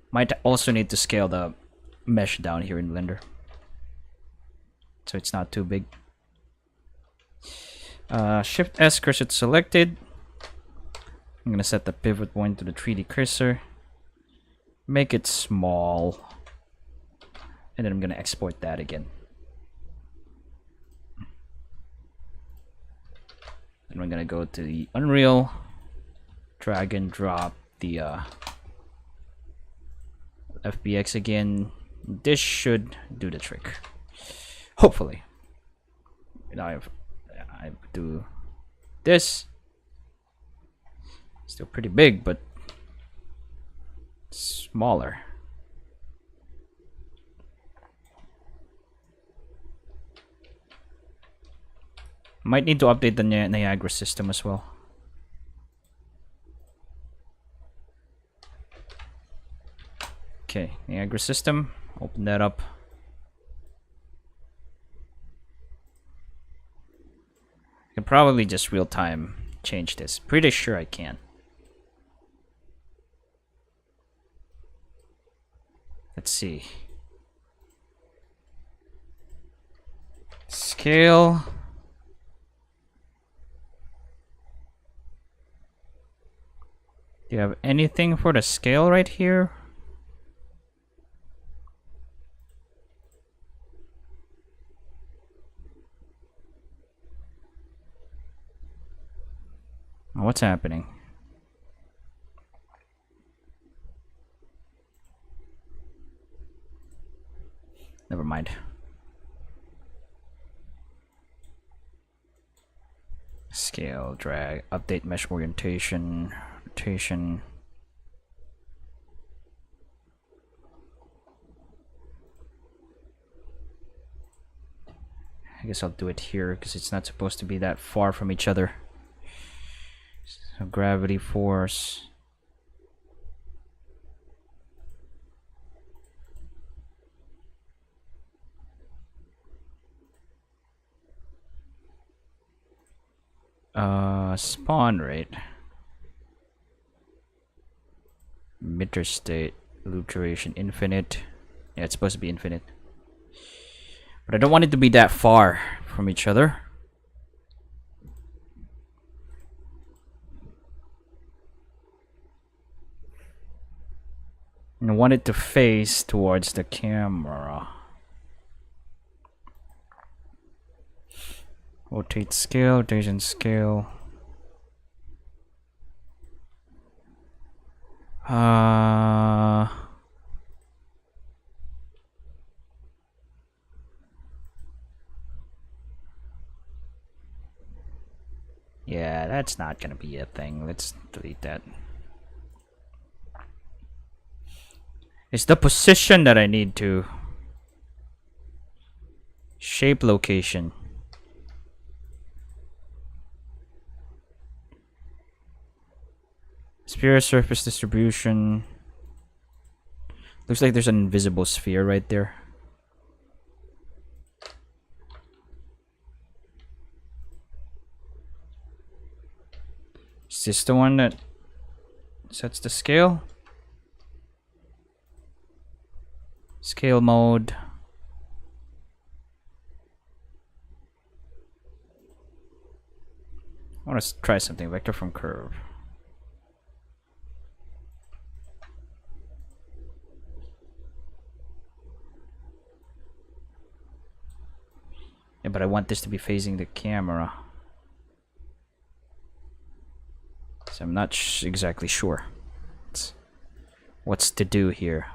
S1: Might also need to scale the mesh down here in Blender, so it's not too big. Shift S, cursor selected. I'm gonna set the pivot point to the 3D cursor. Make it small. And then I'm gonna export that again. And we're gonna go to the Unreal, drag and drop the FBX again. This should do the trick. Hopefully. Now I do this. Still pretty big, but smaller. Might need to update the Niagara system as well. Okay, Niagara system. Open that up. I can probably just real time change this. Pretty sure I can. Let's see. Scale. Do you have anything for the scale right here? What's happening? Never mind. Scale, drag, update mesh orientation, rotation. I guess I'll do it here because it's not supposed to be that far from each other. So gravity force. Spawn rate. Emitter state. Loop duration infinite. Yeah, it's supposed to be infinite. But I don't want it to be that far from each other. And I want it to face towards the camera. Rotate scale, rotation scale. Yeah, that's not gonna be a thing. Let's delete that. It's the position that I need to. Shape location. Sphere surface distribution. Looks like there's an invisible sphere right there. Is this the one that sets the scale? Scale mode. I want to try something. Vector from curve. Yeah, but I want this to be facing the camera. So I'm not exactly sure what's to do here.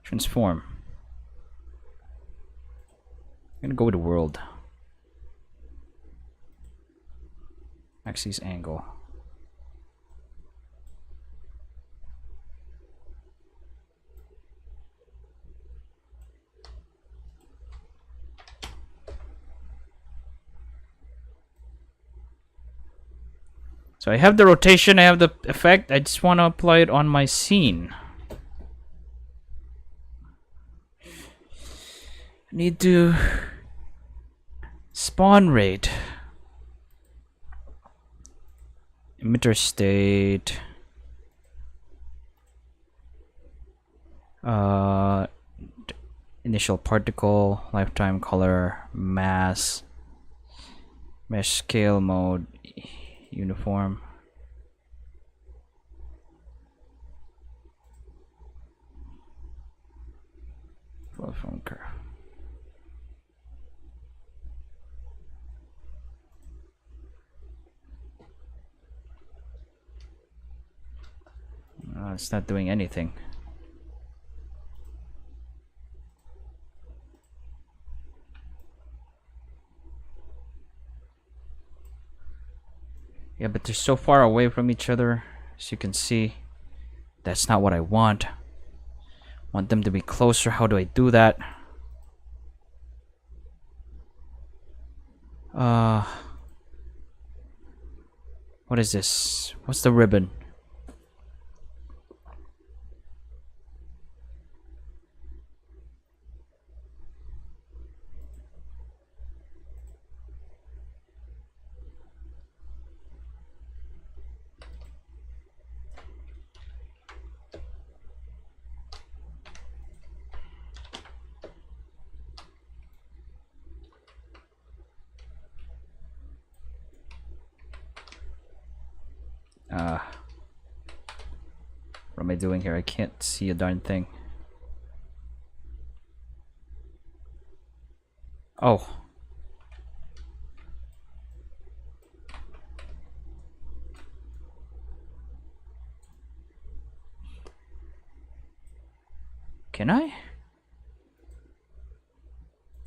S1: Transform. I'm gonna go with the world. Axis angle. So I have the rotation, I have the effect, I just want to apply it on my scene. I need to spawn rate. Emitter state. Initial particle, lifetime color, mass, mesh scale mode, uniform. Flow from curve. It's not doing anything. Yeah, but they're so far away from each other, as you can see. That's not what I want. I want them to be closer. How do I do that? What is this? What's the ribbon? What am I doing here? I can't see a darn thing. Oh. Can I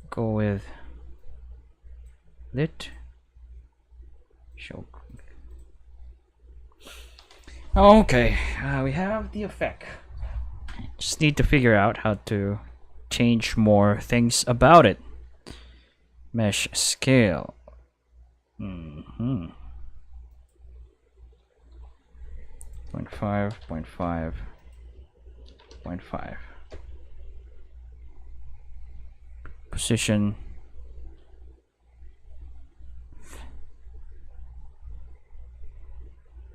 S1: go with lit show? Okay, we have the effect. Just need to figure out how to change more things about it. Mesh scale. 0.5, 0.5, 0.5. Position.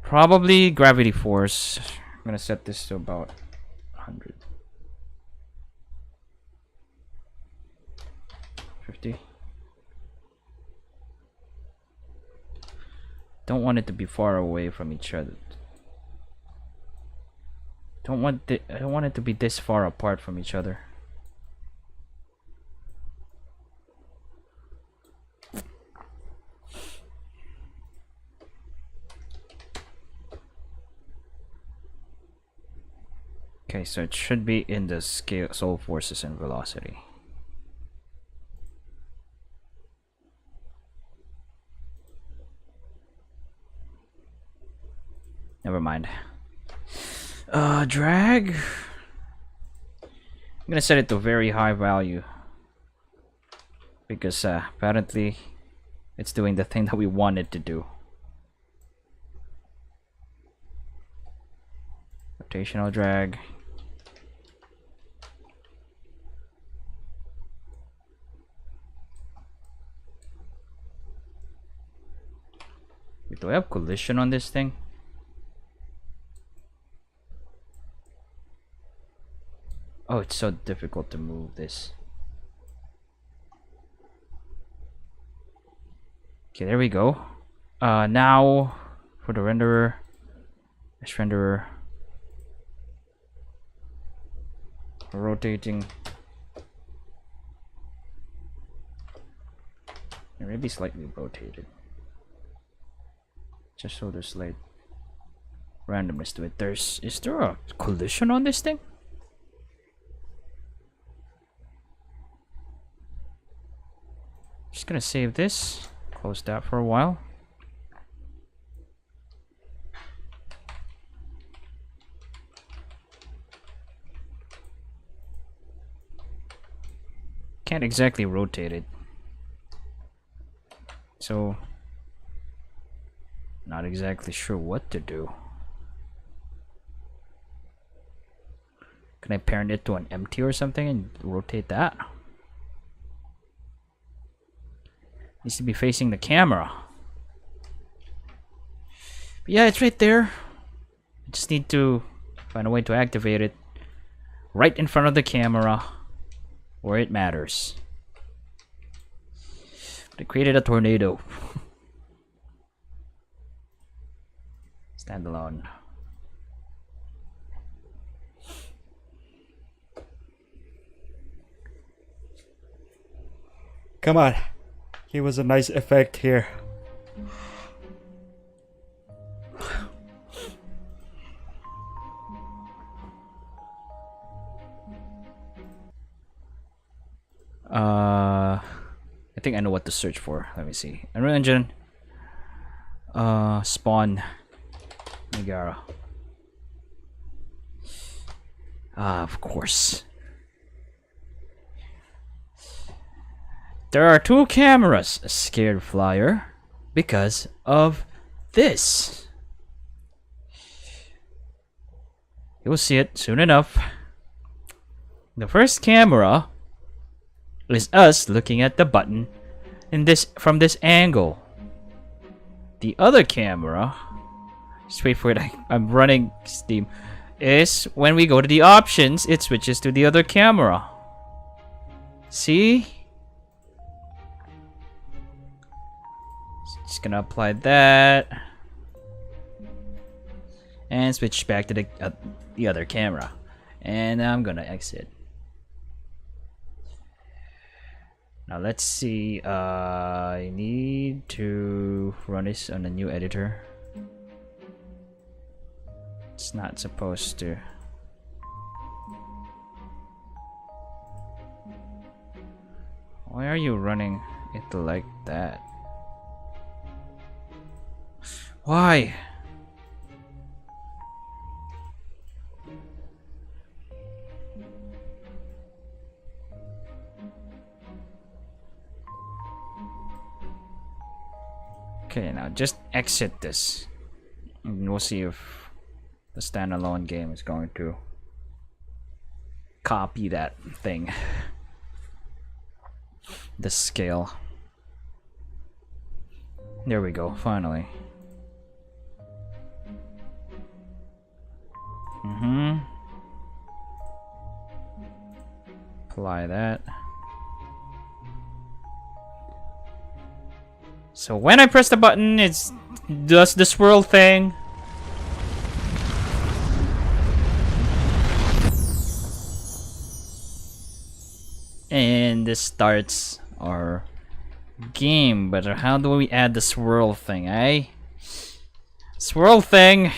S1: Probably gravity force. I'm gonna set this to about 100. 50. don't want it to be far away from each other. I don't want it to be this far apart from each other. Okay, so it should be in the scale, soul forces and velocity. Never mind. Drag. I'm gonna set it to very high value because apparently it's doing the thing that we want it to do. Rotational drag. Wait, do I have collision on this thing? Oh, it's so difficult to move this. Okay, there we go. Now for the renderer. Mesh renderer. Rotating. Maybe slightly rotated. Just so there's like randomness to it. Is there a collision on this thing? Just gonna save this, close that for a while. Can't exactly rotate it, so not exactly sure what to do. Can I parent it to an empty or something and rotate that? Needs to be facing the camera. But yeah, it's right there. I just need to find a way to activate it right in front of the camera where it matters. But it created a tornado. Standalone. Come on. Give us a nice effect here. I think I know what to search for. Let me see. Unreal Engine. Spawn. Megara. Of course. There are two cameras, Scared Flier, because of this. You will see it soon enough. The first camera is us looking at the button in this from this angle. The other camera, just wait for it, I'm running Steam, is when we go to the options, it switches to the other camera. See? Just gonna apply that and switch back to the other camera, and I'm gonna exit. Now let's see. I need to run this on a new editor. It's not supposed to. Why are you running it like that? Why? Okay, now just exit this. And we'll see if the standalone game is going to copy that thing. The scale. There we go, finally. Apply that. So when I press the button, it's does the swirl thing. And this starts our game, but how do we add the swirl thing, eh? Swirl thing!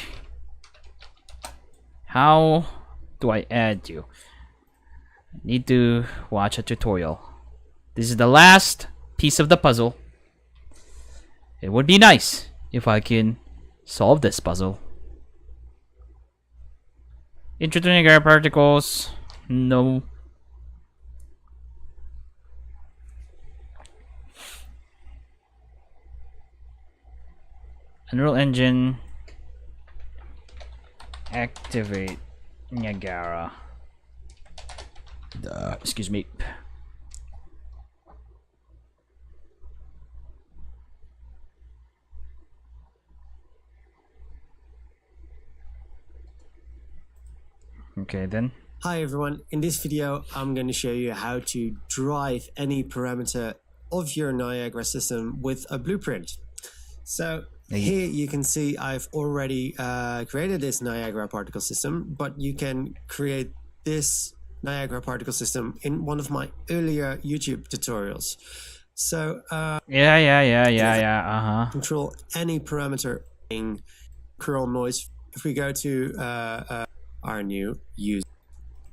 S1: How do I add you? I need to watch a tutorial. This is the last piece of the puzzle. It would be nice if I can solve this puzzle. Introducing air particles. No. Unreal Engine. Activate Niagara. Excuse me. Okay then.
S11: Hi everyone, in this video I'm going to show you how to drive any parameter of your Niagara system with a blueprint. So here you can see I've already created this Niagara particle system, but you can create this Niagara particle system in one of my earlier YouTube tutorials. So control any parameter in curl noise. If we go to our new user,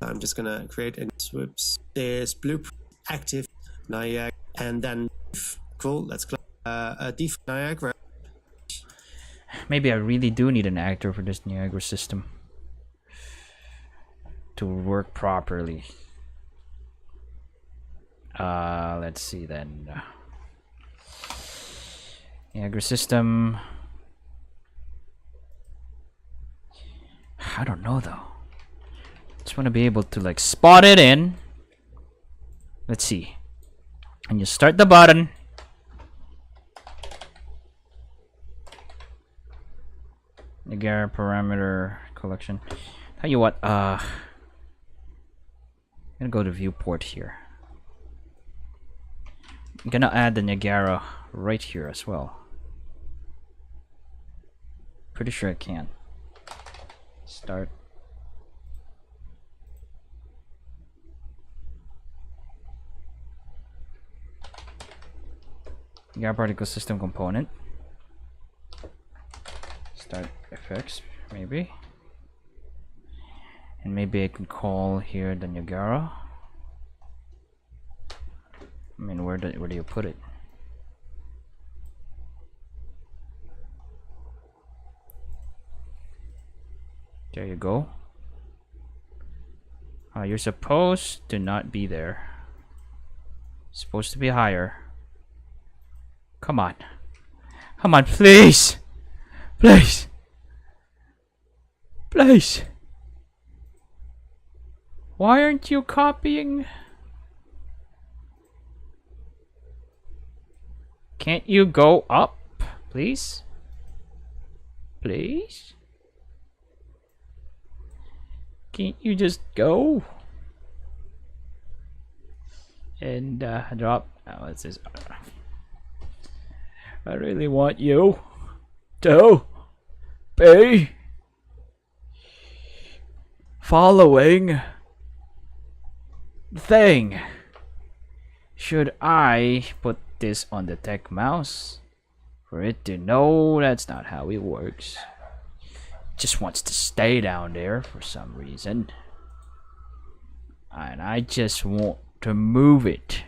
S11: I'm just gonna create a whoops. There's blueprint active Niagara, and then cool. Let's click a default Niagara.
S1: Maybe I really do need an actor for this Niagara system to work properly. Let's see then. Niagara system. I don't know though. Just want to be able to like spot it in. Let's see. And you start the button. Niagara parameter collection. Tell you what, I'm gonna go to viewport here. I'm gonna add the Niagara right here as well. Pretty sure I can. Start. Niagara particle system component. Start FX, maybe. And maybe I can call here the Niagara. I mean, where do you put it? There you go. You're supposed to not be there. Supposed to be higher. Come on. Come on, please! Please! Please! Why aren't you copying? Can't you go up, please? Please? Can't you just go? And drop. Oh, what's this? I really want you to be following the thing. Should I put this on the tech mouse for it to know that's not how it works? It just wants to stay down there for some reason, and I just want to move it.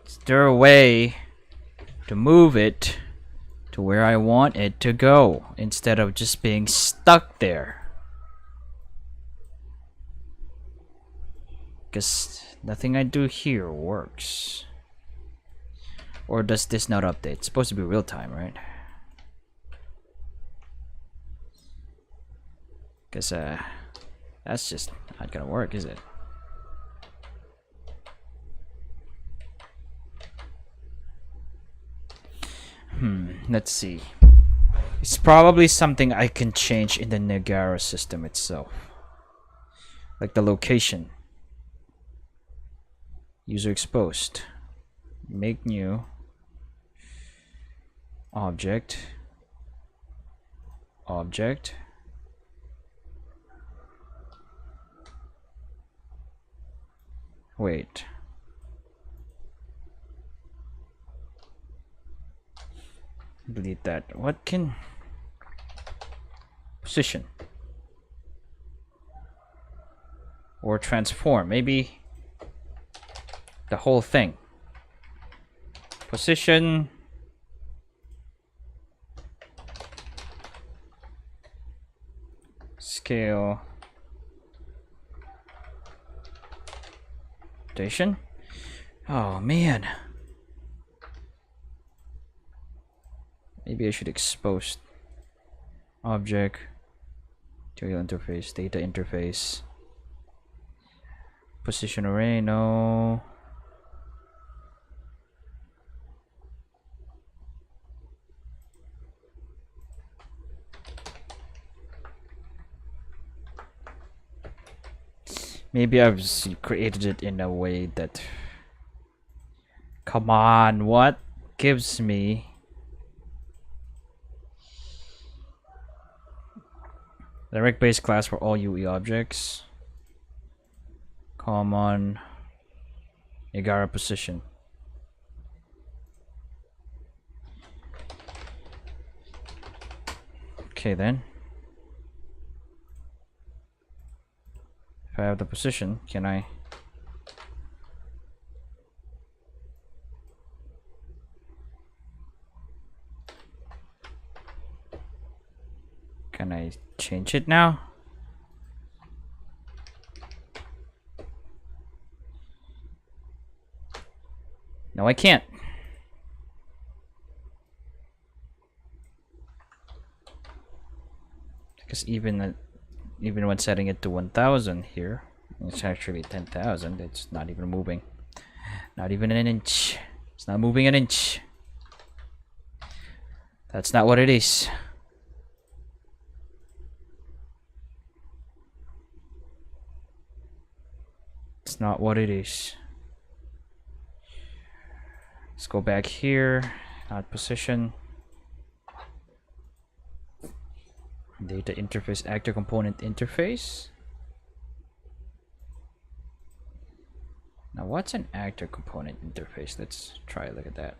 S1: Is there a way to move it to where I want it to go instead of just being stuck there? Because nothing I do here works. Or does this not update? It's supposed to be real time, right? Because that's just not gonna work, is it? Let's see. It's probably something I can change in the Niagara system itself. Like the location. User exposed. Make new. Object. Object. Wait. Delete that. What can... Position. Or transform. Maybe the whole thing. Position. Scale. Rotation. Oh man. Maybe I should expose object, material interface, data interface, position array. No. Maybe I've created it in a way that... Come on, what gives me... Direct base class for all UE objects. Common. Agara position. Okay then. If I have the position, can I... Can I change it now? No, I can't. Because even when setting it to 1000 here, it's actually 10,000. It's not even moving. Not even an inch. It's not moving an inch. That's not what it is. It's not what it is. Let's go back here. Not position. Data interface, actor component interface. Now what's an actor component interface? Let's try a look at that.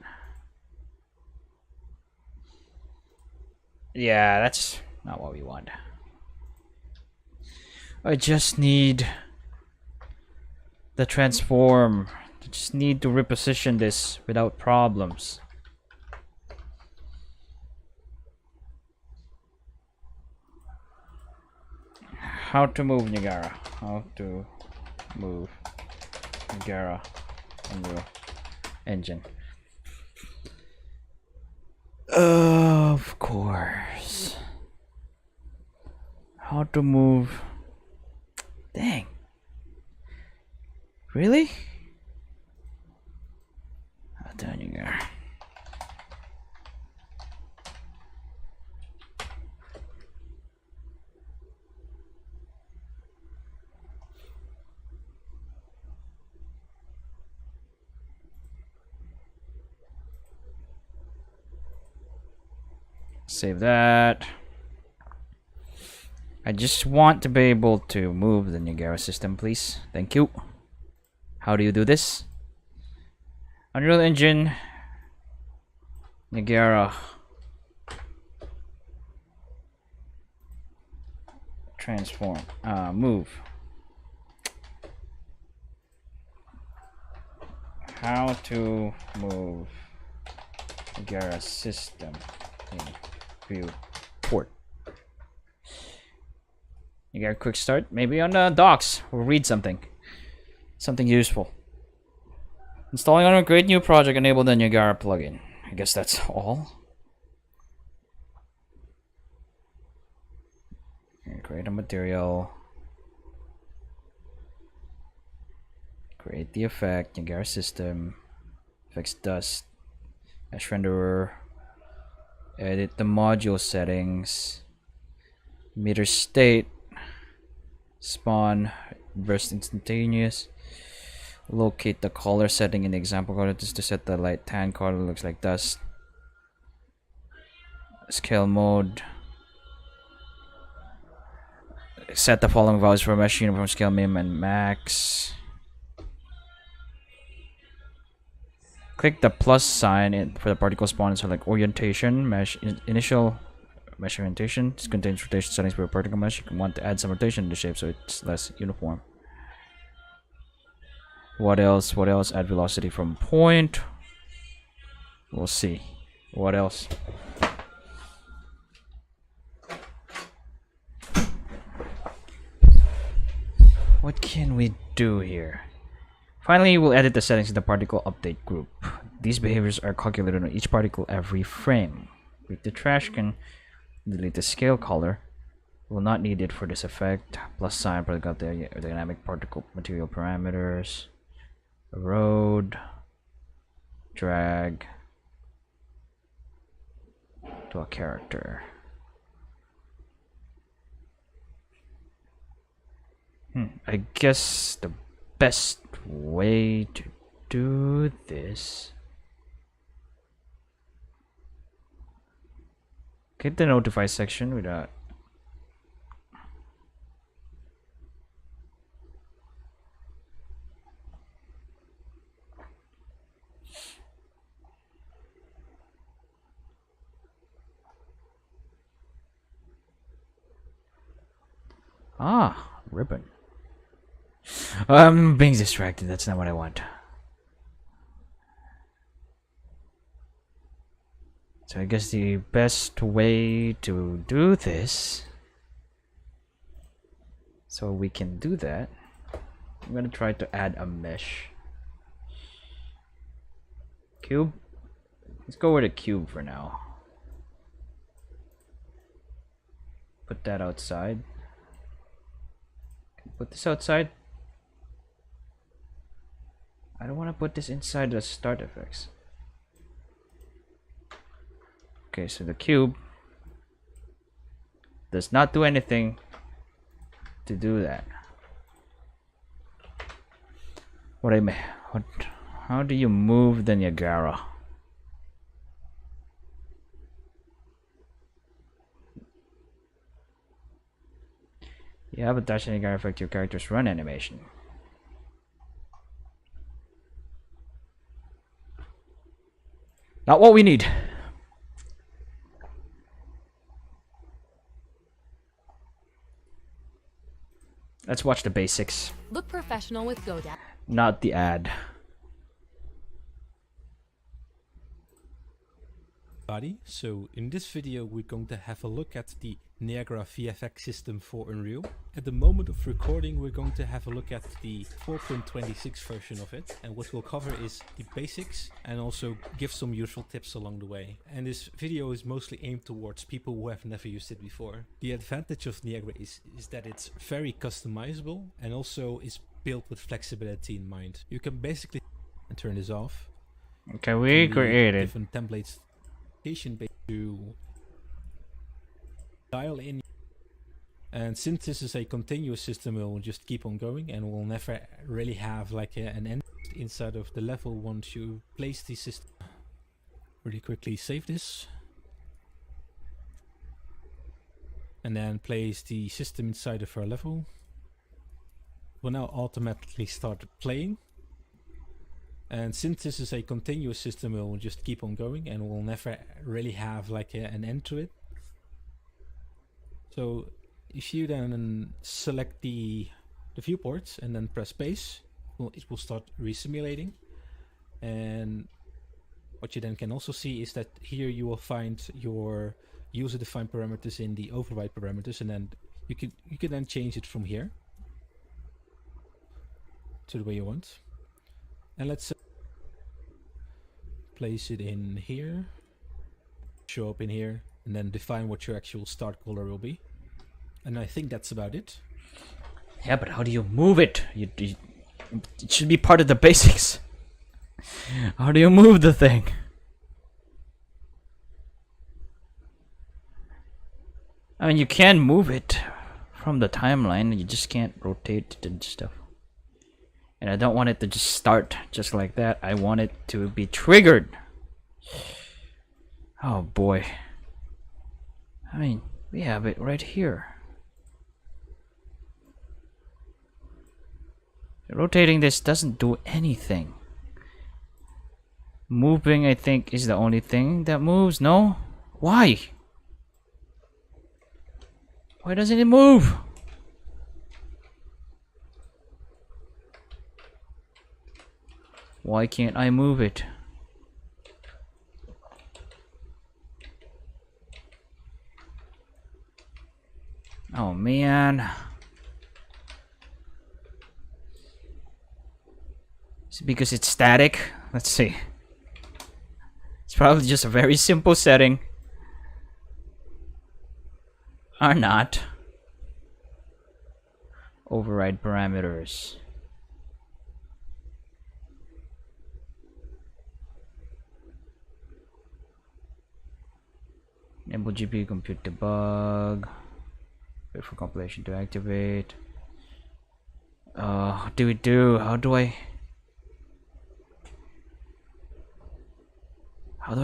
S1: Yeah, that's not what we want. I just need the transform. I just need to reposition this without problems. How to move Niagara. How to move Niagara on your engine. Of course. How to move. Dang. Really? Oh, down you go. Save that. I just want to be able to move the Niagara system, please. Thank you. How do you do this? Unreal Engine, Niagara, transform, move. How to move Niagara system in view port. You got a quick start? Maybe on the docs. We'll read something. Something useful. Installing on a great new project, enable the Niagara plugin. I guess that's all. Create a material. Create the effect, Niagara system. Fix dust. Mesh renderer. Edit the module settings. Meter state. Spawn. Burst instantaneous. Locate the color setting in the example color just to set the light tan color. Looks like dust. Scale mode. Set the following values for mesh uniform scale min and max. Click the plus sign for the particle spawn and select orientation, mesh initial mesh orientation. This contains rotation settings for a particle mesh. You can want to add some rotation to the shape so it's less uniform. What else? What else? Add velocity from point. We'll see. What else? What can we do here? Finally, we'll edit the settings in the particle update group. These behaviors are calculated on each particle every frame. Click the trash can, delete the scale color. We'll not need it for this effect. Plus sign, probably got the dynamic particle material parameters. Erode. Drag. To a character. I guess the best way to do this. Get the notify section without. Ah, ribbon. I'm being distracted. That's not what I want. So I guess the best way to do this, so we can do that, I'm gonna try to add a mesh cube. Let's go with a cube for now. Put that outside. Put this outside. I don't want to put this inside the start effects. Okay, so the cube does not do anything to do that. How do you move the Niagara? You have a dash Niagara effect your character's run animation. Not what we need. Let's watch the basics.
S12: Look professional with GoDaddy.
S1: Not the ad.
S13: So in this video we're going to have a look at the Niagara VFX system for Unreal. At the moment of recording we're going to have a look at the 4.26 version of it, and what we'll cover is the basics and also give some useful tips along the way. And this video is mostly aimed towards people who have never used it before. The advantage of Niagara is that it's very customizable and also is built with flexibility in mind. You can basically turn this off.
S1: Okay, we created
S13: different templates to dial in, and since this is a continuous system, we'll just keep on going and we'll never really have like an end inside of the level once you place the system. Really quickly save this and then place the system inside of our level. We'll now automatically start playing. And since this is a continuous system, we'll just keep on going and we'll never really have like an end to it. So if you then select the viewports and then press space, it will start resimulating. And what you then can also see is that here you will find your user-defined parameters in the override parameters, and then you can then change it from here to the way you want. And let's place it in here, show up in here, and then define what your actual start color will be. And I think that's about it.
S1: Yeah, but how do you move it? It should be part of the basics. How do you move the thing? I mean, you can move it from the timeline, you just can't rotate it and stuff. And I don't want it to just start just like that. I want it to be triggered. Oh boy. I mean, we have it right here. Rotating this doesn't do anything. Moving, I think, is the only thing that moves. No? Why? Why doesn't it move? Why can't I move it? Oh man. Is it because it's static? Let's see. It's probably just a very simple setting. Or not. Override parameters. Enable GPU compute debug. Wait for compilation to activate. What do we do? How do I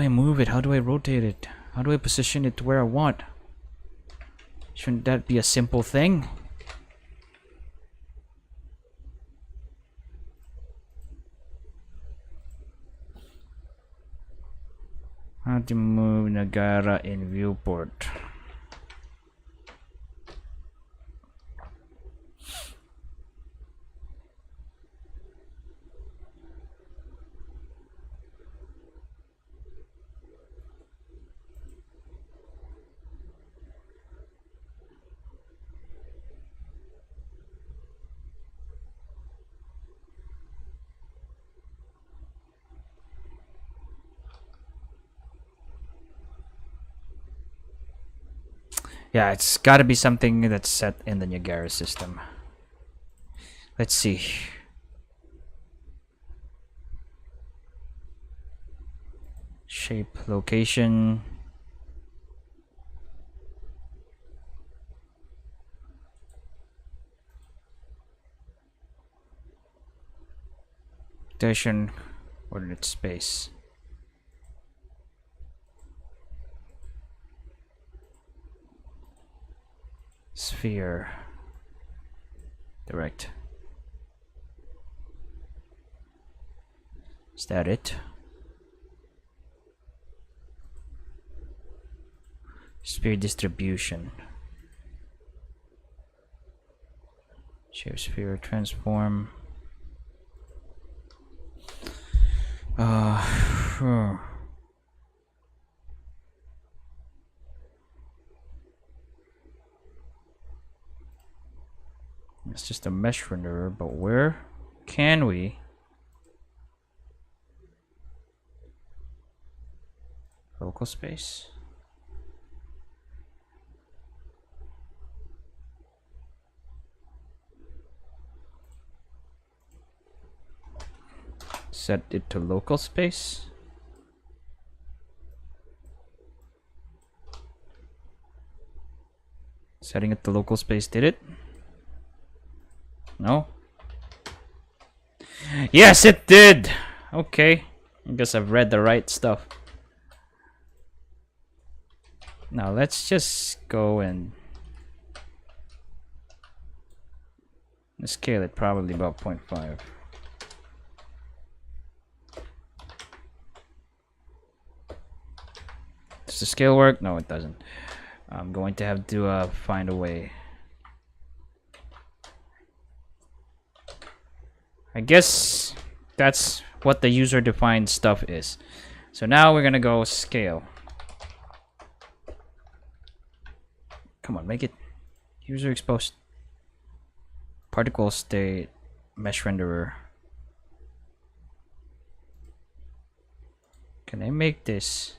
S1: move it? How do I rotate it? How do I position it to where I want? Shouldn't that be a simple thing? How to move Nagara in viewport. Yeah, it's gotta be something that's set in the Niagara system. Let's see. Shape, location. Rotation, coordinate space. Sphere. Direct. Is that it? Sphere distribution. Shape sphere transform. It's just a mesh renderer, but where can we local space? Set it to local space. Setting it to local space did it? No? Yes, it did! Okay. I guess I've read the right stuff. Now let's just go and scale it probably about 0.5. Does the scale work? No, it doesn't. I'm going to have to find a way. I guess that's what the user-defined stuff is. So now we're gonna go scale. Come on, make it user exposed. Particle state mesh renderer. Can I make this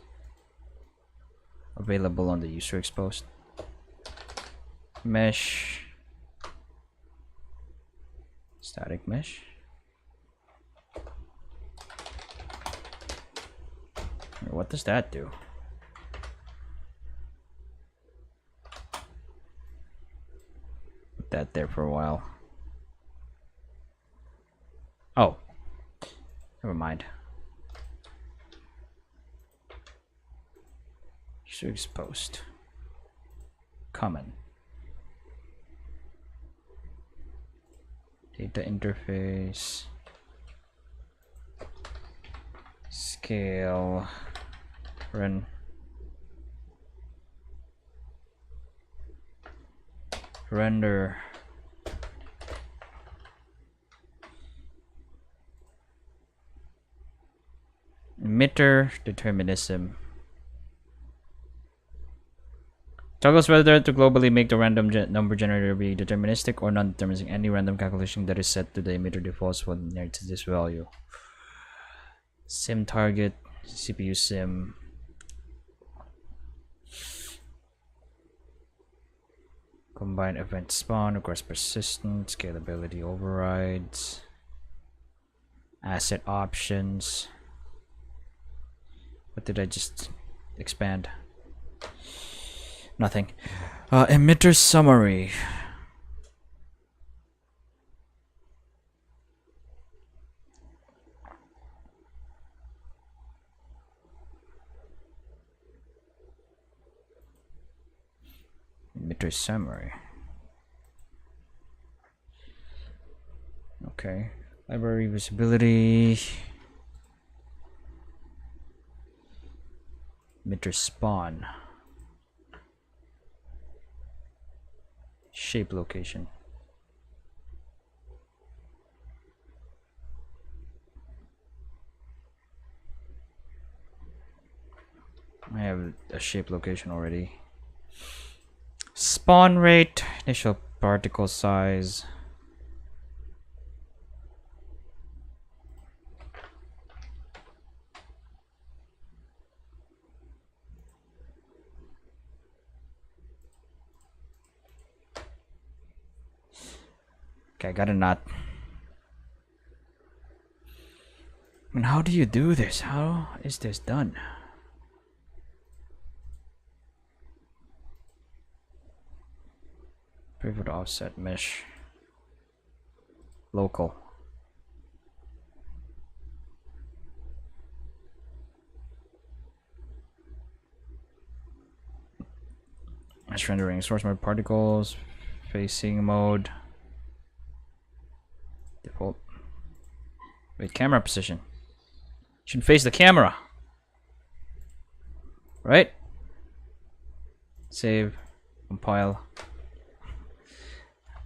S1: available on the user exposed? Mesh. Static mesh. What does that do? Put that there for a while. Oh, never mind. User exposed. common. Data interface. Scale. Run. Render. Emitter determinism. Toggles whether to globally make the random number generator be deterministic or non-deterministic. Any random calculation that is set to the emitter defaults will inherit to this value. Sim target, CPU sim. Combine event spawn, requires persistent, scalability overrides, asset options. What did I just expand? Nothing. Emitter summary. Emitter summary. Okay. Library visibility. Emitter spawn. Shape location. I have a shape location already. Spawn rate, initial particle size. Okay, got a knot. And how do you do this? How is this done? Pivot offset mesh. Local. Mesh rendering. Source mode particles. Facing mode. Default. Wait, camera position. Should face the camera. Right? Save. Compile.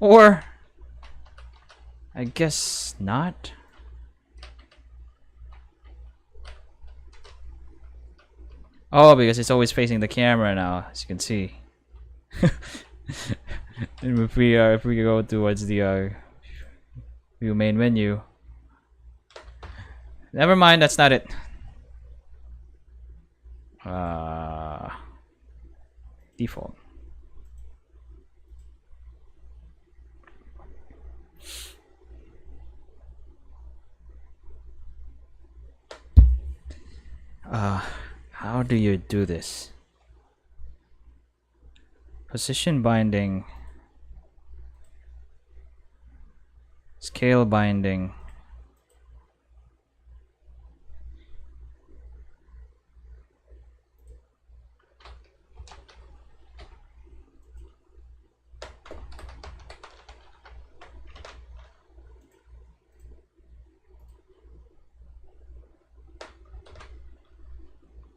S1: Or I guess not. Oh, because it's always facing the camera now, as you can see. And if we go towards the view main menu. Never mind, that's not it. Default. How do you do this? Position binding. Scale binding.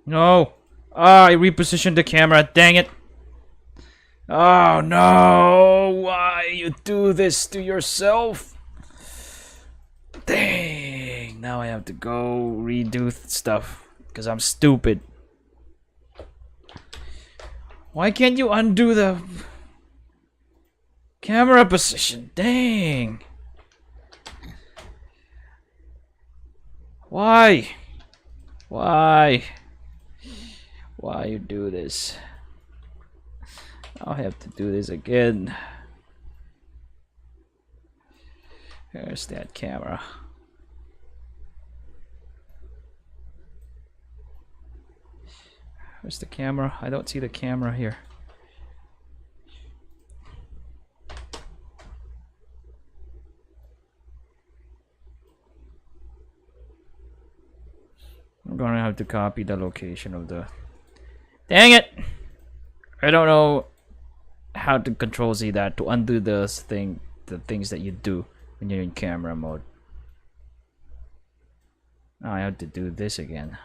S1: No! Ah, I repositioned the camera, dang it! Oh no! Why you do this to yourself? Dang! Now I have to go redo stuff because I'm stupid. Why can't you undo the camera position? Dang! Why? Why? Why you do this? I'll have to do this again. There's that camera. Where's the camera? I don't see the camera here. I'm gonna have to copy the location of the... Dang it! I don't know how to control Z that to undo the things that you do when you're in camera mode. Oh, I have to do this again.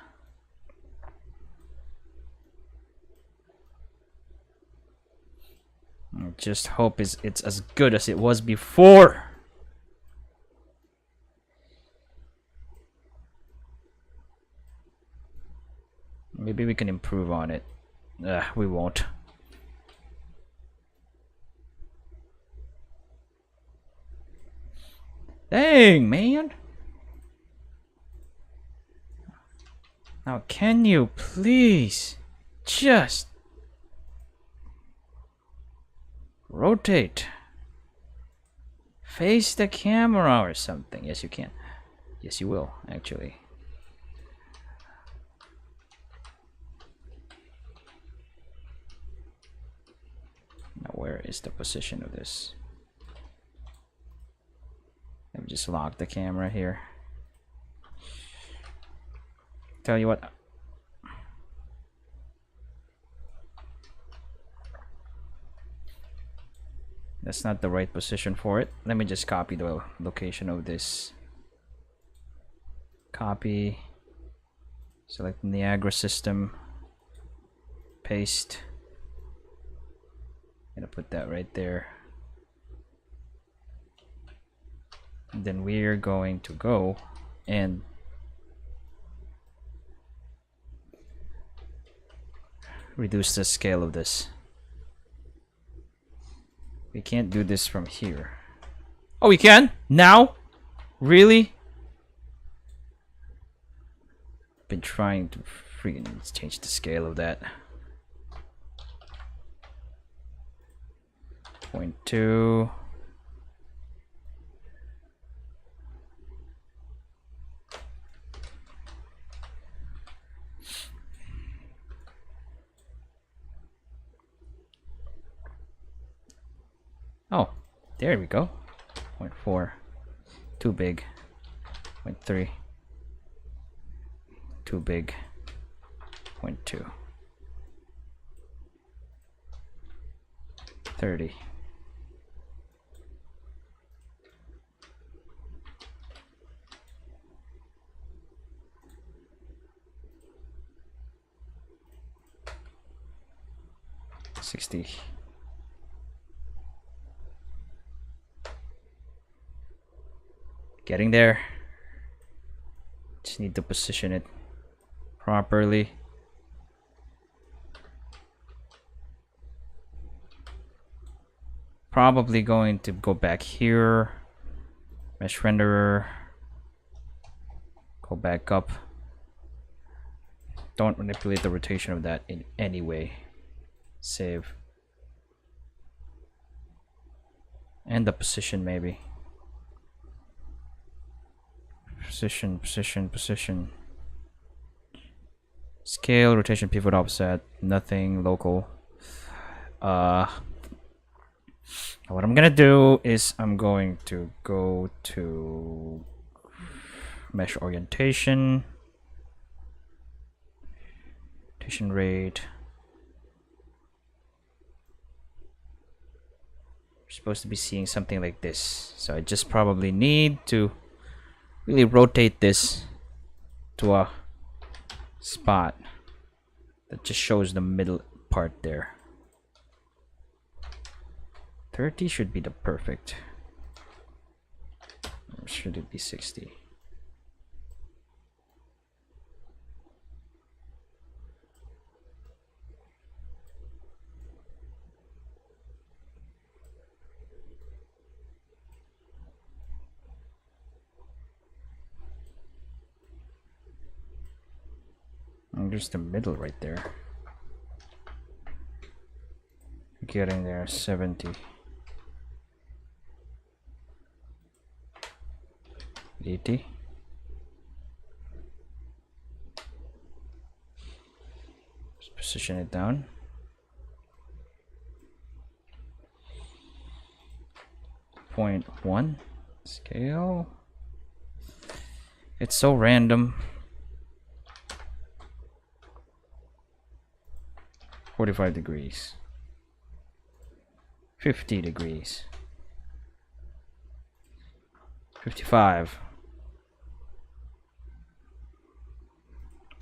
S1: I just hope it's as good as it was before. Maybe we can improve on it. We won't. Dang, man. Now, can you please just rotate? Face the camera or something. Yes, you can. Yes, you will, actually. Now, where is the position of this? Let me just lock the camera here. Tell you what. That's not the right position for it. Let me just copy the location of this. Copy. Select Niagara system. Paste. Gonna put that right there. And then we're going to go and reduce the scale of this. We can't do this from here. Oh, we can? Now? Really? Been trying to freaking change the scale of that. 0.2. Oh, there we go. 0.4. Too big. 0.3. Too big. 0.2. 30. $60. Getting there. Just need to position it properly. Probably going to go back here. Mesh renderer. Go back up. Don't manipulate the rotation of that in any way. Save. And the position maybe. Position, position, position. Scale, rotation, pivot, offset, nothing, local. What I'm gonna do is I'm going to go to mesh orientation, rotation rate. We're supposed to be seeing something like this, so I just probably need to really rotate this to a spot that just shows the middle part there. 30 should be the perfect. Or should it be 60? There's the middle right there. Getting there, 70. 80. Just position it down. Point 1 scale. It's so random. 45 degrees. 50 degrees. 55.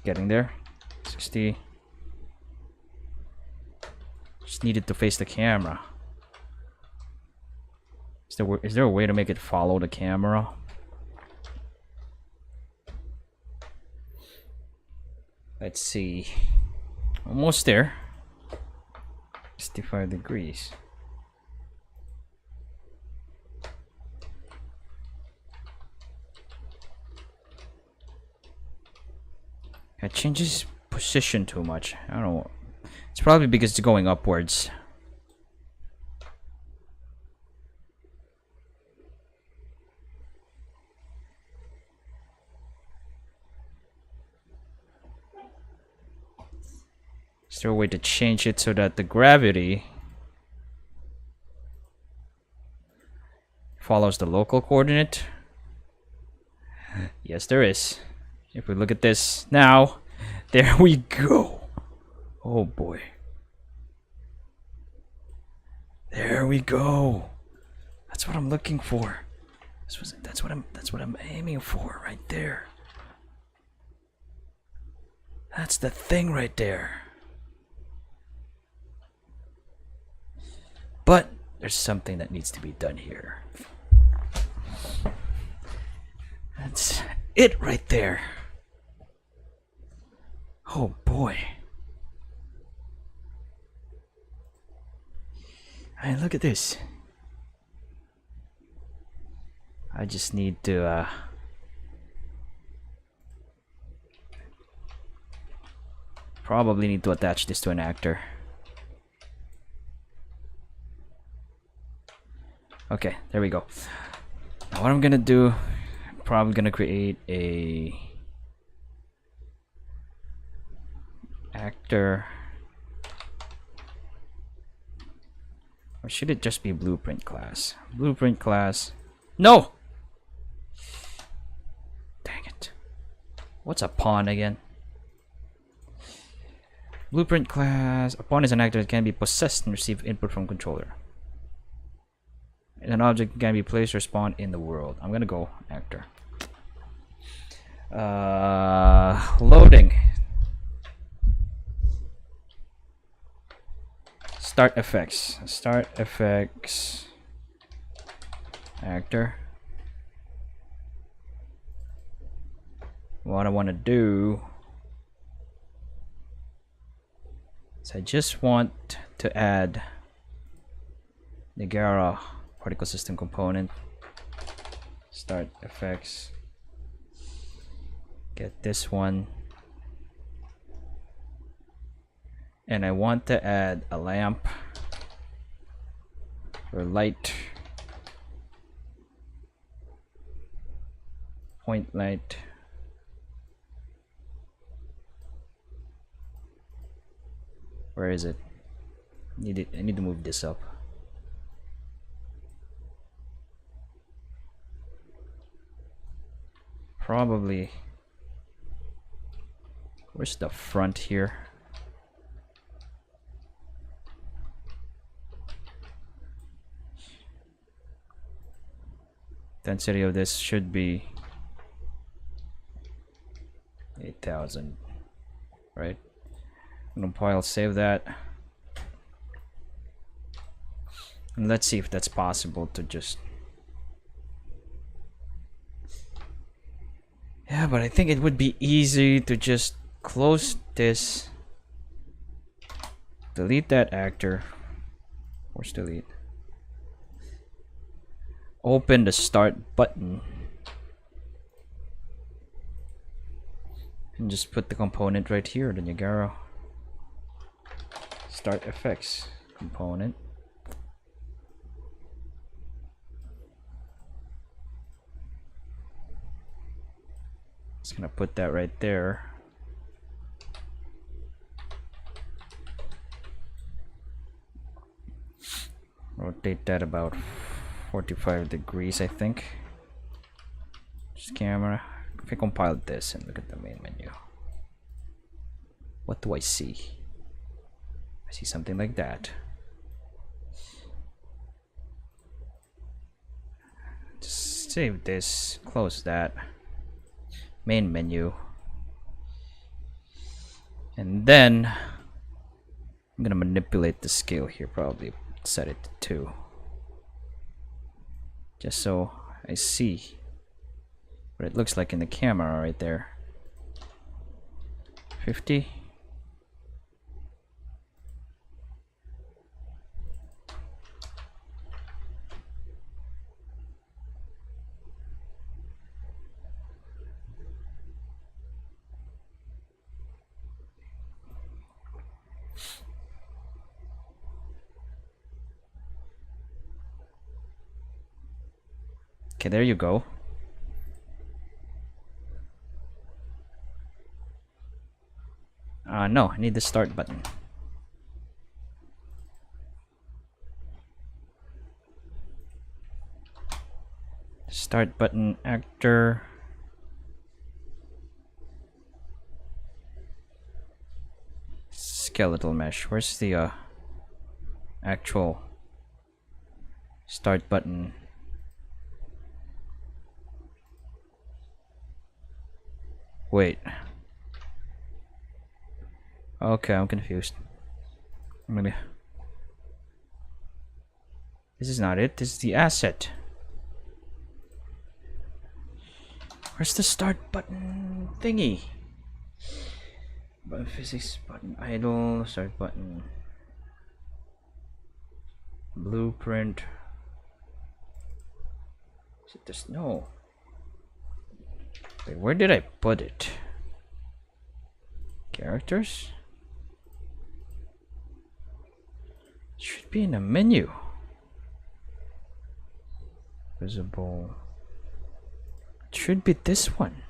S1: Getting there. 60. Just needed to face the camera. Is there a way to make it follow the camera? Let's see. Almost there. 65 degrees. It changes position too much. I don't know. It's probably because it's going upwards. Is there a way to change it so that the gravity follows the local coordinate? Yes, there is. If we look at this now, there we go. Oh boy. There we go. That's what I'm looking for. That's what I'm aiming for right there. That's the thing right there. But there's something that needs to be done here. That's it right there. Oh boy. I mean, look at this. I just need to probably need to attach this to an actor. Okay, there we go. Now what I'm gonna do, I'm probably gonna create a actor, or should it just be blueprint class? Blueprint class. No! Dang it. What's a pawn again? Blueprint class. A pawn is an actor that can be possessed and receive input from controller. And an object can be placed or spawned in the world. I'm gonna go actor. Loading. Start effects. Start effects. Actor. What I want to do is I just want to add Nagara particle system component. Start effects. Get this one. And I want to add a lamp or light, point light. Where is it? I need to move this up. Probably. Where's the front here? Density of this should be 8,000, right? I'm gonna pile save that, and let's see if that's possible to just. Yeah, but I think it would be easy to just close this, delete that actor, force delete. Open the start button and just put the component right here, the Nagara. Start effects component. Just gonna put that right there. Rotate that about 45 degrees, I think. Just camera. If I compile this and look at the main menu, what do I see? I see something like that. save this, close that. Main menu. And then I'm gonna manipulate the scale here, probably set it to 2. Just so I see what it looks like in the camera right there. 50. Okay, there you go. No, I need the start button. Start button, actor. Skeletal mesh. Where's the actual start button? Wait. Okay, I'm confused. Maybe. This is not it. This is the asset. Where's the start button thingy? Button physics, button idle, start button. Blueprint. Is it this? No. Wait, where did I put it? Characters? Should be in the menu. Visible. It should be this one.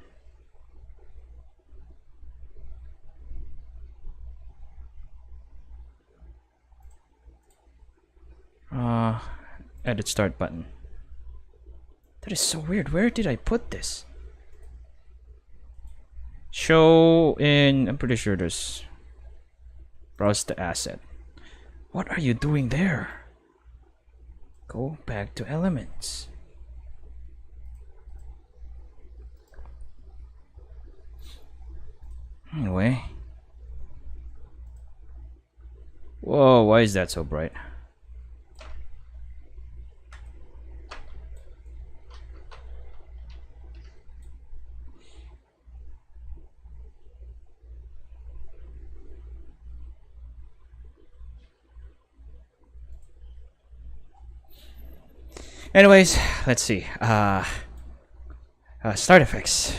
S1: Edit start button. That is so weird. Where did I put this? Show in. I'm pretty sure there's. Browse the asset. What are you doing there? Go back to elements. Anyway. Whoa, why is that so bright? Anyways, let's see. Start effects.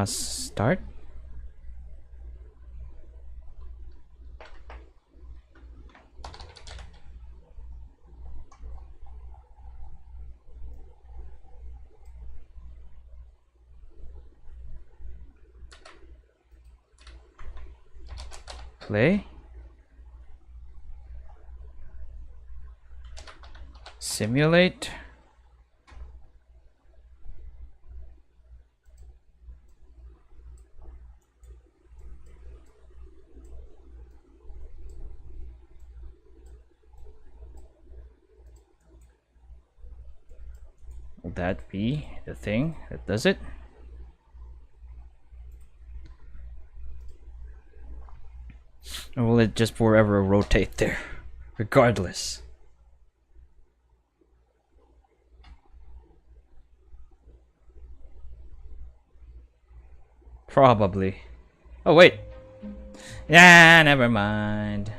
S1: Start. Play. Simulate. Will that be the thing that does it? Or will it just forever rotate there, regardless? Probably. Oh, wait. Yeah, never mind.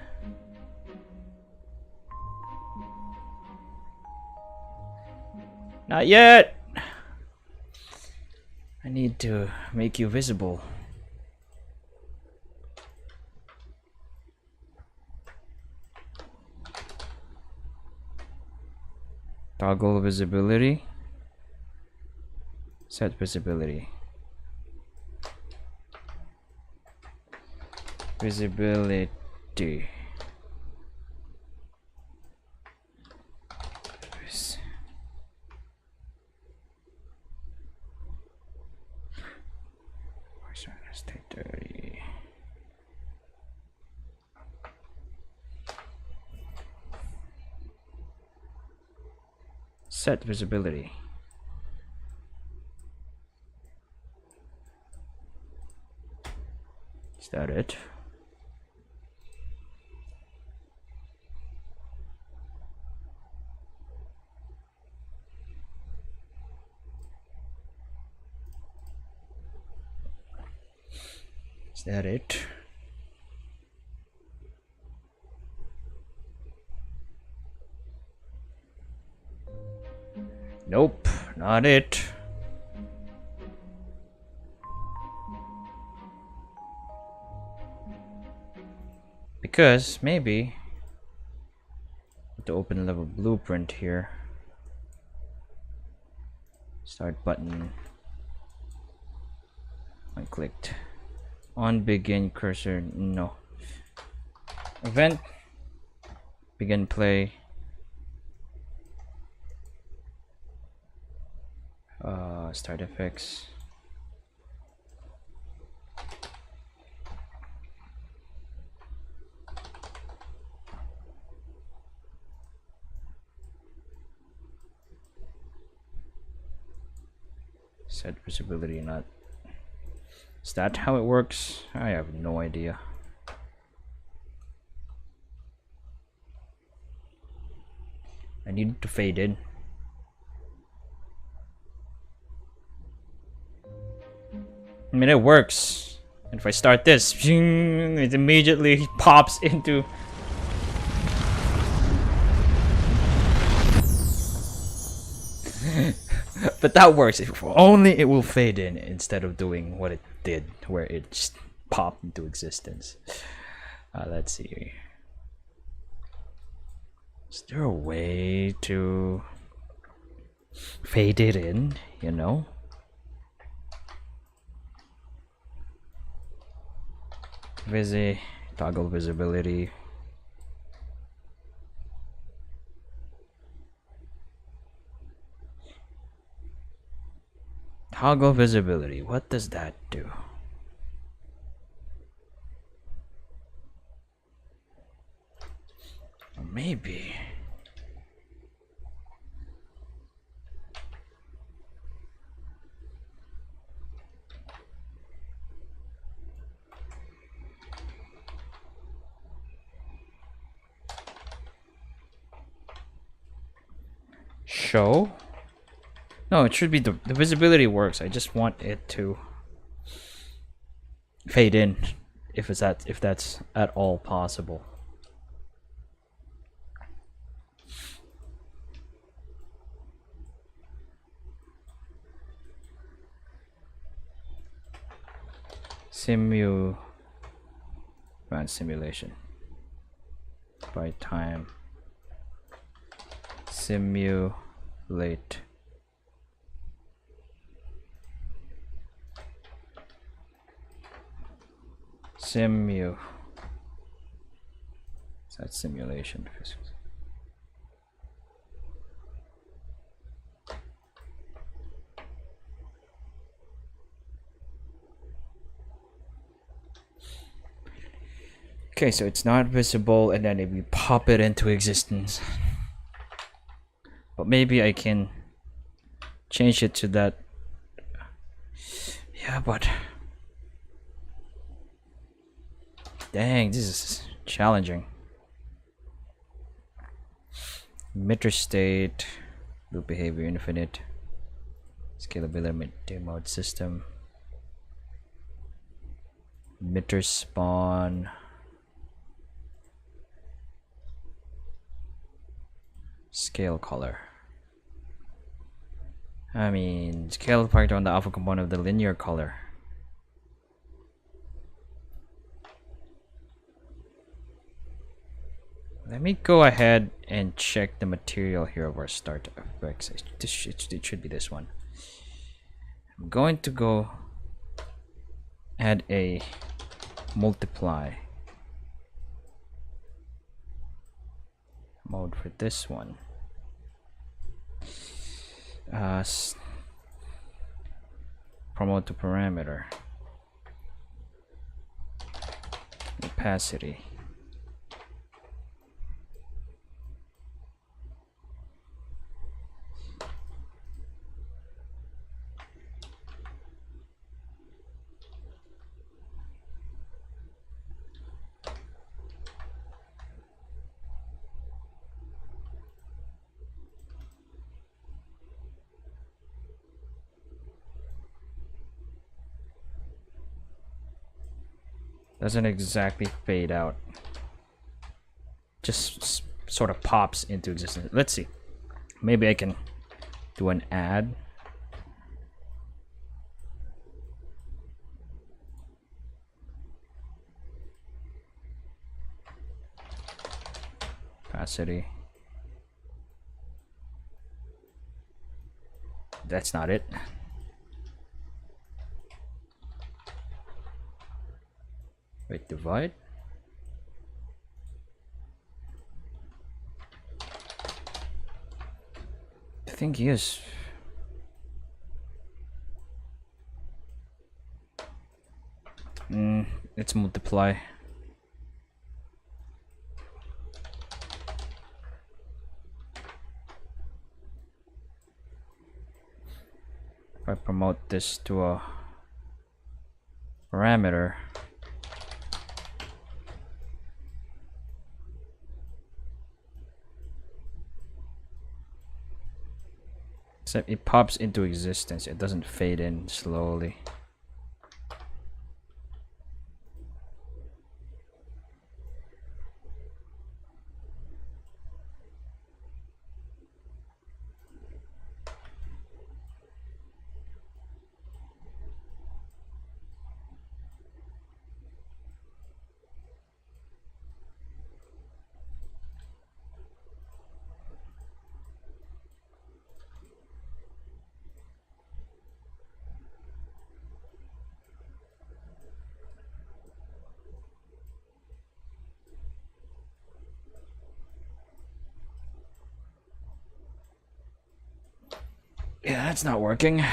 S1: Not yet. I need to make you visible. Toggle visibility. Set visibility. Visibility. Stay dirty. Set visibility. Is that it? Is that it? Nope, not it. Because maybe the open level blueprint here. Start button. Unclicked. On begin cursor, no. Event. Begin play. Start effects. Set visibility, not. Is that how it works? I have no idea. I need to fade in. I mean, it works. And if I start this, it immediately pops into. But that works. If only it will fade in instead of doing what it did, where it just popped into existence. Let's see. Is there a way to fade it in, you know? Toggle visibility. Toggle visibility, what does that do? Maybe. Show? No, it should be the visibility works. I just want it to fade in if that's at all possible. Run simulation by time. Simulate. That's simulation. Okay, so it's not visible, and then we pop it into existence. But maybe I can change it to that. Yeah, but dang, this is challenging. Emitter state, loop behavior infinite, scalability mode system, emitter spawn, scale color. I mean, scale factor on the alpha component of the linear color. Let me go ahead and check the material here of our start effects. It should be this one. I'm going to go add a multiply mode for this one. Promote to parameter. Opacity. Doesn't exactly fade out. Just sort of pops into existence. Let's see. Maybe I can do an add. Opacity. That's not it. Wait, divide? I think yes. Let's multiply. If I promote this to a parameter, except it pops into existence, it doesn't fade in slowly. Yeah, that's not working.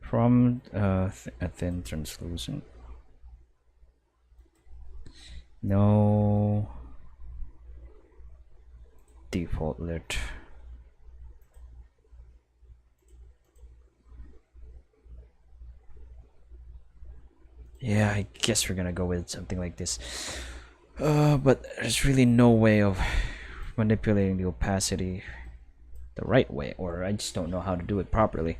S1: From a thin translucent. No default lit. Yeah, I guess we're gonna go with something like this. But there's really no way of manipulating the opacity the right way, or I just don't know how to do it properly.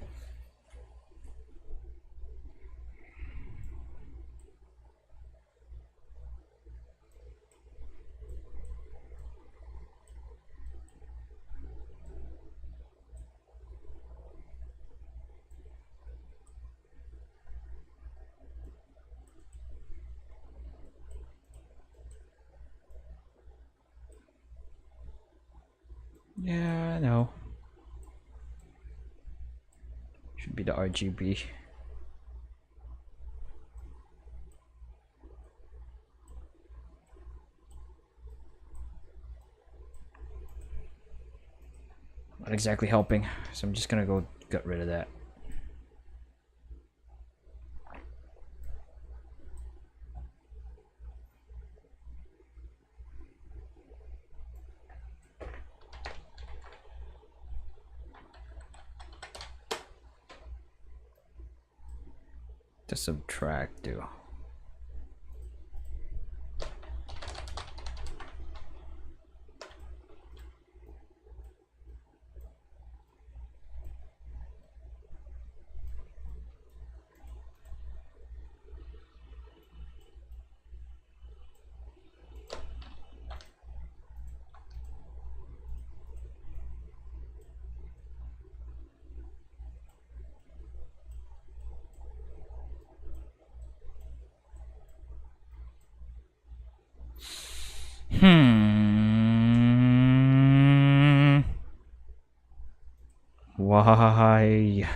S1: Yeah, I know. Should be the RGB. Not exactly helping, so I'm just gonna go get rid of that. To subtract do. Why?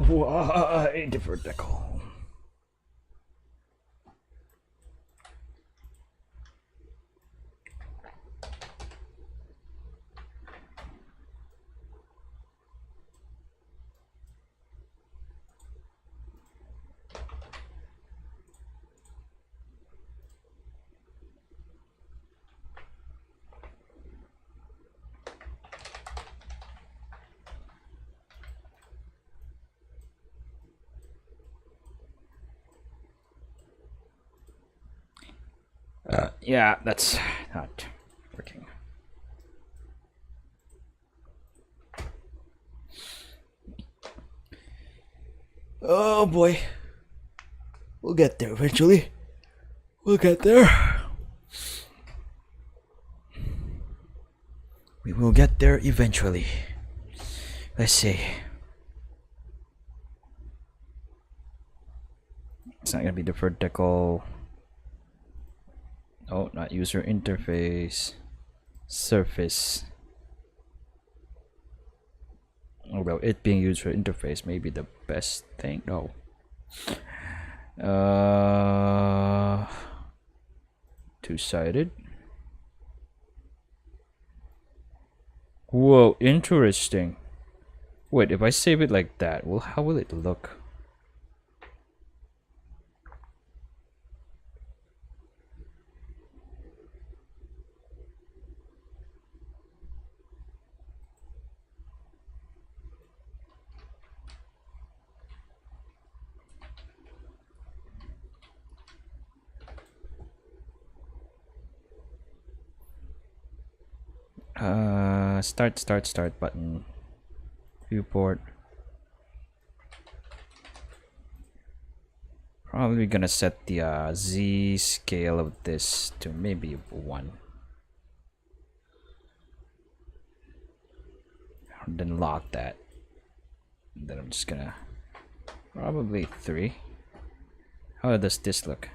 S1: Why the vertical? Yeah, that's not working. Oh boy. We'll get there eventually. We'll get there. We will get there eventually. Let's see. It's not gonna be the vertical. Oh, not user interface. Surface. Although it being user interface may be the best thing. No. Two-sided. Whoa, interesting. Wait, if I save it like that, well, how will it look? Start button. Viewport. Probably gonna set the Z scale of this to maybe 1. Then lock that. Then I'm just gonna probably 3. How does this look?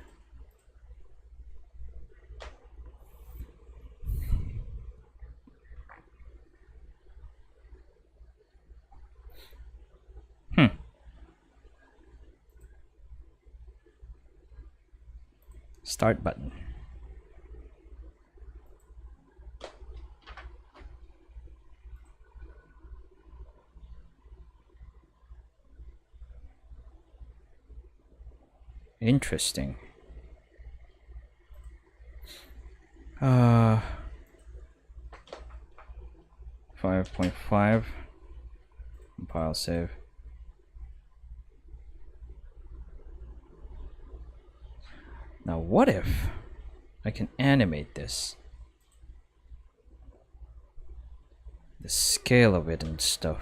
S1: Start button. Interesting. 5.5. Compile save. Now what if I can animate this? The scale of it and stuff.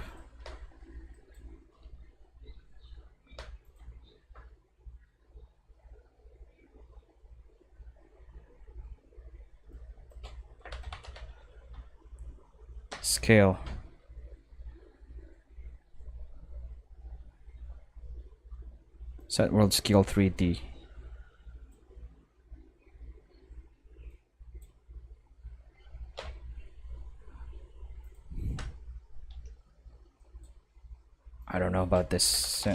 S1: Scale. Set world scale 3D. I don't know about this.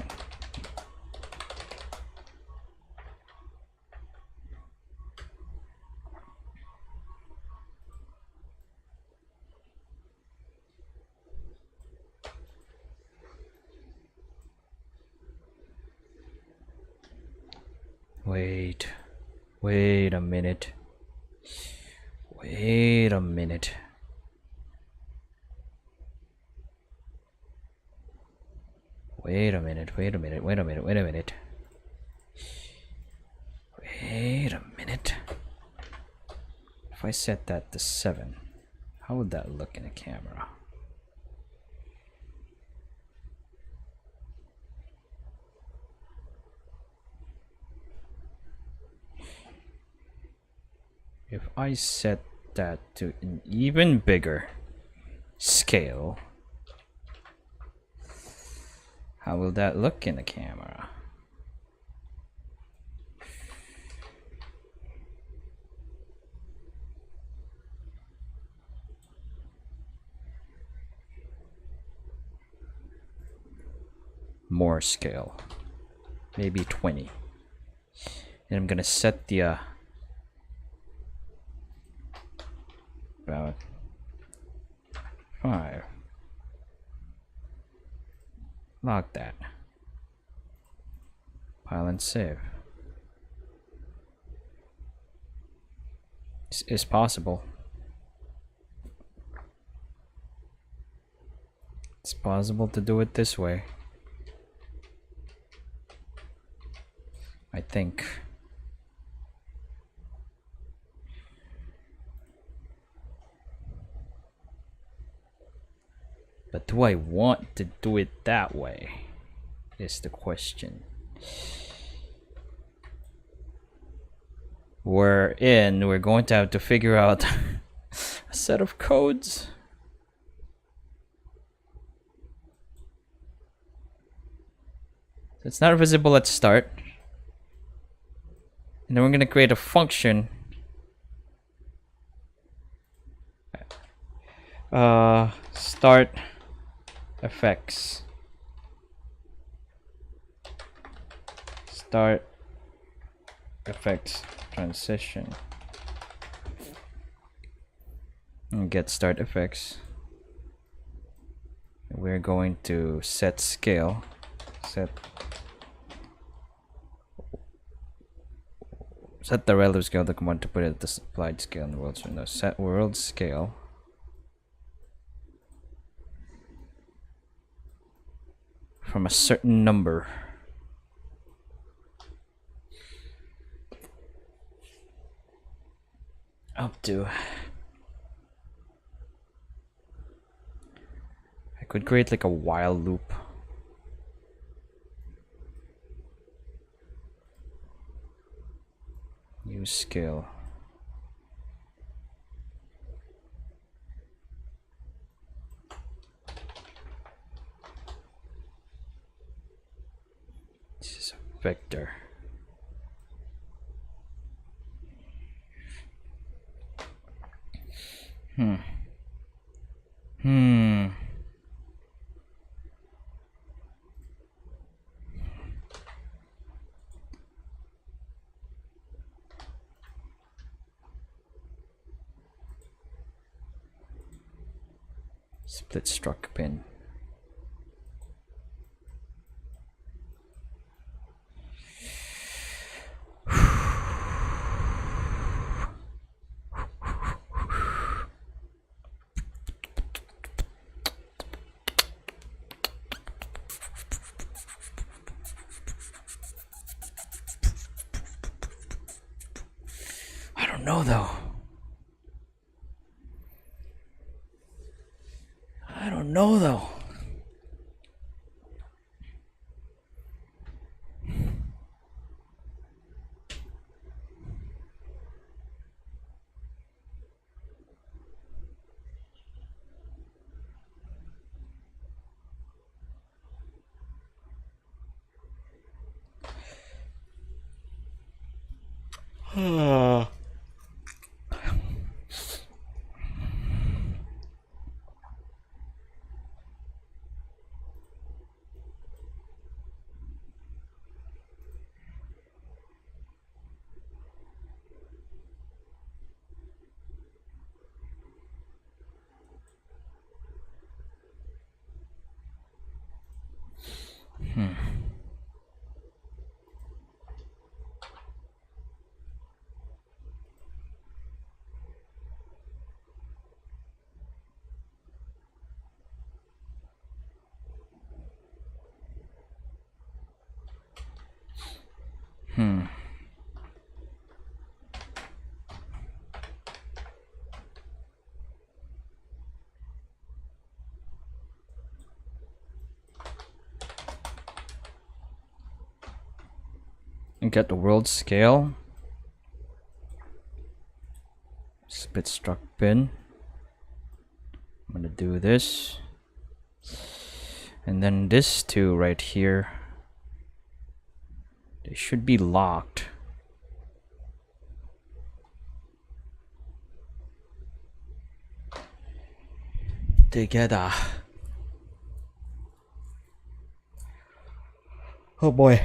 S1: Wait a minute. Wait a minute. Wait a minute. Wait a minute. If I set that to 7, how would that look in a camera? If I set that to an even bigger scale, how will that look in the camera? More scale, maybe 20. And I'm gonna set the about 5. Lock that. Pile and save. It's possible. It's possible to do it this way. I think. But do I want to do it that way? is the question. We're going to have to figure out a set of codes. It's not visible at start. And then we're going to create a function. Start effects. Start effects transition. And get start effects. We're going to set scale. Set the relative scale of the command to put it at the applied scale in the world window. Set world scale. From a certain number. Up to. I could create like a while loop. Use scale. This is a vector. Split struck pin. I don't know though. I don't know though. And get the world scale. Split struck pin. I'm gonna do this. And then this two right here. They should be locked. Together. Oh boy.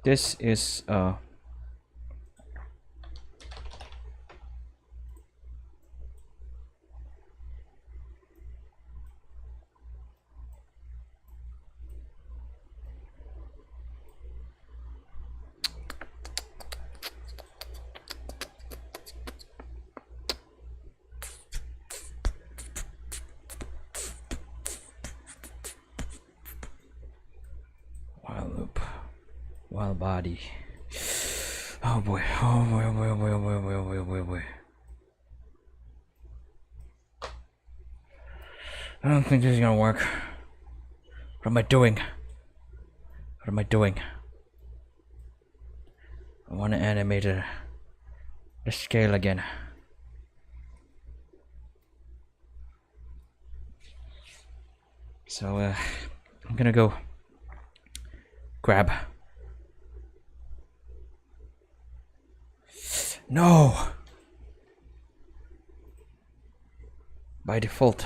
S1: This is while loop, while body. Oh boy, oh boy, oh boy, oh boy, oh boy, oh boy, oh boy, oh boy, oh boy. I don't think this is gonna work. What am I doing? What am I doing? I want to animate the scale again. So I'm gonna go grab. No! By default,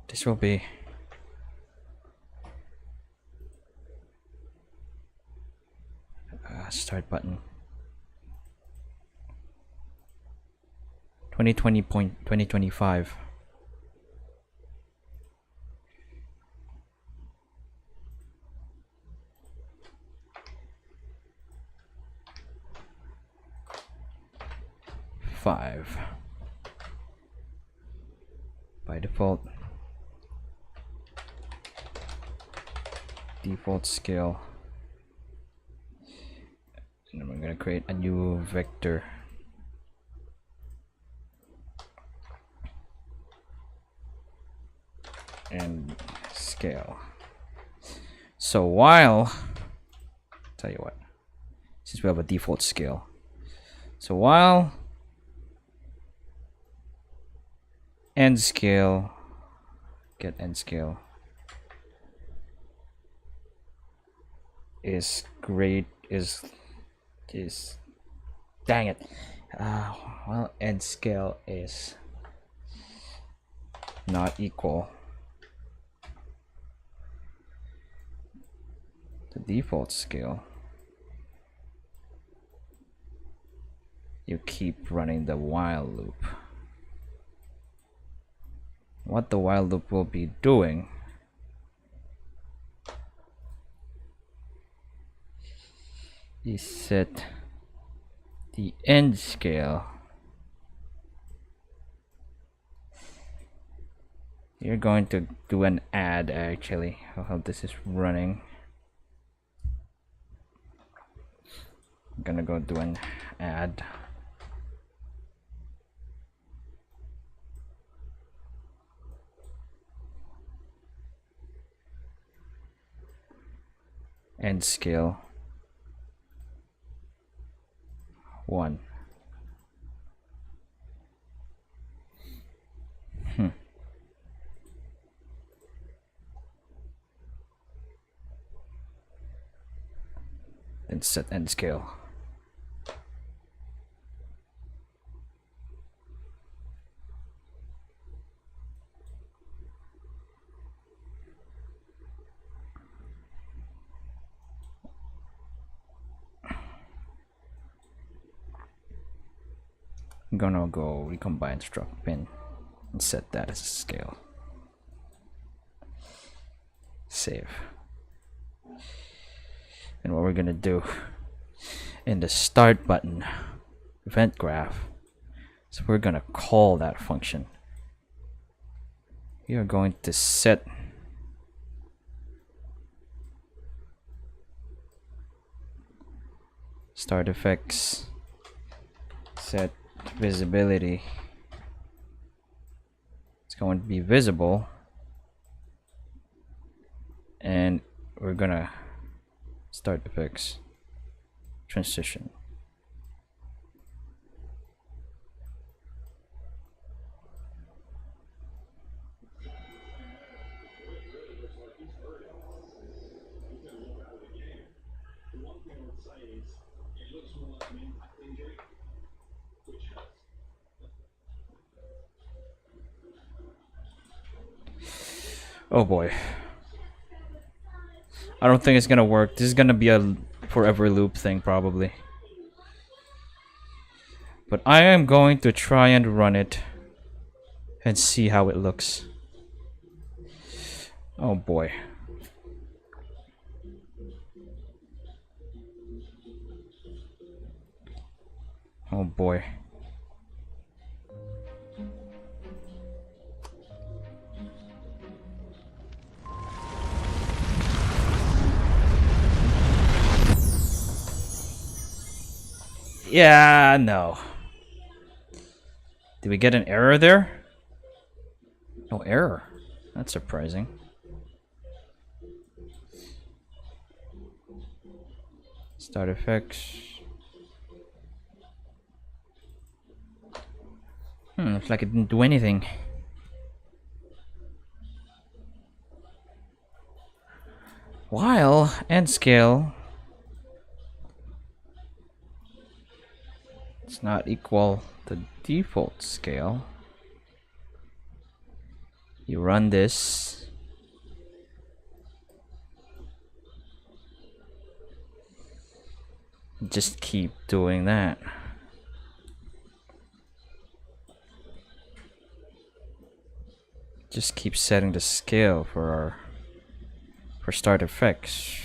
S1: this will be start button. 2020.2025. By default, scale, and then we're going to create a new vector. And scale. So while, tell you what, since we have a default scale, so while end scale, get end scale is great, is dang it, well, end scale is not equal to default scale, you keep running the while loop. What the while loop will be doing is set the end scale. You're going to do an add actually while this is running. I'm gonna go do an add. End scale 1. Then set end scale. I'm gonna go recombine struct pin and set that as a scale. Save. And what we're gonna do in the start button event graph, so we're gonna call that function. We are going to set start effects, set visibility. It's going to be visible, and we're gonna start effects transition. Oh boy. I don't think it's gonna work. This is gonna be a forever loop thing probably. But I am going to try and run it and see how it looks. Oh boy. Oh boy. Yeah, no. Did we get an error there? No error. That's surprising. Start effects. Looks like it didn't do anything. While end scale it's not equal the default scale. You run this. Just keep doing that. Just keep setting the scale for start effects.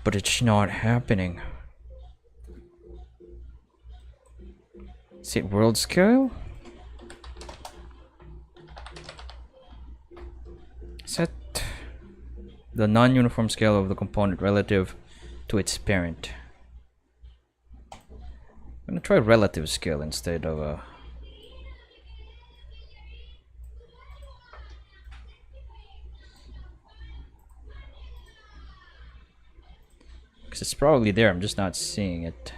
S1: But it's not happening. Is it world scale? Set the non-uniform scale of the component relative to its parent. I'm gonna try relative scale instead of a. Because it's probably there, I'm just not seeing it.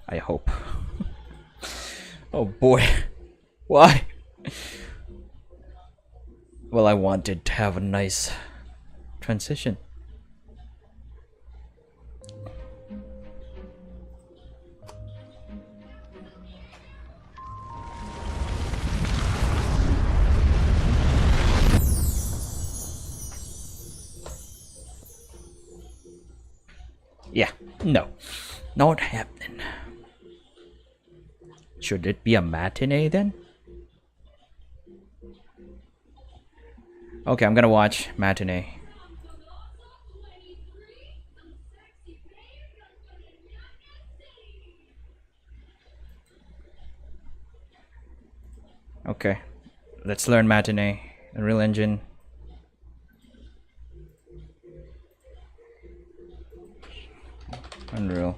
S1: I hope. Oh boy. Why? Well, I wanted to have a nice transition. Yeah, no. Not happening. Should it be a matinee then? Okay, I'm gonna watch matinee. Okay, let's learn matinee. Unreal Engine. Unreal.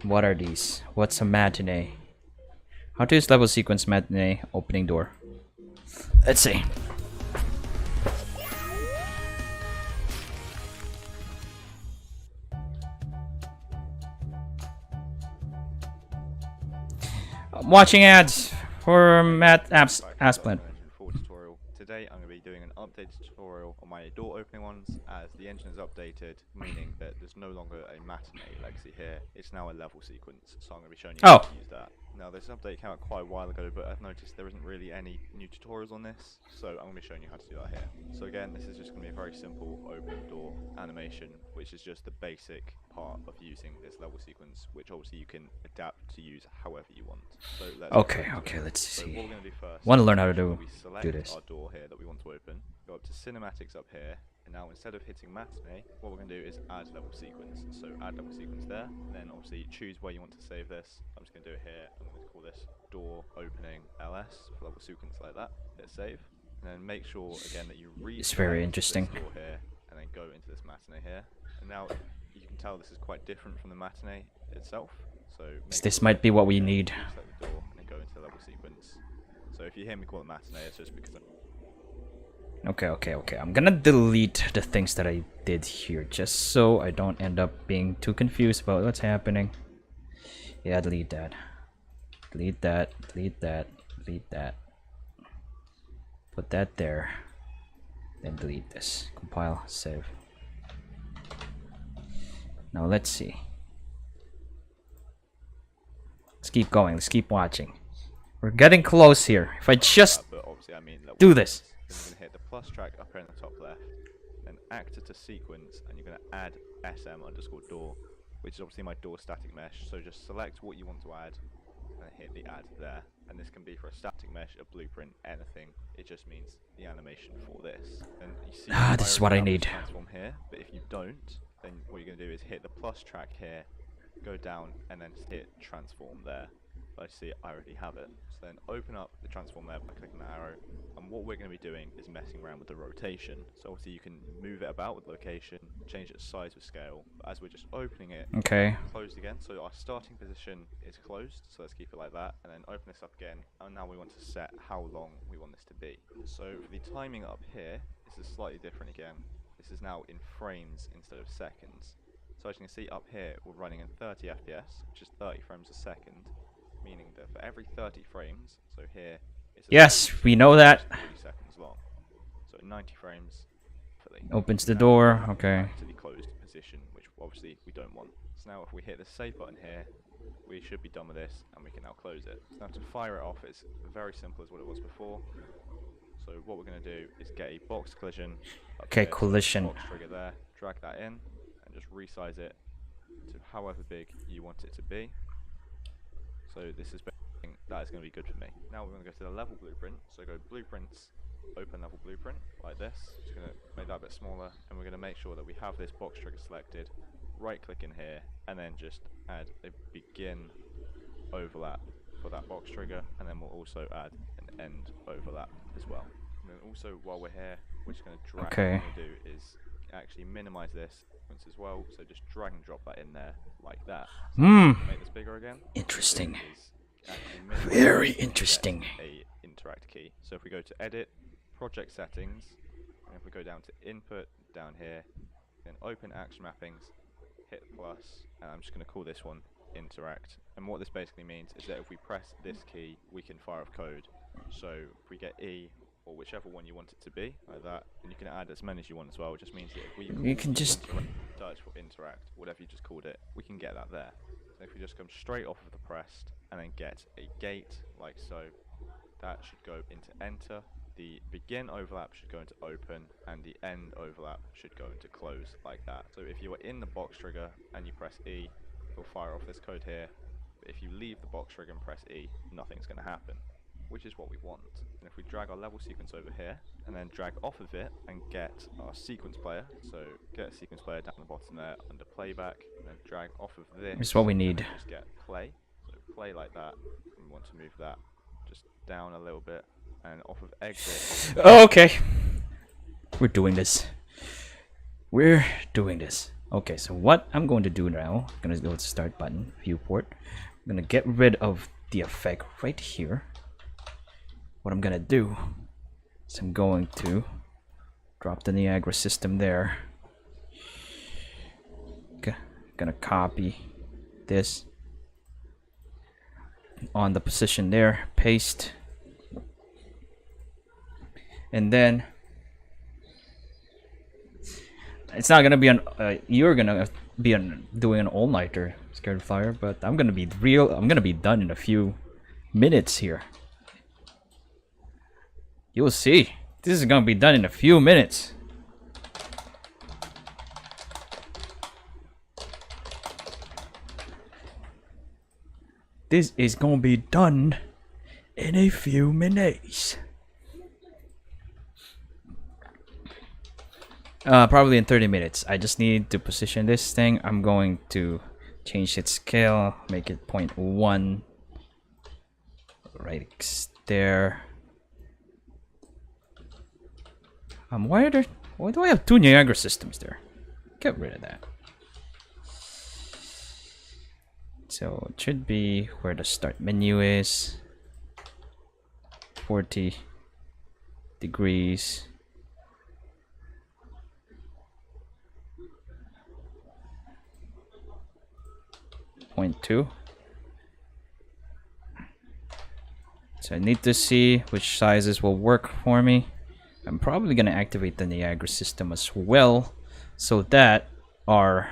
S1: What are these? What's a matinee? How to use level sequence matinee opening door. Let's see. I'm watching ads for Matt Asplin.
S7: Today I'm going to be doing an updated tutorial on my door opening ones, as the engine is updated, meaning that there's no longer a matinee legacy here. It's now a level sequence, so I'm going to be showing you how to use that. Now this update came out quite a while ago, but I've noticed there isn't really any new tutorials on this, so I'm going to be showing you how to do that here. So again, this is just going to be a very simple open door animation, which is just the basic part of using this level sequence, which obviously you can adapt to use however you want. So let's
S1: let's see.
S7: So what we're going to do first,
S1: want to learn how to do this.
S7: Our door here that we want to open, go up to cinematics up here, and now instead of hitting matinee, what we're going to do is add level sequence. So add level sequence there, and then obviously choose where you want to save this. I'm just going to do it here. I'm going to call this door opening ls for level sequence like that. Hit save, and then make sure again that you read.
S1: It's very interesting.
S7: This door here, and then go into this matinee here. And now you can tell this is quite different from the matinee itself. So
S1: this might be what we need.
S7: Select the door and then go into the level sequence. So if you hear me call it matinee, it's just because
S1: Okay. I'm gonna delete the things that I did here just so I don't end up being too confused about what's happening. Yeah, delete that. Delete that. Delete that. Delete that. Put that there. Then delete this. Compile, save. Now let's see. Let's keep going. Let's keep watching. We're getting close here. If I just do this.
S7: Then you're going to hit the plus track up here in the top left, then actor to sequence, and you're going to add sm_door, which is obviously my door static mesh. So just select what you want to add and hit the add there. And this can be for a static mesh, a blueprint, anything. It just means the animation for this. And you see
S1: this is what I need.
S7: Transform here, but if you don't, then what you're going to do is hit the plus track here, go down, and then hit transform there. but I see I already have it. So then open up the transform there by clicking the arrow, and what we're going to be doing is messing around with the rotation. So obviously you can move it about with location, change its size with scale, but as we're just opening it,
S1: Okay.
S7: closed again, so our starting position is closed, so let's keep it like that, and then open this up again, and now we want to set how long we want this to be. So for the timing up here, this is slightly different again. This is now in frames instead of seconds. So as you can see up here, we're running in 30 FPS, which is 30 frames a second, meaning that for every 30 frames, so here, it's
S1: Yes, we know that.
S7: 40 seconds long. So 90 frames.
S1: Opens the door, okay.
S7: To the closed position, which obviously we don't want. So now if we hit the save button here, we should be done with this, and we can now close it. So now to fire it off, it's very simple as what it was before. So what we're going to do is get a box collision.
S1: Okay, collision.
S7: Box trigger there, drag that in, and just resize it to however big you want it to be. So this is that is going to be good for me. Now we're going to go to the level blueprint. So go blueprints, open level blueprint like this. Just going to make that a bit smaller, and we're going to make sure that we have this box trigger selected. Right click in here, and then just add a begin overlap for that box trigger, and then we'll also add an end overlap as well. And then also while we're here, we're just going to drag.
S1: Okay.
S7: What we're going to do is actually minimize this once as well. So just drag and drop that in there like that. So make this bigger again.
S1: Interesting.
S7: Very
S1: interesting.
S7: A interact key. So if we go to edit, project settings, and if we go down to input down here, then open action mappings, hit plus, and I'm just going to call this one interact. And what this basically means is that if we press this key, we can fire off code. So if we get E, or whichever one you want it to be, like that, and you can add as many as you want as well, it just means that if we
S1: can just
S7: touch or interact, whatever you just called it, we can get that there. So if we just come straight off of the pressed, and then get a gate, like so, that should go into enter, the begin overlap should go into open, and the end overlap should go into close, like that. So if you are in the box trigger, and you press E, it'll fire off this code here, but if you leave the box trigger and press E, nothing's going to happen, which is what we want. And if we drag our level sequence over here, and then drag off of it, and get our sequence player, so get a sequence player down the bottom there, under playback, and then drag off of this.
S1: It's what we need.
S7: Just get play, so play like that, and we want to move that just down a little bit, and off of exit.
S1: Okay. We're doing this. We're doing this. Okay, so what I'm going to do now, I'm going to go to start button, viewport. I'm going to get rid of the effect right here. What I'm going to do is I'm going to drop the Niagara system there. Okay, gonna copy this on the position there, paste, and then it's not gonna be on you're gonna be on doing an all-nighter, Scared Flier, but I'm gonna be done in a few minutes here. You'll see, this is gonna be done in a few minutes. This is gonna be done in a few minutes. Probably in 30 minutes. I just need to position this thing. I'm going to change its scale, make it 0.1. Right there. Why do I have two Niagara systems there? Get rid of that. So it should be where the start menu is. 40 degrees. Point 2. So I need to see which sizes will work for me. I'm probably gonna activate the Niagara system as well, so that our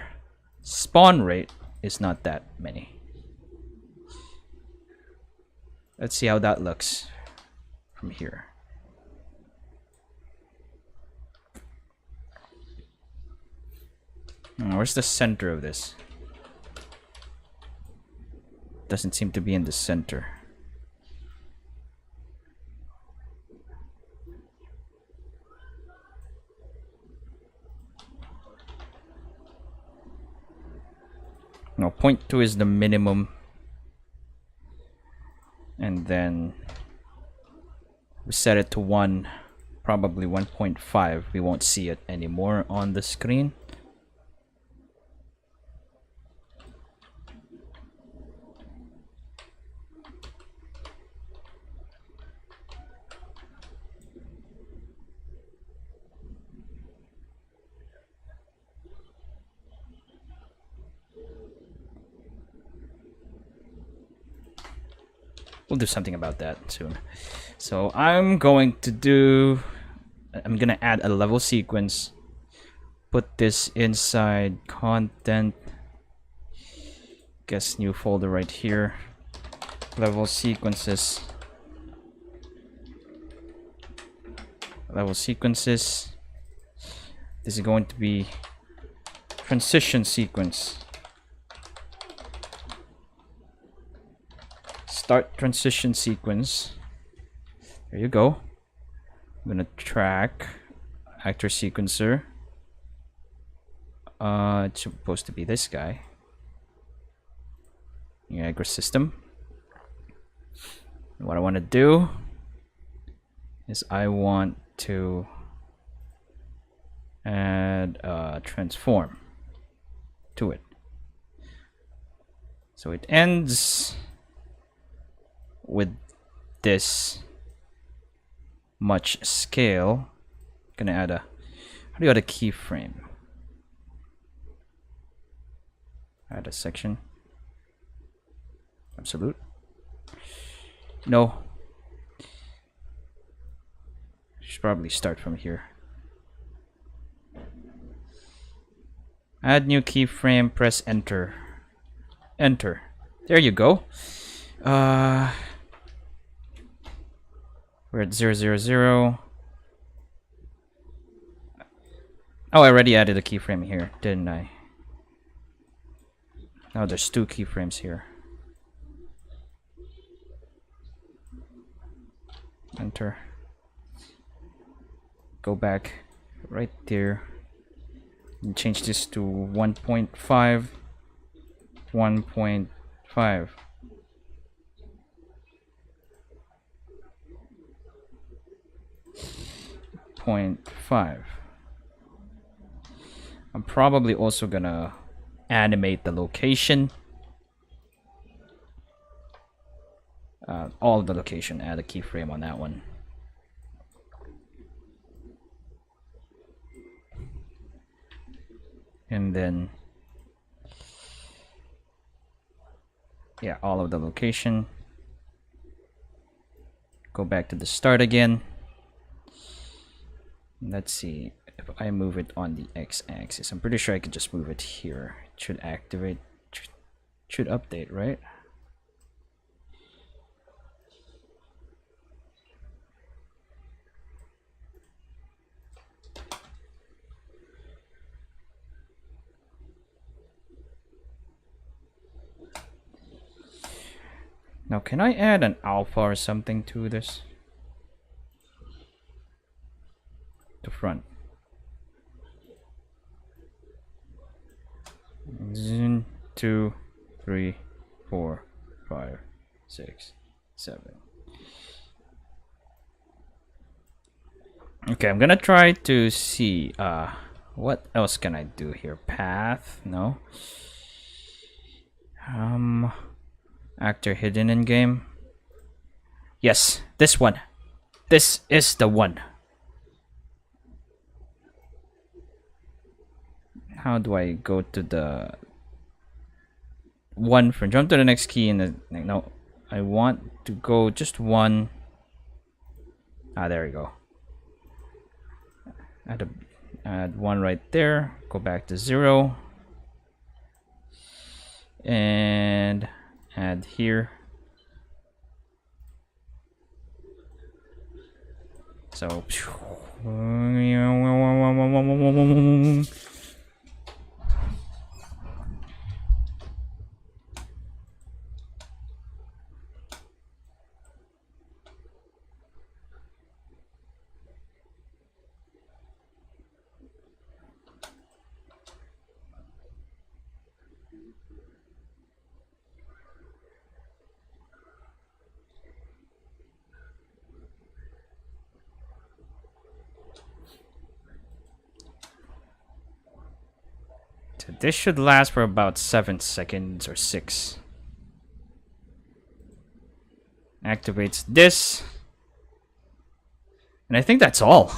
S1: spawn rate is not that many. Let's see how that looks from here. Where's the center of this? Doesn't seem to be in the center. No, 0.2 is the minimum. then we set it to 1, probably 1.5. We won't see it anymore on the screen. We'll do something about that soon. So I'm gonna add a level sequence, put this inside content, guess new folder right here, level sequences, this is going to be transition sequence. Start transition sequence. There you go. I'm gonna track actor sequencer. It's supposed to be this guy. Niagara system. What I want to do is I want to add a transform to it. So it ends with this much scale. Gonna add a, how do you add a keyframe? Add a section. Absolute. No. Should probably start from here. Add new keyframe, press enter. Enter. There you go. We're at 000. Oh, I already added a keyframe here, didn't I? Now there's 2 keyframes here. Enter. Go back right there and change this to 1.5. 1.5. I'm probably also gonna animate the location. All of the location, add a keyframe on that one. And then, yeah, all of the location. Go back to the start again. Let's see if I move it on the x-axis. I'm pretty sure I could just move it here. It should activate, should update, right? Now, can I add an alpha or something to this? To front. 1, 2, 3, 4, 5, 6, 7. Okay, I'm gonna try to see what else can I do here? Path? No. Actor hidden in game. Yes, this one. This is the one. How do I go to the one for jump to the next key and then no, I want to go just one. There we go. Add one right there. Go back to 0 and add here. So So this should last for about 7 seconds or 6. Activates this. And I think that's all.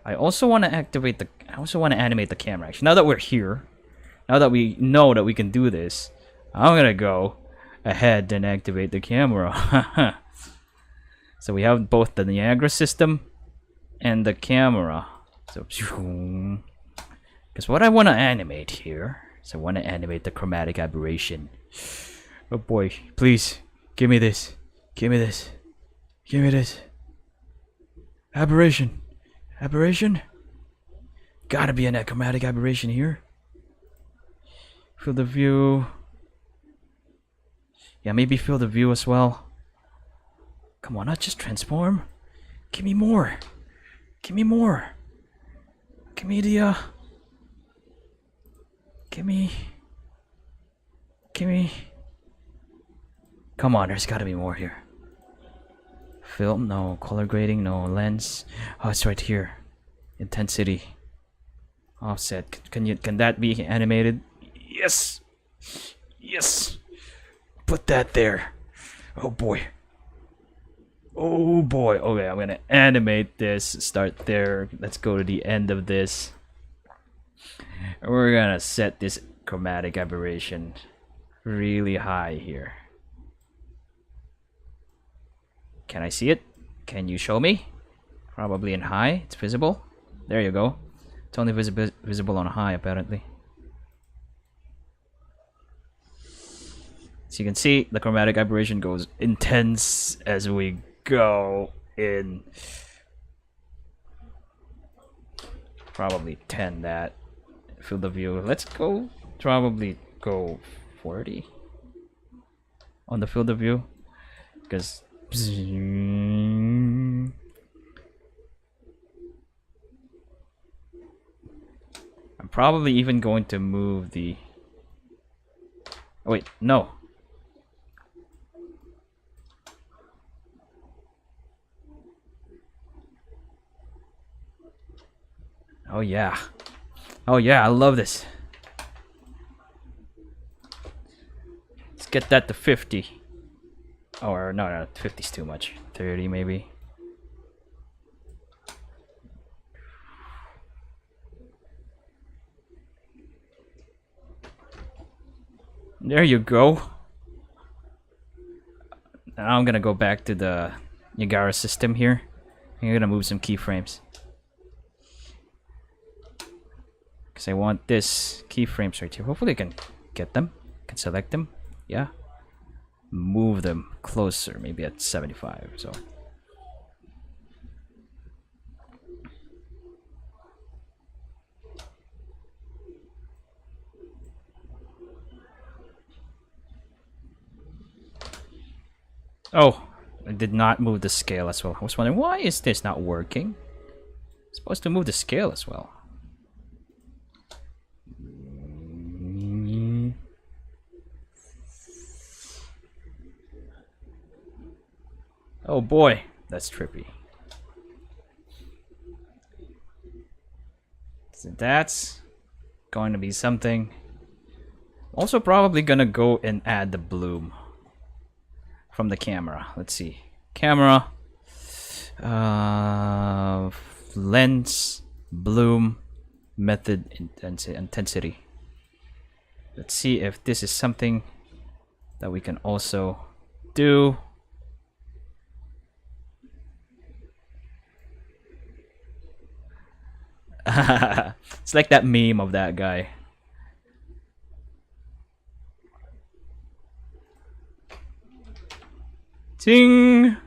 S1: I also want to activate the... I also want to animate the camera. Actually, now that we're here, now that we know that we can do this, I'm gonna go ahead and activate the camera. So we have both the Niagara system and the camera. So, because what I want to animate here is I want to animate the chromatic aberration. Oh boy, please, give me this. Give me this. Give me this. Aberration. Aberration? Gotta be a chromatic aberration here. Field of view. Yeah, maybe field of view as well. Come on, not just transform. Give me more. Give me more. Give me the Give me. Come on, there's gotta be more here. Film, no. Color grading, no. Lens. Oh, it's right here. Intensity. Offset. Can that be animated? Yes. Yes. Put that there. Oh boy. Oh boy. Okay, I'm gonna animate this. Start there. Let's go to the end of this. We're gonna set this chromatic aberration really high here. Can I see it? Can you show me? Probably in high. It's visible. There you go. It's only visible on high, apparently. So you can see the chromatic aberration goes intense as we go in. Probably 10 that. Field of view. Let's go. Probably go 40 on the field of view. Because I'm probably even going to move the... Oh wait, no. Oh yeah. Oh yeah, I love this. Let's get that to 50. Or no, 50's too much. 30 maybe. There you go. Now I'm gonna go back to the Niagara system here. I'm gonna move some keyframes. Because I want this keyframes right here. Hopefully I can get them. Can select them. Yeah. Move them closer, maybe at 75. So. Oh, I did not move the scale as well. I was wondering, why is this not working? I'm supposed to move the scale as well. Oh boy, that's trippy. So that's going to be something. Also probably gonna go and add the bloom from the camera. Let's see. Camera. Lens. Bloom. Method. Intensity. Let's see if this is something that we can also do. It's like that meme of that guy. Ting!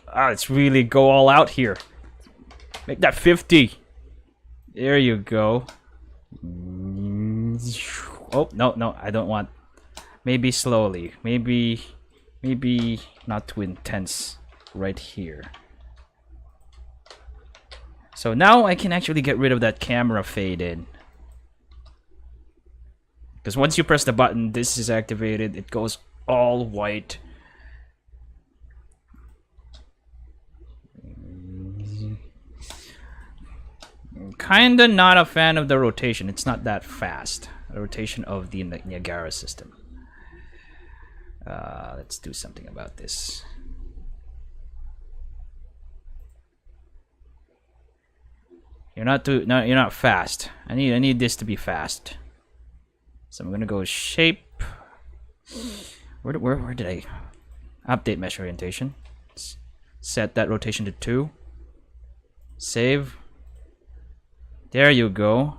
S1: Ah, let's really go all out here. Make that 50. There you go. Oh, no, I don't want. Maybe slowly. Maybe not too intense right here. So now I can actually get rid of that camera fade in. Because once you press the button, this is activated. It goes all white. kinda not a fan of the rotation. It's not that fast. The rotation of the Niagara system. Let's do something about this. You're not fast. I need this to be fast. So I'm gonna go shape. Where did I update mesh orientation? Set that rotation to 2. Save. There you go.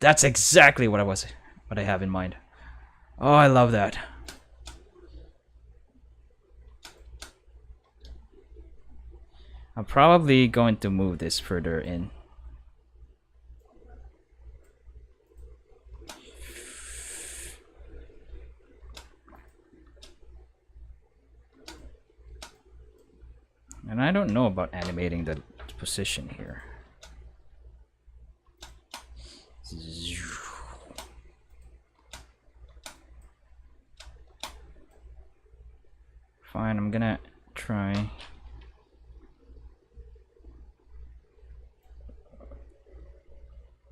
S1: That's exactly what I have in mind. Oh, I love that. I'm probably going to move this further in. And I don't know about animating the position here. Fine, I'm gonna try.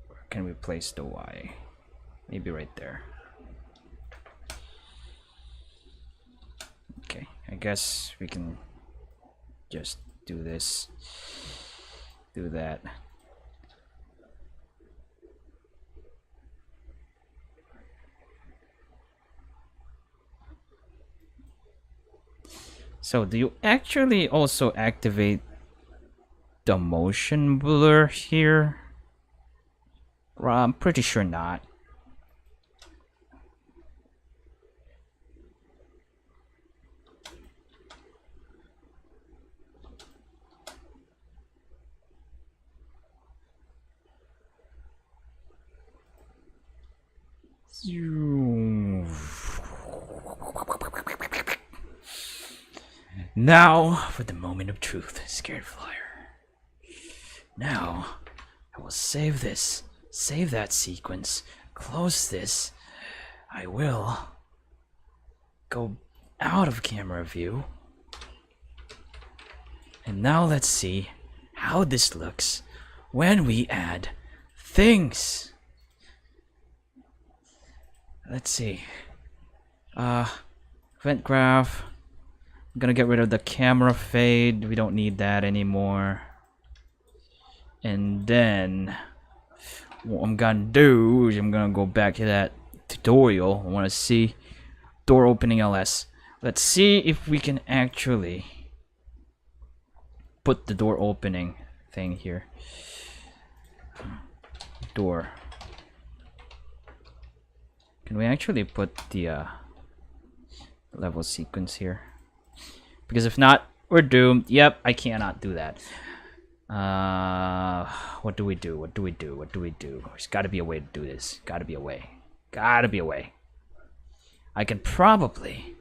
S1: Where can we place the Y? Maybe right there. Okay, I guess we can just do this, do that. So do you actually also activate the motion blur here? Well, I'm pretty sure not. Now for the moment of truth, Scared Flier. Now I will save this, save that sequence, close this. I will go out of camera view. And now let's see how this looks when we add things. Let's see. Event graph. I'm gonna get rid of the camera fade. We don't need that anymore. And then what I'm gonna do is I'm gonna go back to that tutorial. I wanna see door opening LS. Let's see if we can actually put the door opening thing here. Door. Can we actually put the level sequence here? Because if not, we're doomed. Yep, I cannot do that. What do we do? What do we do? What do we do? There's got to be a way to do this. Got to be a way. Got to be a way. I can probably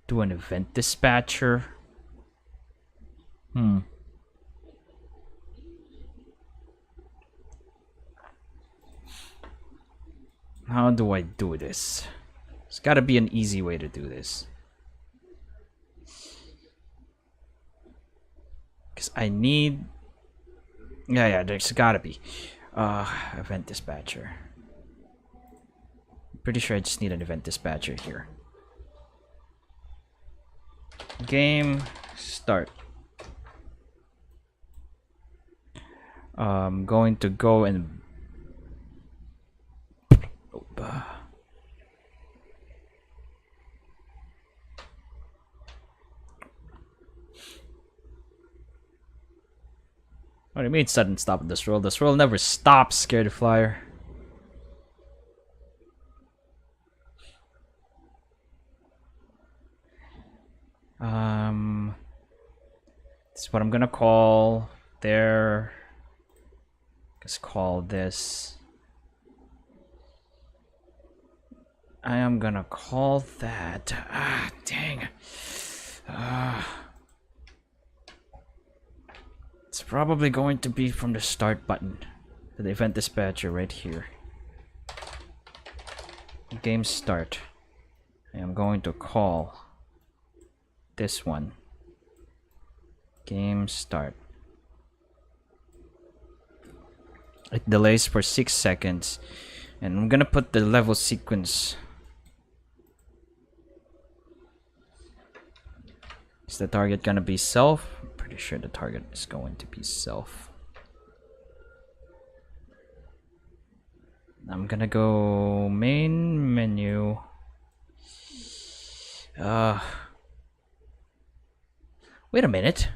S1: do an event dispatcher. How do I do this? There's gotta be an easy way to do this. Because I need... Yeah, there's gotta be. Event dispatcher. Pretty sure I just need an event dispatcher here. Game start. I'm going to go and what do you mean sudden stop this roll? This roll never stops, Scared Flier. This is what I'm gonna call there. Let's call this. I am gonna call that. Dang. probably going to be from the start button. The event dispatcher right here. Game start. I'm going to call this one. Game start. It delays for 6 seconds. And I'm gonna put the level sequence. Is the target gonna be self? I'm pretty sure the target is going to be self. I'm gonna go main menu. Wait a minute.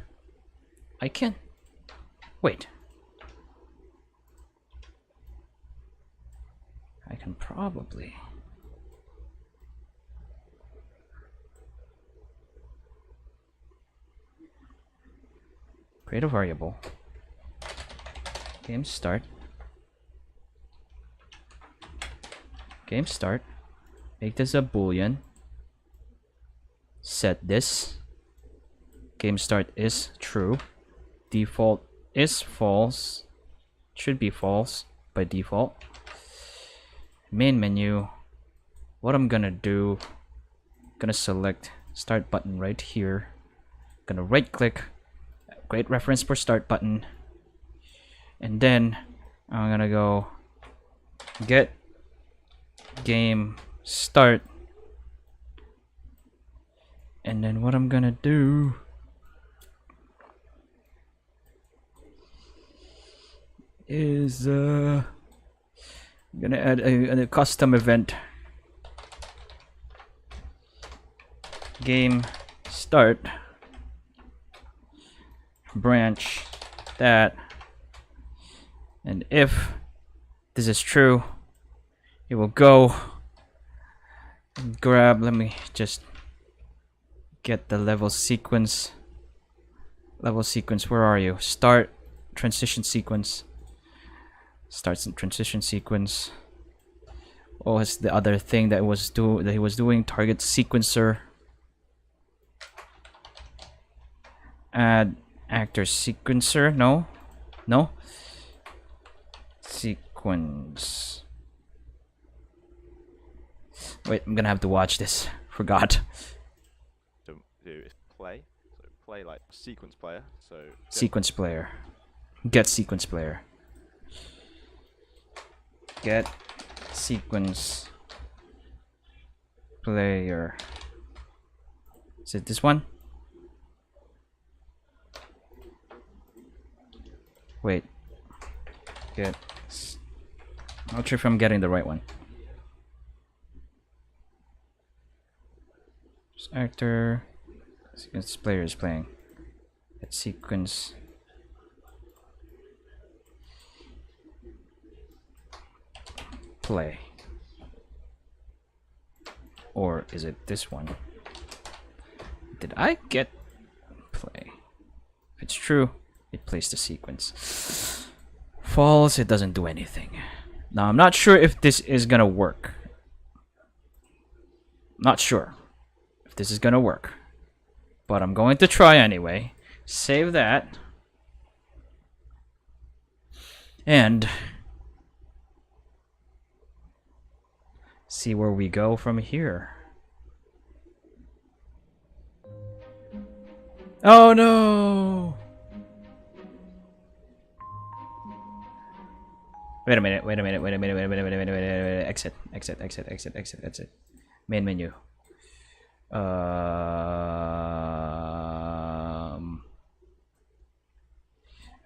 S1: I can. Wait. I can probably. Create a variable. Game start. Game start. Make this a boolean. Set this. Game start is true. Default is false. Should be false by default. Main menu. What I'm gonna do, gonna select start button right here. Gonna right click, create reference for start button. And then I'm gonna go get game start. And then what I'm gonna do is I'm gonna add a custom event. Game start branch that, and if this is true, it will go and grab. Let me just get the level sequence. Level sequence, where are you? Start transition sequence. Starts in transition sequence. Oh, it's the other thing that he was doing. Target sequencer. Add actor sequencer. No. Sequence. Wait, I'm gonna have to watch this. Forgot.
S7: So do is play. So play like sequence player. So
S1: sequence player. Get sequence player. Get sequence player. Is it this one? Wait. Get. Not sure if I'm getting the right one. Actor. Sequence player is playing. Get sequence. Play. Or is it this one? Did I get play? If it's true, it plays the sequence. False, it doesn't do anything. Now I'm not sure if this is gonna work. Not sure if this is gonna work. But I'm going to try anyway. Save that. And see where we go from here. Oh no! Wait a minute. Exit. Main menu.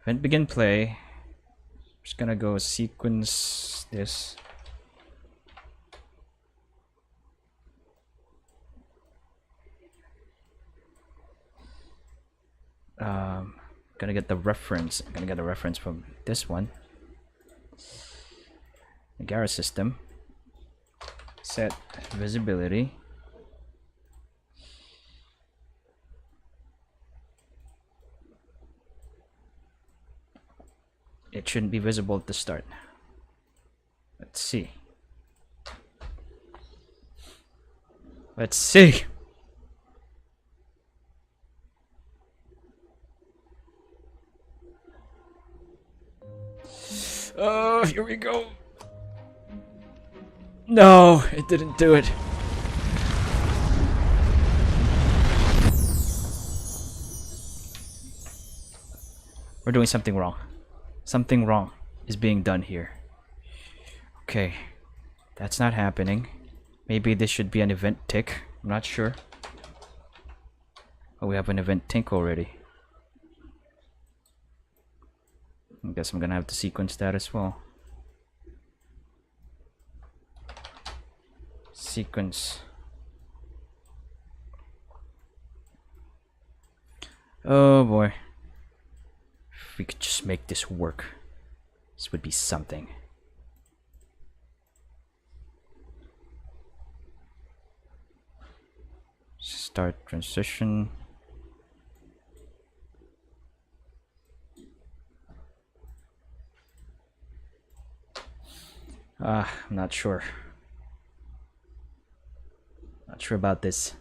S1: Event begin play. I'm just gonna go sequence this. Gonna get the reference. I'm gonna get a reference from this one. The Gara system. Set visibility. It shouldn't be visible at the start. Let's see. Let's see. Oh, here we go. No, it didn't do it. We're doing something wrong. Something wrong is being done here. Okay, that's not happening. Maybe this should be an event tick. I'm not sure. Oh, we have an event tick already. I guess I'm gonna have to sequence that as well. Sequence. Oh boy. If we could just make this work, this would be something. Start transition. I'm not sure. Not sure about this.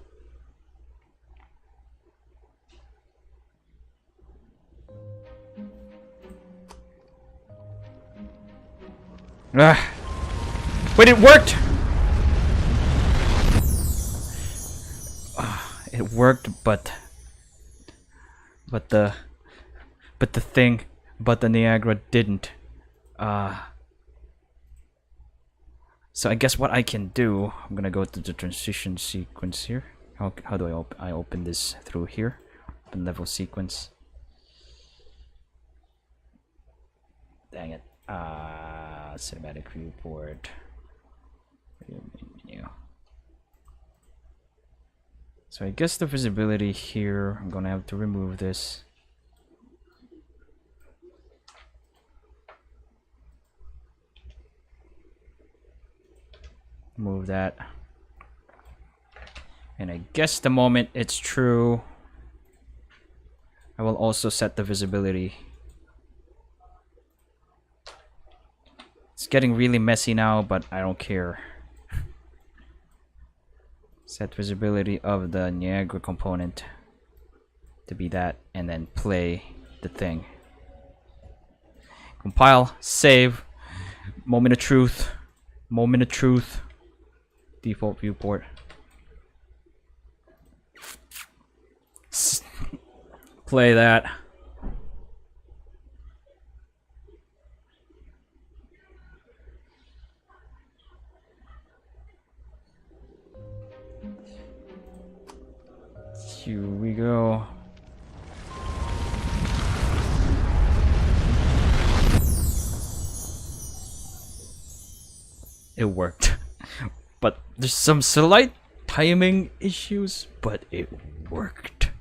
S1: Wait, it worked! It worked, but the Niagara didn't. So I guess what I can do, I'm gonna go to the transition sequence here. How do I open this through here? Open level sequence. Dang it. Cinematic viewport. Menu. So I guess the visibility here, I'm gonna have to remove this. Move that. And I guess the moment it's true, I will also set the visibility. It's getting really messy now, but I don't care. Set visibility of the Niagara component to be that, and then play the thing. Compile, save, moment of truth, moment of truth, default viewport. Play that. Here we go. It worked. But there's some slight timing issues, but it worked.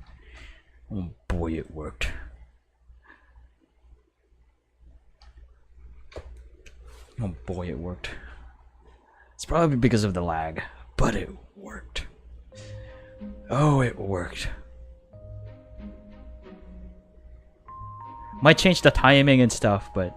S1: Oh boy, it worked. Oh boy, it worked. It's probably because of the lag, but it worked. Oh, it worked. Might change the timing and stuff, but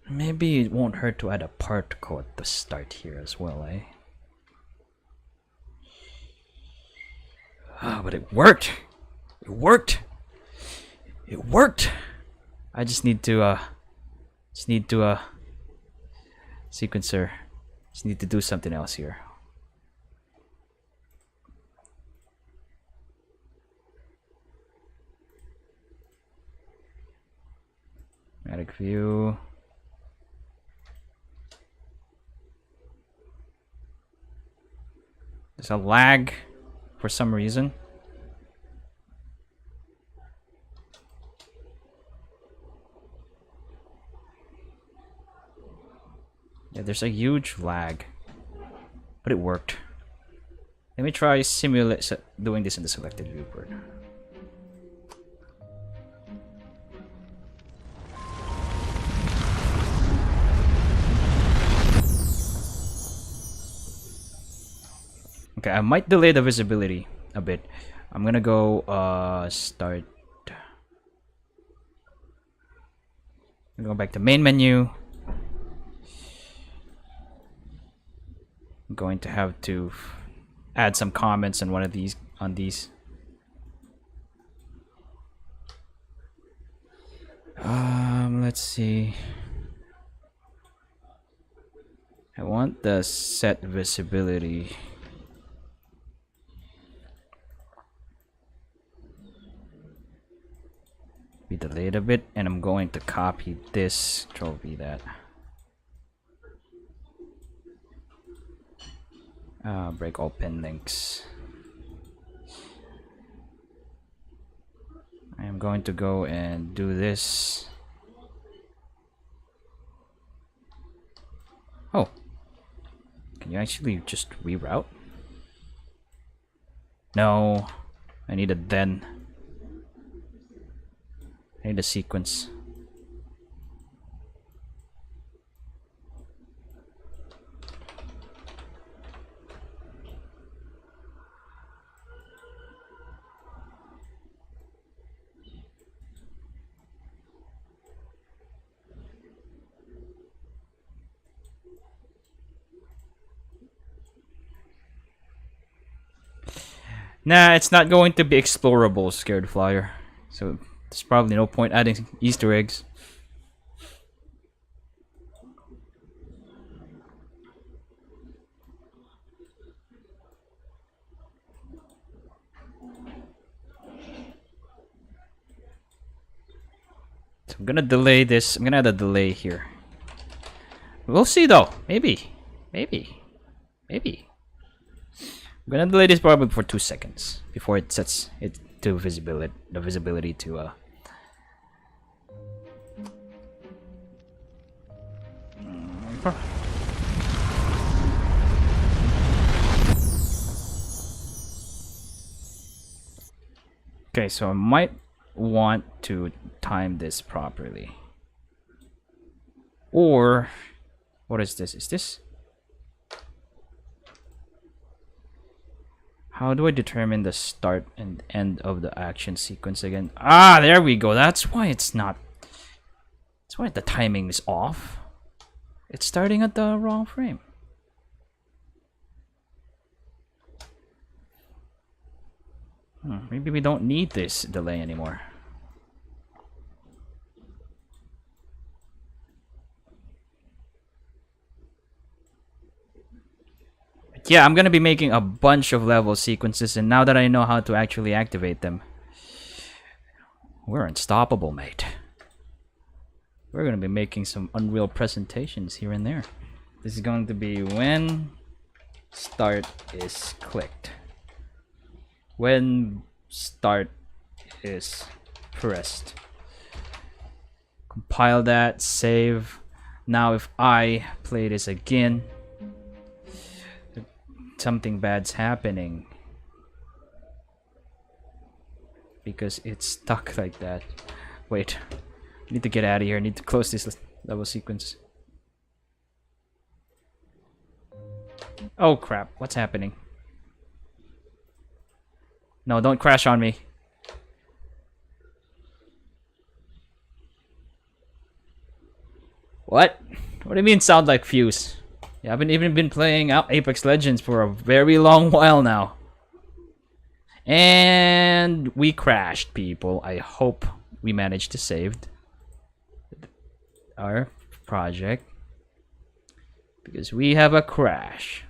S1: maybe it won't hurt to add a particle at the start here as well, eh? Ah, but it worked! It worked! It worked! I just need to, sequencer. Just need to do something else here. Automatic view. There's a lag for some reason. Yeah, there's a huge lag, but it worked. Let me try simulate doing this in the selected viewport. Okay, I might delay the visibility a bit. I'm gonna go start. I'm going back to main menu. going to have to add some comments on these. Let's see. I want the set visibility. Be delayed a bit, and I'm going to copy this. Control V that. Break all pin links. I am going to go and do this. Oh, can you actually just reroute? No, I need a then. I need a sequence. Nah, it's not going to be explorable, Scared Flier. So there's probably no point adding Easter eggs. So I'm gonna delay this. I'm gonna add a delay here. We'll see though. Maybe. I'm gonna delay this probably for 2 seconds before it sets it to visibility. The visibility to Okay, so I might want to time this properly. Or what is this? Is this? How do I determine the start and end of the action sequence again? Ah, there we go. That's why it's not. That's why the timing is off. It's starting at the wrong frame. Maybe we don't need this delay anymore. Yeah, I'm gonna be making a bunch of level sequences, and now that I know how to actually activate them, we're unstoppable, mate. We're gonna be making some Unreal presentations here and there. This is going to be when start is clicked. When start is pressed. Compile that, save. Now if I play this again, something bad's happening because it's stuck like that. Wait, I need to get out of here. I need to close this level sequence. Oh crap, what's happening? No, don't crash on me. What? What do you mean sound like Fuse? Yeah, I haven't even been playing Apex Legends for a very long while now. And we crashed, people. I hope we managed to save our project, because we have a crash.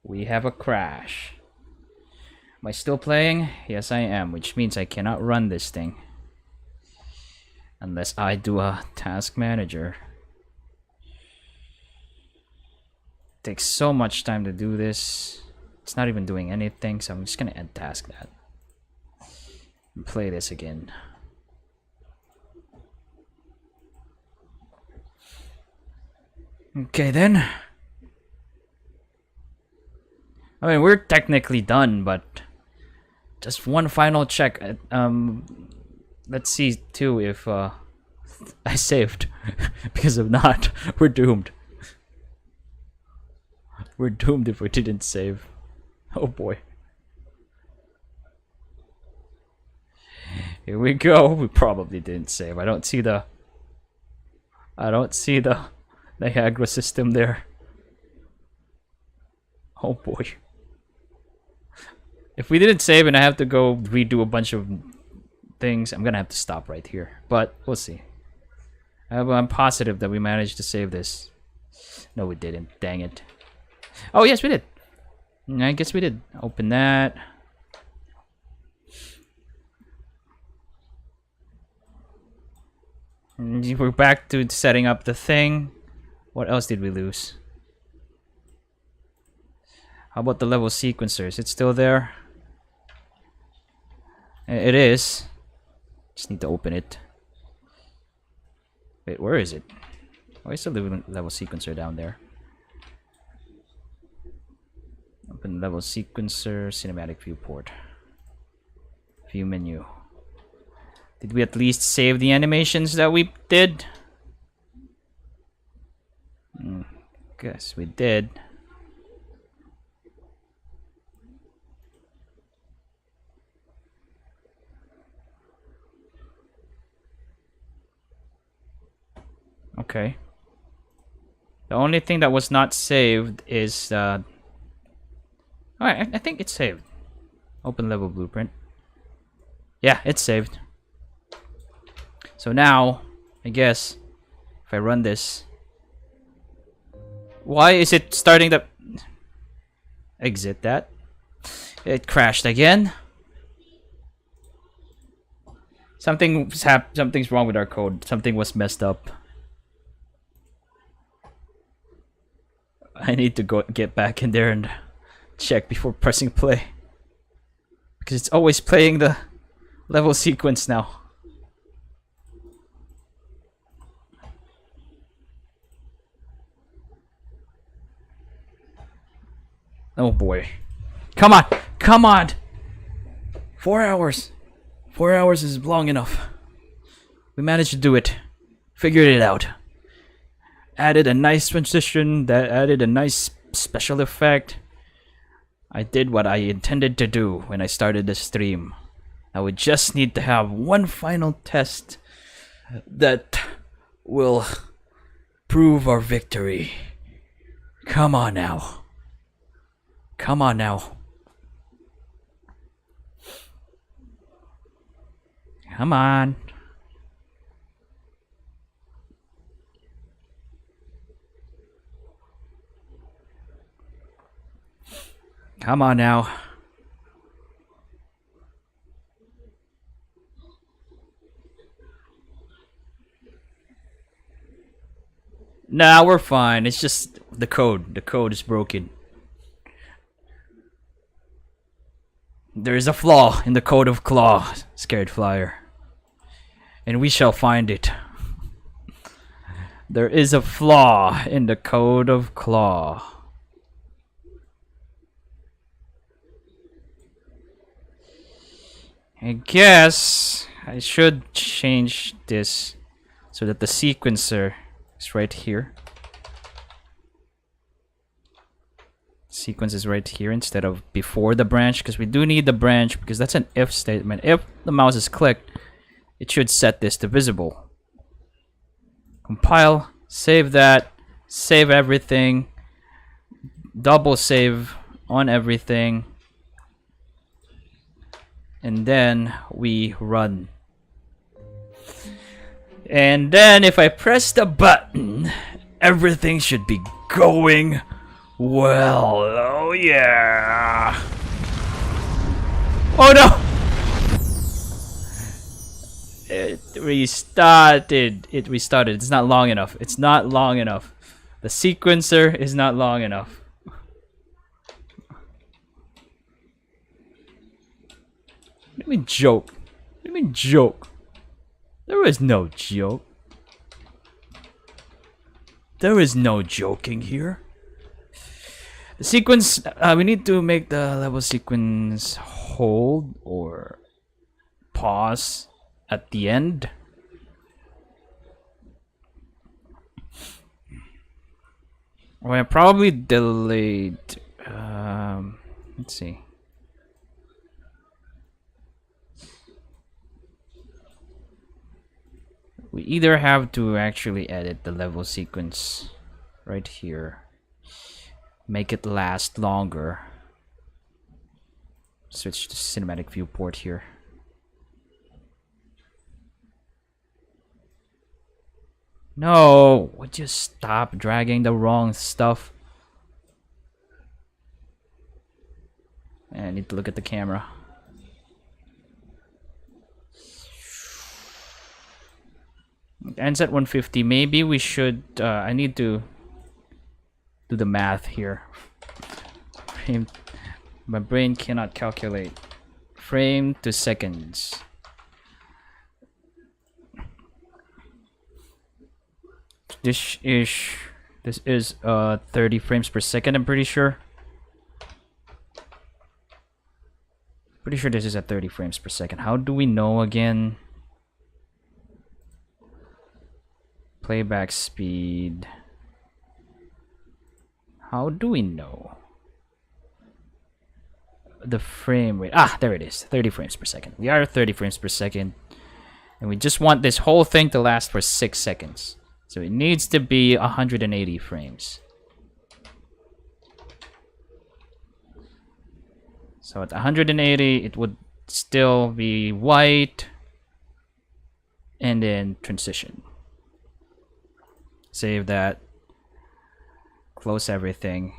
S1: We have a crash. Am I still playing? Yes, I am, which means I cannot run this thing unless I do a task manager. Takes so much time to do this. It's not even doing anything, so I'm just gonna end task that and play this again. Okay then. I mean, we're technically done, but just one final check. Let's see too if I saved, because if not, we're doomed. We're doomed if we didn't save. Oh boy. Here we go. We probably didn't save. I don't see the Niagara system there. Oh boy. If we didn't save and I have to go redo a bunch of things, I'm gonna have to stop right here. But we'll see. I'm positive that we managed to save this. No, we didn't. Dang it. Oh, yes, we did. I guess we did. Open that. And we're back to setting up the thing. What else did we lose? How about the level sequencer? Is it still there? It is. Just need to open it. Wait, where is it? Why is the level sequencer down there? Open level sequencer, cinematic viewport. View menu. Did we at least save the animations that we did? Guess we did. Okay. The only thing that was not saved is alright, I think it's saved. Open level blueprint. Yeah, it's saved. So now, I guess, if I run this, why is it starting to exit that? It crashed again. Something's wrong with our code. Something was messed up. I need to get back in there and check before pressing play, because it's always playing the level sequence now. Oh boy. Come on! Come on! 4 hours. 4 hours is long enough. We managed to do it. Figured it out. Added a nice transition, that added a nice special effect. I did what I intended to do when I started the stream. Now we just need to have one final test that will prove our victory. Come on now. Come on now. Come on. Come on now. Nah, we're fine. It's just the code. The code is broken. There is a flaw in the code of Claw, Scared Flier. And we shall find it. There is a flaw in the code of Claw. I guess I should change this so that the sequencer is right here. Sequence is right here instead of before the branch, because we do need the branch, because that's an if statement. If the mouse is clicked, it should set this to visible. Compile, save that, save everything, double save on everything, and then we run. And then if I press the button, everything should be going well. Oh yeah. Oh no! It restarted. It restarted. It's not long enough. It's not long enough. The sequencer is not long enough. What do you mean joke? What do you mean joke? There is no joke. There is no joking here. The sequence, we need to make the level sequence hold or pause at the end. Well, probably delayed. Let's see. We either have to actually edit the level sequence right here. make it last longer. Switch to cinematic viewport here. No, would you stop dragging the wrong stuff? I need to look at the camera. It ends at 150. Maybe we should. I need to do the math here. My brain cannot calculate. Frame to seconds. This is 30 frames per second. I'm pretty sure. Pretty sure this is at 30 frames per second. How do we know again? Playback speed. How do we know? The frame rate. Ah, there it is. 30 frames per second. We are at 30 frames per second. And we just want this whole thing to last for 6 seconds. So it needs to be 180 frames. So at 180, it would still be white. And then transition. Save that. Close everything.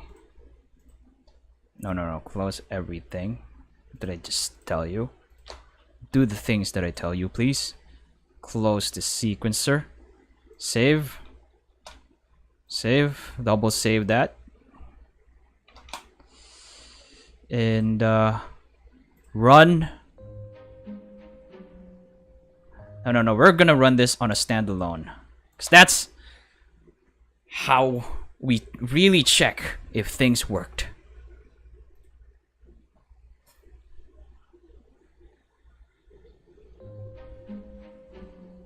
S1: No. Close everything. What did I just tell you? Do the things that I tell you, please. Close the sequencer. Save. Save. Double save that. And run. No. We're gonna run this on a standalone. Because that's how we really check if things worked.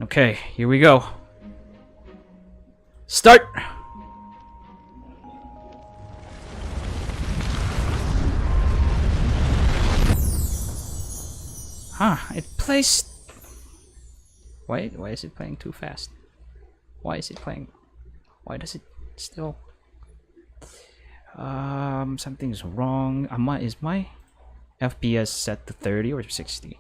S1: Okay, here we go. Start! Huh, it plays... Why is it playing too fast? Why is it playing... Why does it still... something's wrong. Is my FPS set to 30 or 60?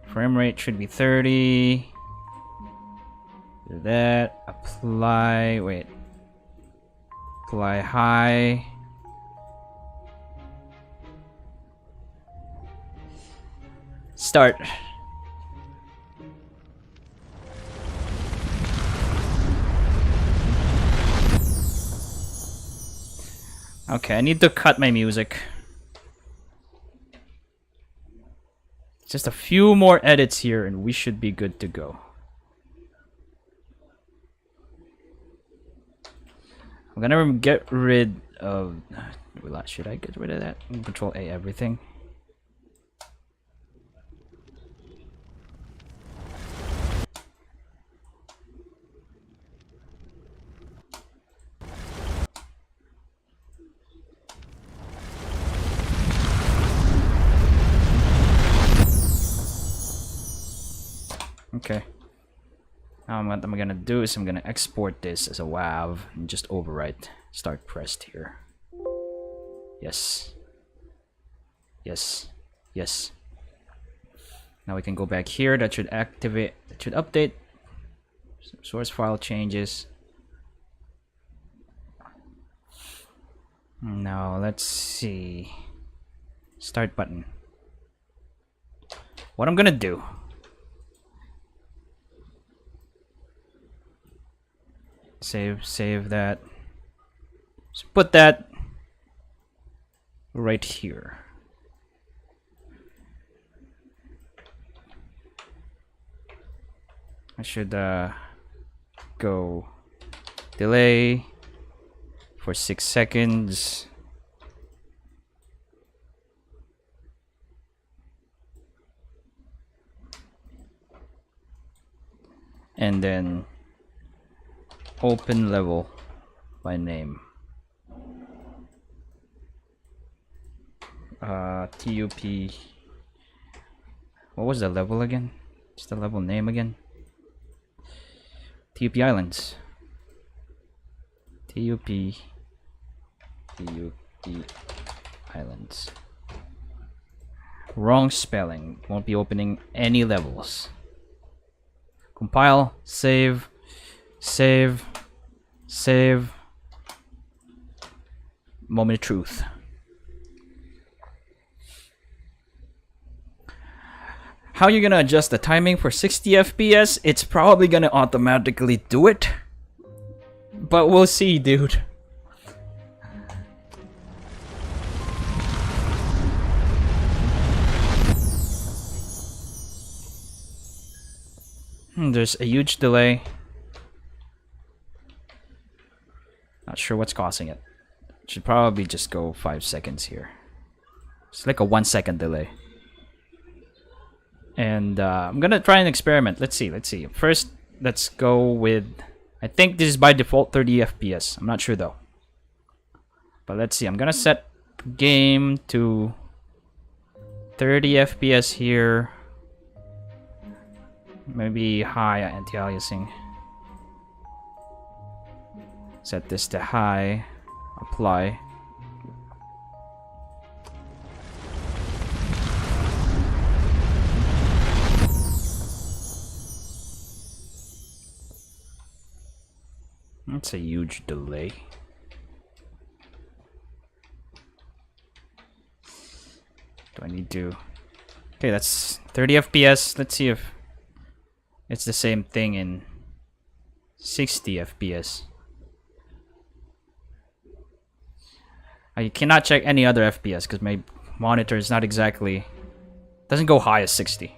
S1: Frame rate should be 30. Do that. Apply. Wait. Apply high. Start. Okay, I need to cut my music. Just a few more edits here and we should be good to go. I'm gonna get rid of... Should I get rid of that? Control A everything. Okay. Now what I'm gonna do is I'm gonna export this as a WAV and just overwrite start pressed here. Yes. Yes. Yes. Now we can go back here. That should activate. That should update. Source file changes. Now let's see. Start button. What I'm gonna do. Save that. Just put that right here. I should go delay for 6 seconds. And then open level by name. TUP What was the level again? What's the level name again? TUP Islands. TUP Islands. Wrong spelling. Won't be opening any levels. Compile, save, save, save. Moment of truth. How you gonna adjust the timing for 60 FPS? It's probably gonna automatically do it. But we'll see, dude. There's a huge delay. Not sure what's causing it. Should probably just go 5 seconds here. It's like a 1 second delay. And I'm gonna try an experiment. Let's see. First, let's go with... I think this is by default 30 FPS. I'm not sure though. But let's see. I'm gonna set game to 30 FPS here. Maybe high anti-aliasing. Set this to high. Apply. That's a huge delay. Do I need to... Okay, that's 30 FPS. Let's see if it's the same thing in 60 FPS. I cannot check any other FPS because my monitor is not exactly... doesn't go high as 60.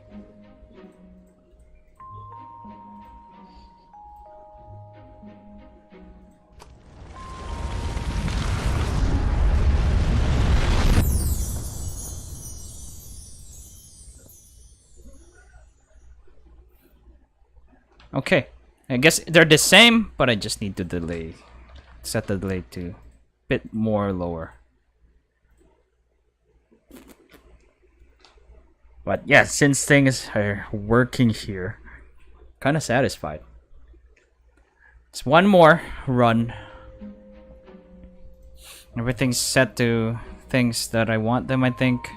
S1: Okay, I guess they're the same, but I just need to delay. Set the delay to a bit more lower. But yeah, since things are working here, kind of satisfied. It's one more run. Everything's set to things that I want them, I think.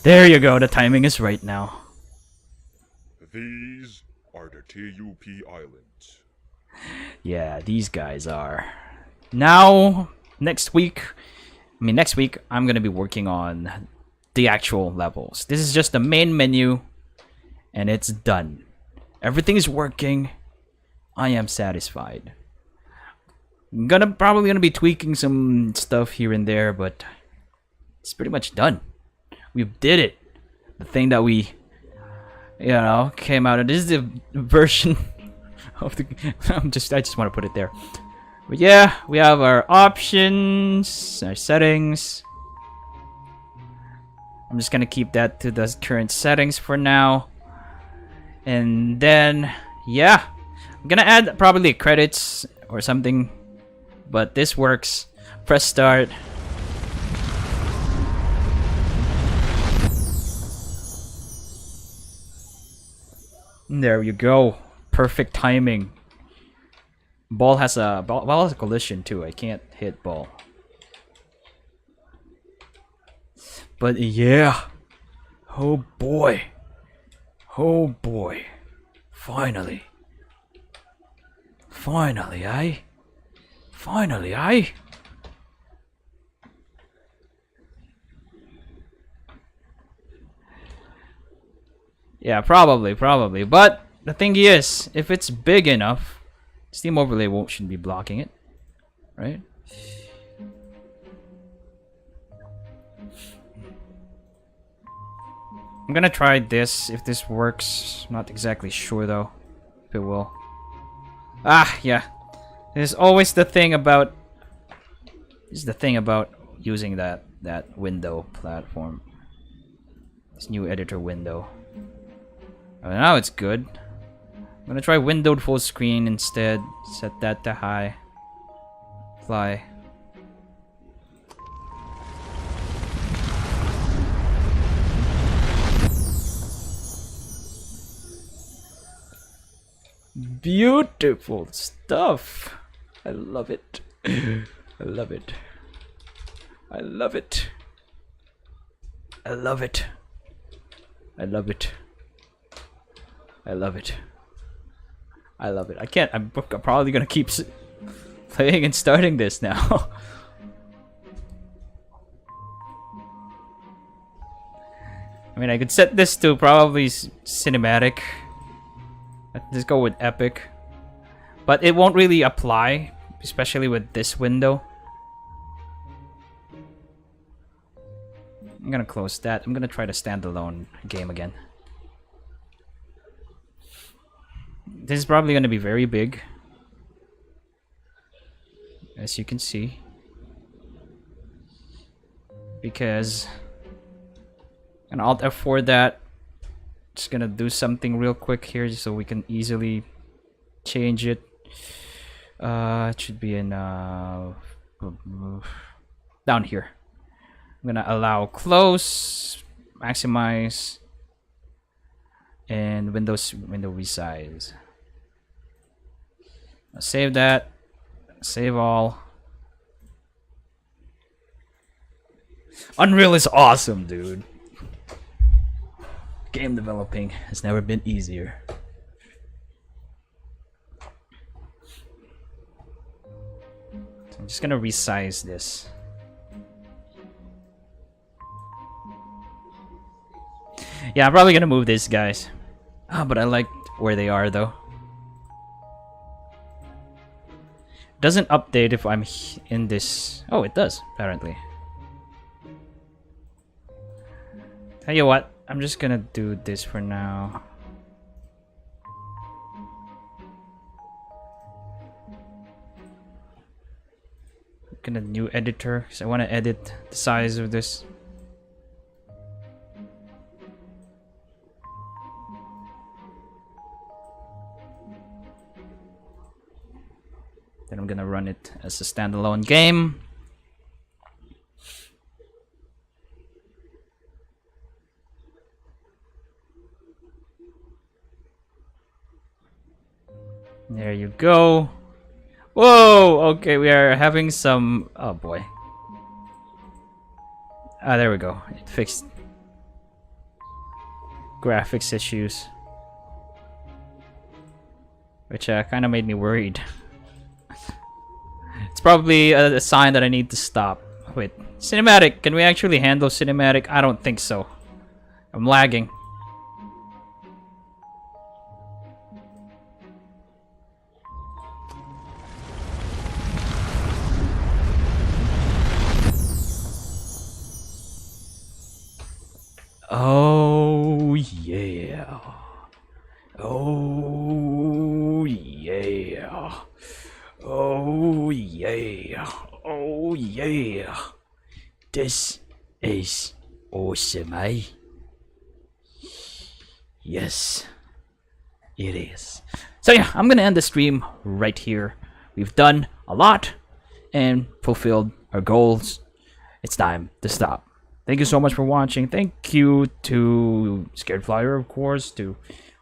S1: There you go, the timing is right now.
S2: These are the TUP Islands.
S1: Yeah, these guys are. Now, next week, I'm gonna be working on the actual levels. This is just the main menu, and it's done. Everything is working. I am satisfied. I'm probably gonna be tweaking some stuff here and there, but it's pretty much done. We did it. The thing that we, came out of. This is the version of the. I just want to put it there. But yeah, we have our options, our settings. I'm just gonna keep that to the current settings for now. And then, yeah, I'm gonna add probably credits or something. But this works. Press start. There you go. Perfect timing. Ball has a collision too. I can't hit ball. But yeah. Oh boy. Oh boy. Finally. Finally, eh? Finally, eh? Yeah, probably. But the thing is, if it's big enough, Steam Overlay shouldn't be blocking it, right? I'm gonna try this if this works. Not exactly sure though if it will. Ah, yeah. There's always the thing about. This is the thing about using that window platform. This new editor window. Oh, now it's good. I'm gonna try windowed full screen instead. Set that to high. Apply. Beautiful stuff. I love it. I love it. I love it. I love it. I love it. I love it. I love it. I can't. I'm probably gonna keep playing and starting this now. I mean, I could set this to probably cinematic. Let's just go with epic. But it won't really apply, especially with this window. I'm gonna close that. I'm gonna try the standalone game again. This is probably gonna be very big, as you can see, because I'm gonna Alt F4 that. Just gonna do something real quick here so we can easily change it. It should be in down here. I'm gonna allow close, maximize, and window resize. I'll save that. Save all. Unreal is awesome, dude. Game developing has never been easier. So I'm just gonna resize this. Yeah, I'm probably gonna move these guys. But I like where they are though. Doesn't update if I'm in this. Oh, it does apparently. Tell you what, I'm just gonna do this for now. Gonna new editor because I want to edit the size of this. Then I'm gonna run it as a standalone game. There you go. Whoa! Okay, we are having some. Oh boy. Ah, there we go. It fixed graphics issues, which kind of made me worried. It's probably a sign that I need to stop. Wait, cinematic. Can we actually handle cinematic? I don't think so. I'm lagging. Oh yeah. Oh yeah. Oh yeah. Oh yeah. This is awesome, eh? Yes, it is. So yeah, I'm gonna end the stream right here. We've done a lot and fulfilled our goals. It's time to stop. Thank you so much for watching. Thank you to Scared Flier, of course, to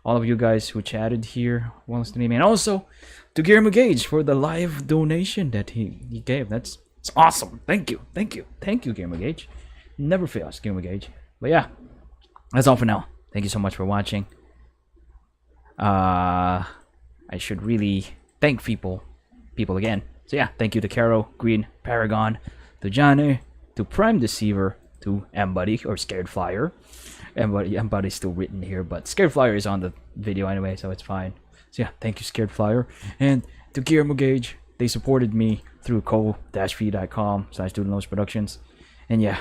S1: all of you guys who chatted here while streaming, and also to GulliermoGage for the live donation that he gave. It's awesome. Thank you, GulliermoGage. Never fails, GulliermoGage. But yeah, that's all for now. Thank you so much for watching. I should really thank people again. So yeah, thank you to Caro, Green, Paragon, to Johnny, to PrimeDeceiver, to M-Buddy or Scared Flier. M-Buddy's still written here, but Scared Flier is on the video anyway, so it's fine. So yeah, thank you, Scared Flier. And to GulliermoGage, they supported me through ko-fi.com/DoodleNoseProductions. And yeah,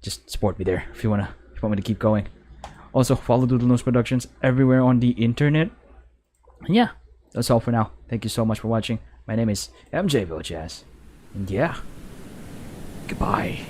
S1: just support me there if you want me to keep going. Also, follow Doodle Nose Productions everywhere on the internet. And yeah, that's all for now. Thank you so much for watching. My name is MJ Villas. And yeah, goodbye.